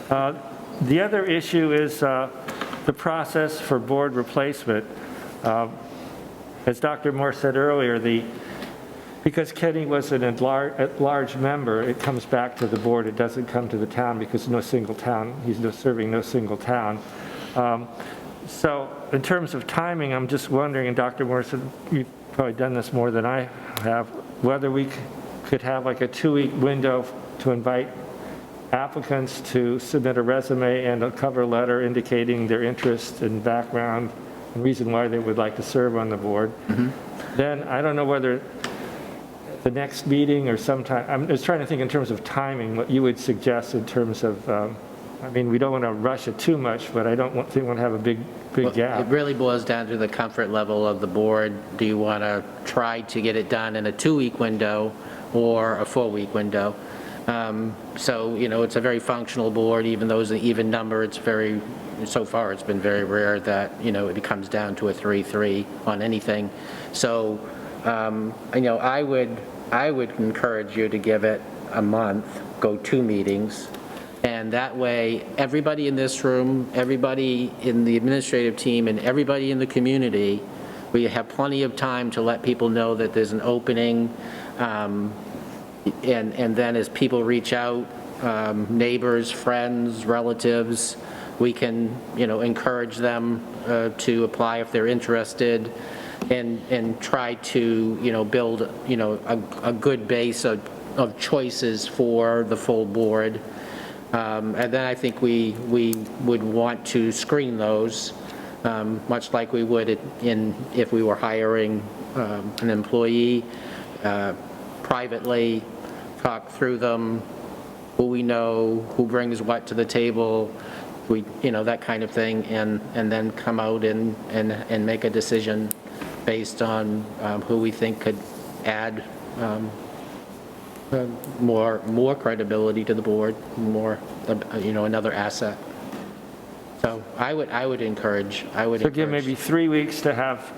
[SPEAKER 1] The other issue is the process for board replacement. As Dr. Moore said earlier, because Kenny was an at-large member, it comes back to the board, it doesn't come to the town because no single town, he's serving no single town. So in terms of timing, I'm just wondering, and Dr. Morrison, you've probably done this more than I have, whether we could have like a 2-week window to invite applicants to submit a resume and a cover letter indicating their interest and background and reason why they would like to serve on the board. Then I don't know whether the next meeting or sometime, I'm just trying to think in terms of timing, what you would suggest in terms of, I mean, we don't want to rush it too much, but I don't want to have a big gap.
[SPEAKER 3] It really boils down to the comfort level of the board. Do you want to try to get it done in a 2-week window or a 4-week window? So, you know, it's a very functional board, even though it's an even number, it's very, so far it's been very rare that, you know, it comes down to a 3-3 on anything. So, you know, I would encourage you to give it a month, go 2 meetings, and that way, everybody in this room, everybody in the administrative team, and everybody in the community, we have plenty of time to let people know that there's an opening, and then as people reach out, neighbors, friends, relatives, we can, you know, encourage them to apply if they're interested, and try to, you know, build, you know, a good base of choices for the full board. And then I think we would want to screen those, much like we would if we were hiring an employee, privately, talk through them, who we know, who brings what to the table, you know, that kind of thing, and then come out and make a decision based on who we think could add more credibility to the board, more, you know, another asset. So I would encourage.
[SPEAKER 1] So give maybe 3 weeks to have,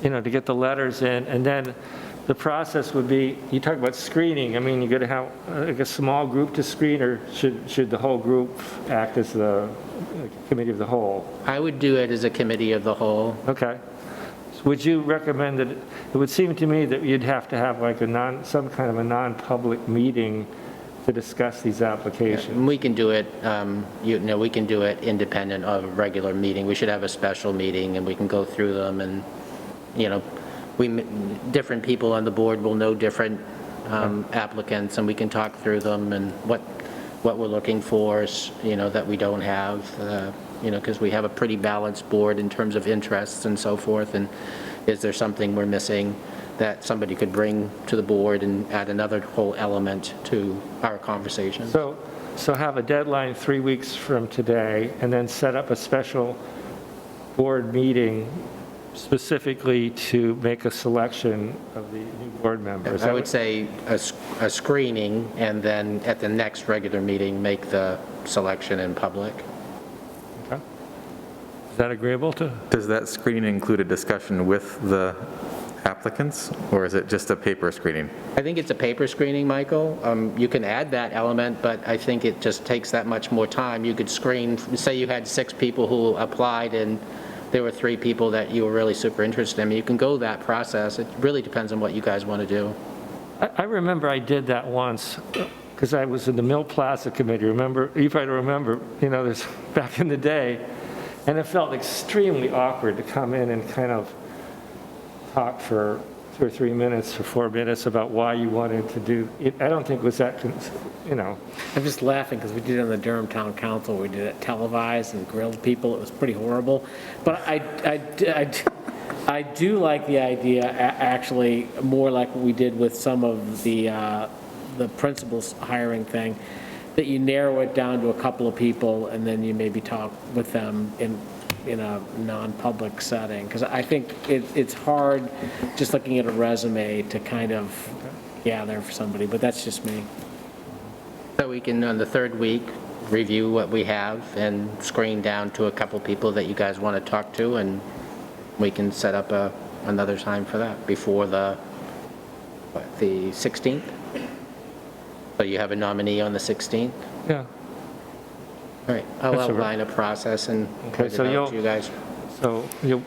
[SPEAKER 1] you know, to get the letters in, and then the process would be, you talk about screening, I mean, you're going to have like a small group to screen, or should the whole group act as the committee of the whole?
[SPEAKER 3] I would do it as a committee of the whole.
[SPEAKER 1] Okay. Would you recommend that, it would seem to me that you'd have to have like some kind of a non-public meeting to discuss these applications?
[SPEAKER 3] We can do it, you know, we can do it independent of a regular meeting. We should have a special meeting and we can go through them, and, you know, different people on the board will know different applicants, and we can talk through them and what we're looking for, you know, that we don't have, you know, because we have a pretty balanced board in terms of interests and so forth, and is there something we're missing that somebody could bring to the board and add another whole element to our conversation?
[SPEAKER 1] So have a deadline 3 weeks from today, and then set up a special board meeting specifically to make a selection of the new board members.
[SPEAKER 3] I would say a screening, and then at the next regular meeting, make the selection in public.
[SPEAKER 1] Okay. Is that agreeable to?
[SPEAKER 5] Does that screening include a discussion with the applicants, or is it just a paper screening?
[SPEAKER 3] I think it's a paper screening, Michael. You can add that element, but I think it just takes that much more time. You could screen, say you had 6 people who applied and there were 3 people that you were really super interested in. You can go that process. It really depends on what you guys want to do.
[SPEAKER 1] I remember I did that once, because I was in the Mill Plaza Committee. Remember, you probably remember, you know, this back in the day, and it felt extremely awkward to come in and kind of talk for 2 or 3 minutes or 4 minutes about why you wanted to do it. I don't think it was that, you know.
[SPEAKER 6] I'm just laughing because we did it on the Durham Town Council. We did it televised and grilled people. It was pretty horrible. But I do like the idea, actually, more like what we did with some of the principals hiring thing, that you narrow it down to a couple of people and then you maybe talk with them in a non-public setting, because I think it's hard just looking at a resume to kind of gather for somebody, but that's just me.
[SPEAKER 3] So we can, on the 3rd week, review what we have and screen down to a couple people that you guys want to talk to, and we can set up another time for that before the 16th? So you have a nominee on the 16th?
[SPEAKER 1] Yeah.
[SPEAKER 3] All right, I'll outline a process and
[SPEAKER 1] Okay,
[SPEAKER 3] put it out to you guys.
[SPEAKER 1] So you'll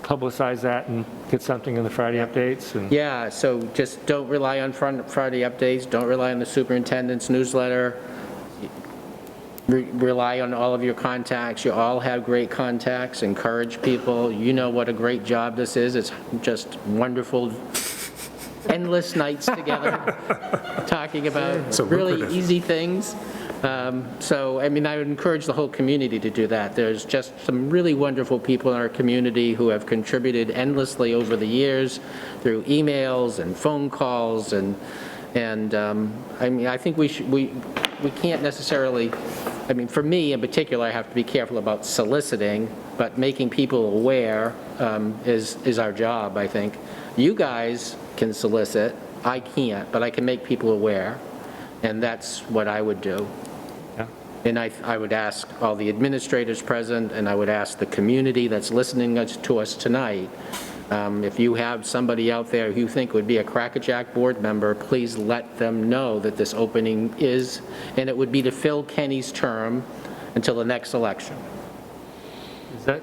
[SPEAKER 1] publicize that and get something in the Friday updates? And
[SPEAKER 3] Yeah, so just don't rely on Friday updates, don't rely on the superintendent's newsletter. Rely on all of your contacts. You all have great contacts. Encourage people. You know what a great job this is. It's just wonderful, endless nights together, talking about really easy things. So, I mean, I would encourage the whole community to do that. There's just some really wonderful people in our community who have contributed endlessly over the years through emails and phone calls, and I mean, I think we can't necessarily, I mean, for me in particular, I have to be careful about soliciting, but making people aware is our job, I think. You guys can solicit, I can't, but I can make people aware, and that's what I would do. And I would ask all the administrators present, and I would ask the community that's listening to us tonight, if you have somebody out there who you think would be a crackerjack board member, please let them know that this opening is, and it would be to fill Kenny's term until the next election.
[SPEAKER 1] is that,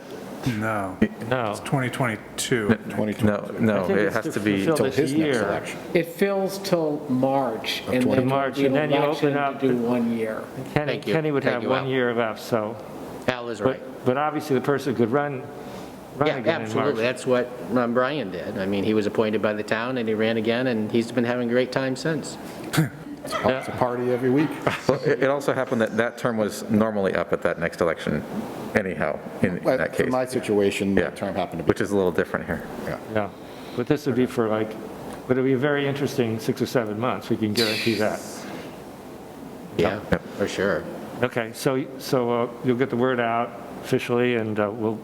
[SPEAKER 9] No,
[SPEAKER 1] no.
[SPEAKER 9] it's 2022.
[SPEAKER 5] No,
[SPEAKER 1] I think
[SPEAKER 5] it
[SPEAKER 1] it's
[SPEAKER 5] has to
[SPEAKER 1] to
[SPEAKER 5] be
[SPEAKER 1] fulfill
[SPEAKER 5] till
[SPEAKER 1] this
[SPEAKER 2] His next
[SPEAKER 1] year.
[SPEAKER 2] election.
[SPEAKER 6] It fills till March, and
[SPEAKER 1] To
[SPEAKER 6] then
[SPEAKER 1] March,
[SPEAKER 6] the
[SPEAKER 1] and then you
[SPEAKER 6] election
[SPEAKER 1] open up
[SPEAKER 6] to do 1 year.
[SPEAKER 3] Thank you.
[SPEAKER 1] Kenny would
[SPEAKER 3] Thank
[SPEAKER 1] have
[SPEAKER 3] you,
[SPEAKER 1] 1
[SPEAKER 3] Al.
[SPEAKER 1] year left, so,
[SPEAKER 3] Al is right.
[SPEAKER 1] but obviously the person could run
[SPEAKER 3] Yeah,
[SPEAKER 1] again in March.
[SPEAKER 3] absolutely. That's what Brian did. I mean, he was appointed by the town, and he ran again, and he's been having a great time since.
[SPEAKER 2] It's a party every week.
[SPEAKER 5] Well, it also happened that that term was normally up at that next election anyhow, in that
[SPEAKER 2] For
[SPEAKER 5] case,
[SPEAKER 2] my situation,
[SPEAKER 5] Yeah.
[SPEAKER 2] the term happened to be.
[SPEAKER 5] which is a little different here.
[SPEAKER 1] Yeah, but this would be for like, but it'd be a very interesting 6 or 7 months, we can guarantee that.
[SPEAKER 3] Yeah, for sure.
[SPEAKER 1] Okay, so you'll get the word out officially, and we'll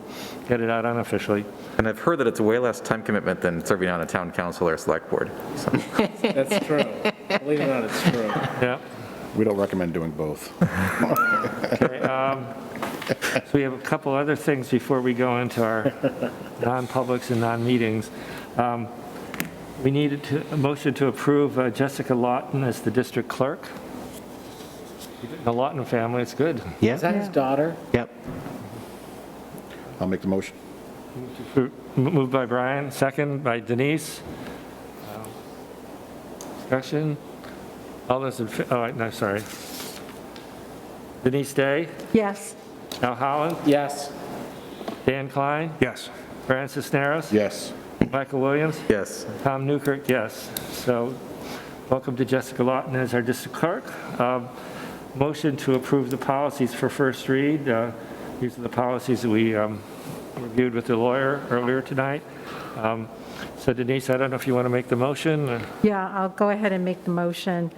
[SPEAKER 1] get it out unofficially.
[SPEAKER 5] And I've heard that it's way less time commitment than serving on a town council or select board. So.
[SPEAKER 6] That's true. Believe it or not, it's true.
[SPEAKER 1] Yeah.
[SPEAKER 2] We don't recommend doing both.
[SPEAKER 1] Okay, so we have a couple other things before we go into our non-publics and non-meetings. We needed a motion to approve Jessica Lawton as the district clerk. The Lawton family, it's good.
[SPEAKER 6] Is that his daughter?
[SPEAKER 3] Yep.
[SPEAKER 2] I'll make the motion.
[SPEAKER 1] Moved by Brian, second by Denise. Discussion? All those in, no, sorry. Denise Day,
[SPEAKER 4] Yes.
[SPEAKER 1] Al Holland,
[SPEAKER 6] Yes.
[SPEAKER 1] Dan Klein,
[SPEAKER 9] Yes.
[SPEAKER 1] Brian Cisneros,
[SPEAKER 2] Yes.
[SPEAKER 1] Michael Williams,
[SPEAKER 5] Yes.
[SPEAKER 1] Tom Newkirk, yes. So welcome to Jessica Lawton as our district clerk. Motion to approve the policies for first read. These are the policies that we reviewed with the lawyer earlier tonight. So Denise, I don't know if you want to make the motion?
[SPEAKER 4] Yeah, I'll go ahead and make the motion.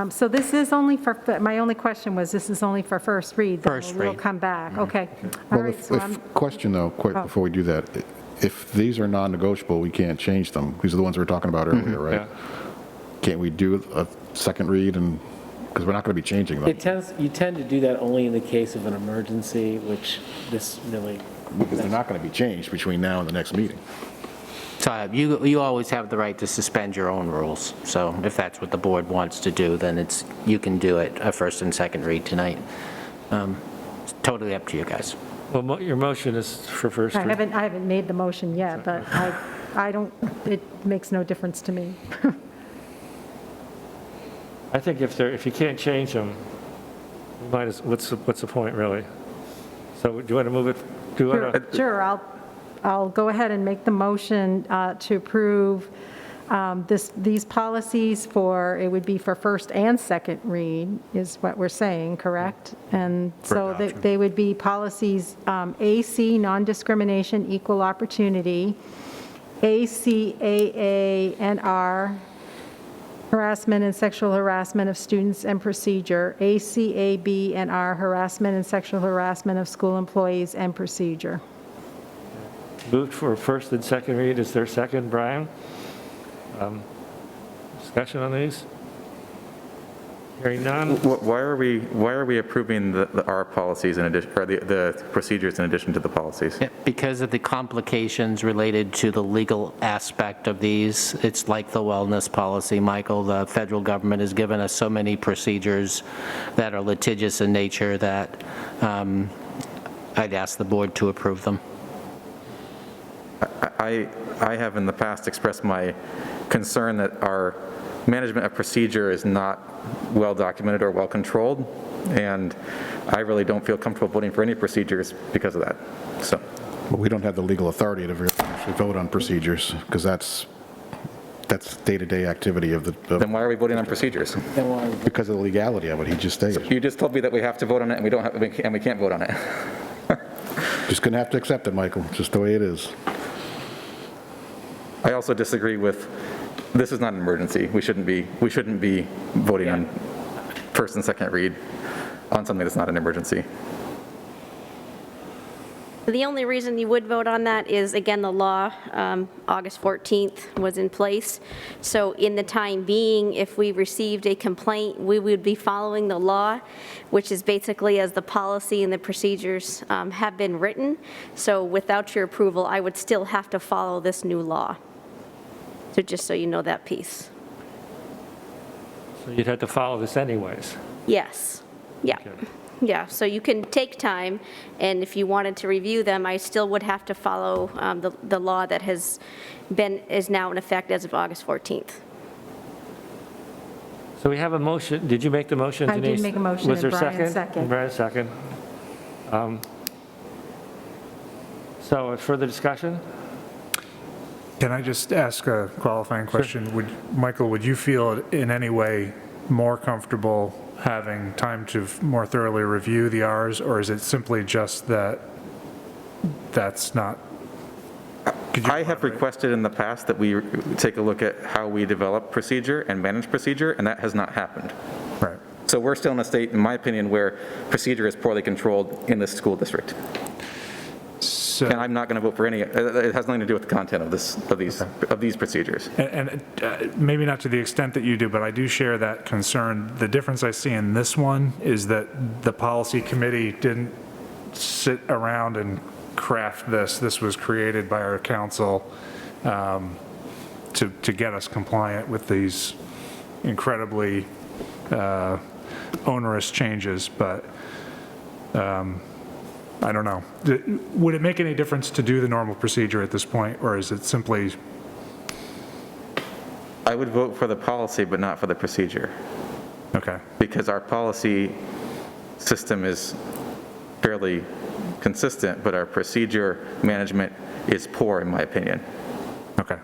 [SPEAKER 4] So this is only for, my only question was, this is only for first read? then
[SPEAKER 3] First
[SPEAKER 4] We'll
[SPEAKER 3] read.
[SPEAKER 4] come back, okay. All
[SPEAKER 2] Well,
[SPEAKER 4] right, so I'm,
[SPEAKER 2] question though, quick, before we do that. If these are non-negotiable, we can't change them. These are the ones we were talking about earlier, right?
[SPEAKER 1] Yeah.
[SPEAKER 2] Can't we do a second read and, because we're not going to be changing them?
[SPEAKER 6] You tend to do that only in the case of an emergency, which this really,
[SPEAKER 2] Because they're not going to be changed between now and the next meeting.
[SPEAKER 3] So you always have the right to suspend your own rules. So if that's what the board wants to do, then you can do it a first and second read tonight. It's totally up to you guys.
[SPEAKER 1] Well, your motion is for first
[SPEAKER 4] I
[SPEAKER 1] read.
[SPEAKER 4] haven't made the motion yet, but I don't, it makes no difference to me.
[SPEAKER 1] I think if you can't change them, you might as, what's the point, really? So do you want to move it? Do you want to?
[SPEAKER 4] Sure, I'll go ahead and make the motion to approve these policies for, it would be for first and second read, is what we're saying, correct? And so they would be policies AC, non-discrimination, equal opportunity, ACAA and R, harassment and sexual harassment of students and procedure, ACAB and R, harassment and sexual harassment of school employees and procedure.
[SPEAKER 1] Moved for first and second read. Is there a second, Brian? Discussion on these? Hearing none?
[SPEAKER 5] Why are we approving the R policies in addition, or the procedures in addition to the policies?
[SPEAKER 3] Yeah, because of the complications related to the legal aspect of these, it's like the wellness policy, Michael. The federal government has given us so many procedures that are litigious in nature that I'd ask the board to approve them.
[SPEAKER 5] I have in the past expressed my concern that our management of procedure is not well documented or well controlled, and I really don't feel comfortable voting for any procedures because of that, so.
[SPEAKER 2] But we don't have the legal authority to really actually vote on procedures, because that's day-to-day activity of the,
[SPEAKER 5] Then why are we voting on procedures?
[SPEAKER 2] because of the legality of it, he just stated.
[SPEAKER 5] You just told me that we have to vote on it and we don't have, and we can't vote on it.
[SPEAKER 2] Just gonna have to accept it, Michael, just the way it is.
[SPEAKER 5] I also disagree with, this is not an emergency. We shouldn't be voting on first and second read on something that's not an emergency.
[SPEAKER 11] The only reason you would vote on that is, again, the law, August 14th was in place. So in the time being, if we received a complaint, we would be following the law, which is basically as the policy and the procedures have been written. So without your approval, I would still have to follow this new law. So just so you know that piece.
[SPEAKER 1] So you'd have to follow this anyways.
[SPEAKER 11] Yes, yeah.
[SPEAKER 1] Okay.
[SPEAKER 11] Yeah, so you can take time, and if you wanted to review them, I still would have to follow the law that is now in effect as of August 14th.
[SPEAKER 1] So we have a motion. Did you make the motion,
[SPEAKER 4] I
[SPEAKER 1] Denise?
[SPEAKER 4] did make a motion,
[SPEAKER 1] Was there
[SPEAKER 4] and Brian second.
[SPEAKER 1] Brian second. So further discussion?
[SPEAKER 9] Can I just ask a qualifying question? Michael, would you feel in any way more comfortable having time to more thoroughly review the Rs, or is it simply just that that's not?
[SPEAKER 5] I have requested in the past that we take a look at how we develop procedure and manage procedure, and that has not happened.
[SPEAKER 9] Right.
[SPEAKER 5] So we're still in a state, in my opinion, where procedure is poorly controlled in this school district.
[SPEAKER 9] So,
[SPEAKER 5] And I'm not going to vote for any, it has nothing to do with the content of these procedures.
[SPEAKER 9] and maybe not to the extent that you do, but I do share that concern. The difference I see in this one is that the policy committee didn't sit around and craft this. This was created by our council to get us compliant with these incredibly onerous changes, but I don't know. Would it make any difference to do the normal procedure at this point, or is it simply?
[SPEAKER 5] I would vote for the policy, but not for the procedure.
[SPEAKER 9] Okay.
[SPEAKER 5] Because our policy system is fairly consistent, but our procedure management is poor, in my opinion.
[SPEAKER 9] Okay.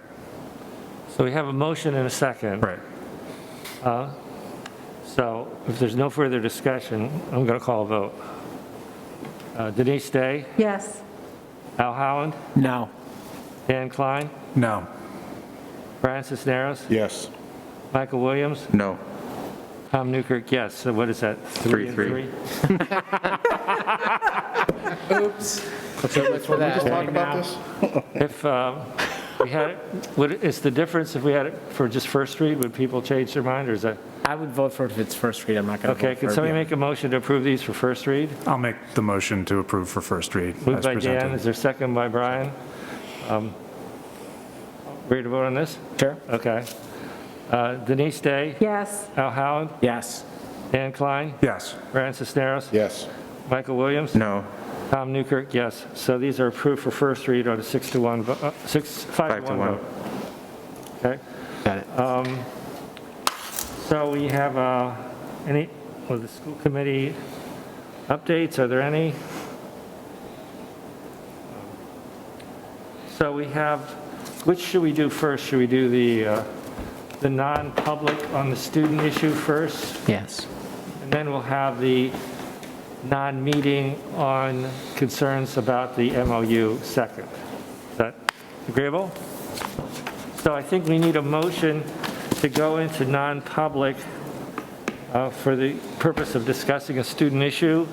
[SPEAKER 1] So we have a motion and a second.
[SPEAKER 9] Right.
[SPEAKER 1] So if there's no further discussion, I'm going to call a vote. Denise Day,
[SPEAKER 4] Yes.
[SPEAKER 1] Al Howland,
[SPEAKER 6] No.
[SPEAKER 1] Dan Klein,
[SPEAKER 9] No.
[SPEAKER 1] Brian Cisneros,
[SPEAKER 2] Yes.
[SPEAKER 1] Michael Williams,
[SPEAKER 5] No.
[SPEAKER 1] Tom Newkirk, yes. So what is that?
[SPEAKER 5] 3-3.
[SPEAKER 6] Oops.
[SPEAKER 3] So for that.
[SPEAKER 2] Talk about this?
[SPEAKER 1] If we had, is the difference if we had it for just first read, would people change their mind, or is that?
[SPEAKER 6] I would vote for it if it's first read. I'm not going to
[SPEAKER 1] Okay,
[SPEAKER 6] vote for
[SPEAKER 1] can
[SPEAKER 6] it.
[SPEAKER 1] somebody make a motion to approve these for first read?
[SPEAKER 9] I'll make the motion to approve for first read
[SPEAKER 1] Moved
[SPEAKER 9] as
[SPEAKER 1] by Dan, is
[SPEAKER 9] presented.
[SPEAKER 1] there a second by Brian? Ready to vote on this?
[SPEAKER 6] Sure.
[SPEAKER 1] Okay. Denise Day,
[SPEAKER 4] Yes.
[SPEAKER 1] Al Howland,
[SPEAKER 6] Yes.
[SPEAKER 1] Dan Klein,
[SPEAKER 9] Yes.
[SPEAKER 1] Brian Cisneros,
[SPEAKER 2] Yes.
[SPEAKER 1] Michael Williams,
[SPEAKER 5] No.
[SPEAKER 1] Tom Newkirk, yes. So these are approved for first read on a 6-to-1, 5 to 1 vote. Okay.
[SPEAKER 6] Got it.
[SPEAKER 1] So we have the school committee updates, are there any? So we have, which should we do first? Should we do the non-public on the student issue first?
[SPEAKER 6] Yes.
[SPEAKER 1] And then we'll have the non-meeting on concerns about the MOU second. Is that agreeable? So I think we need a motion to go into non-public for the purpose of discussing a student issue,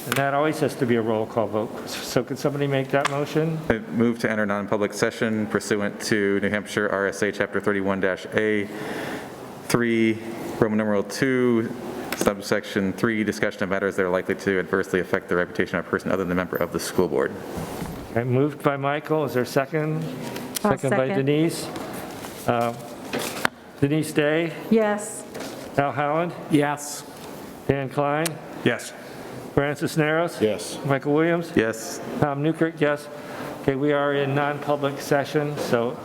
[SPEAKER 1] and that always has to be a roll call vote. So could somebody make that motion?
[SPEAKER 5] I move to enter non-public session pursuant to New Hampshire RSA Chapter 31-A, 3, Roman numeral 2, subsection 3, discussion of matters that are likely to adversely affect the reputation of a person other than a member of the school board.
[SPEAKER 1] Okay, moved by Michael, is there a second?
[SPEAKER 4] I'll
[SPEAKER 1] Second by
[SPEAKER 4] second.
[SPEAKER 1] Denise. Denise Day,
[SPEAKER 4] Yes.
[SPEAKER 1] Al Howland,
[SPEAKER 6] Yes.
[SPEAKER 1] Dan Klein,
[SPEAKER 9] Yes.
[SPEAKER 1] Brian Cisneros,
[SPEAKER 2] Yes.
[SPEAKER 1] Michael Williams,
[SPEAKER 5] Yes.
[SPEAKER 1] Tom Newkirk, yes. Okay, we are in non-public session, so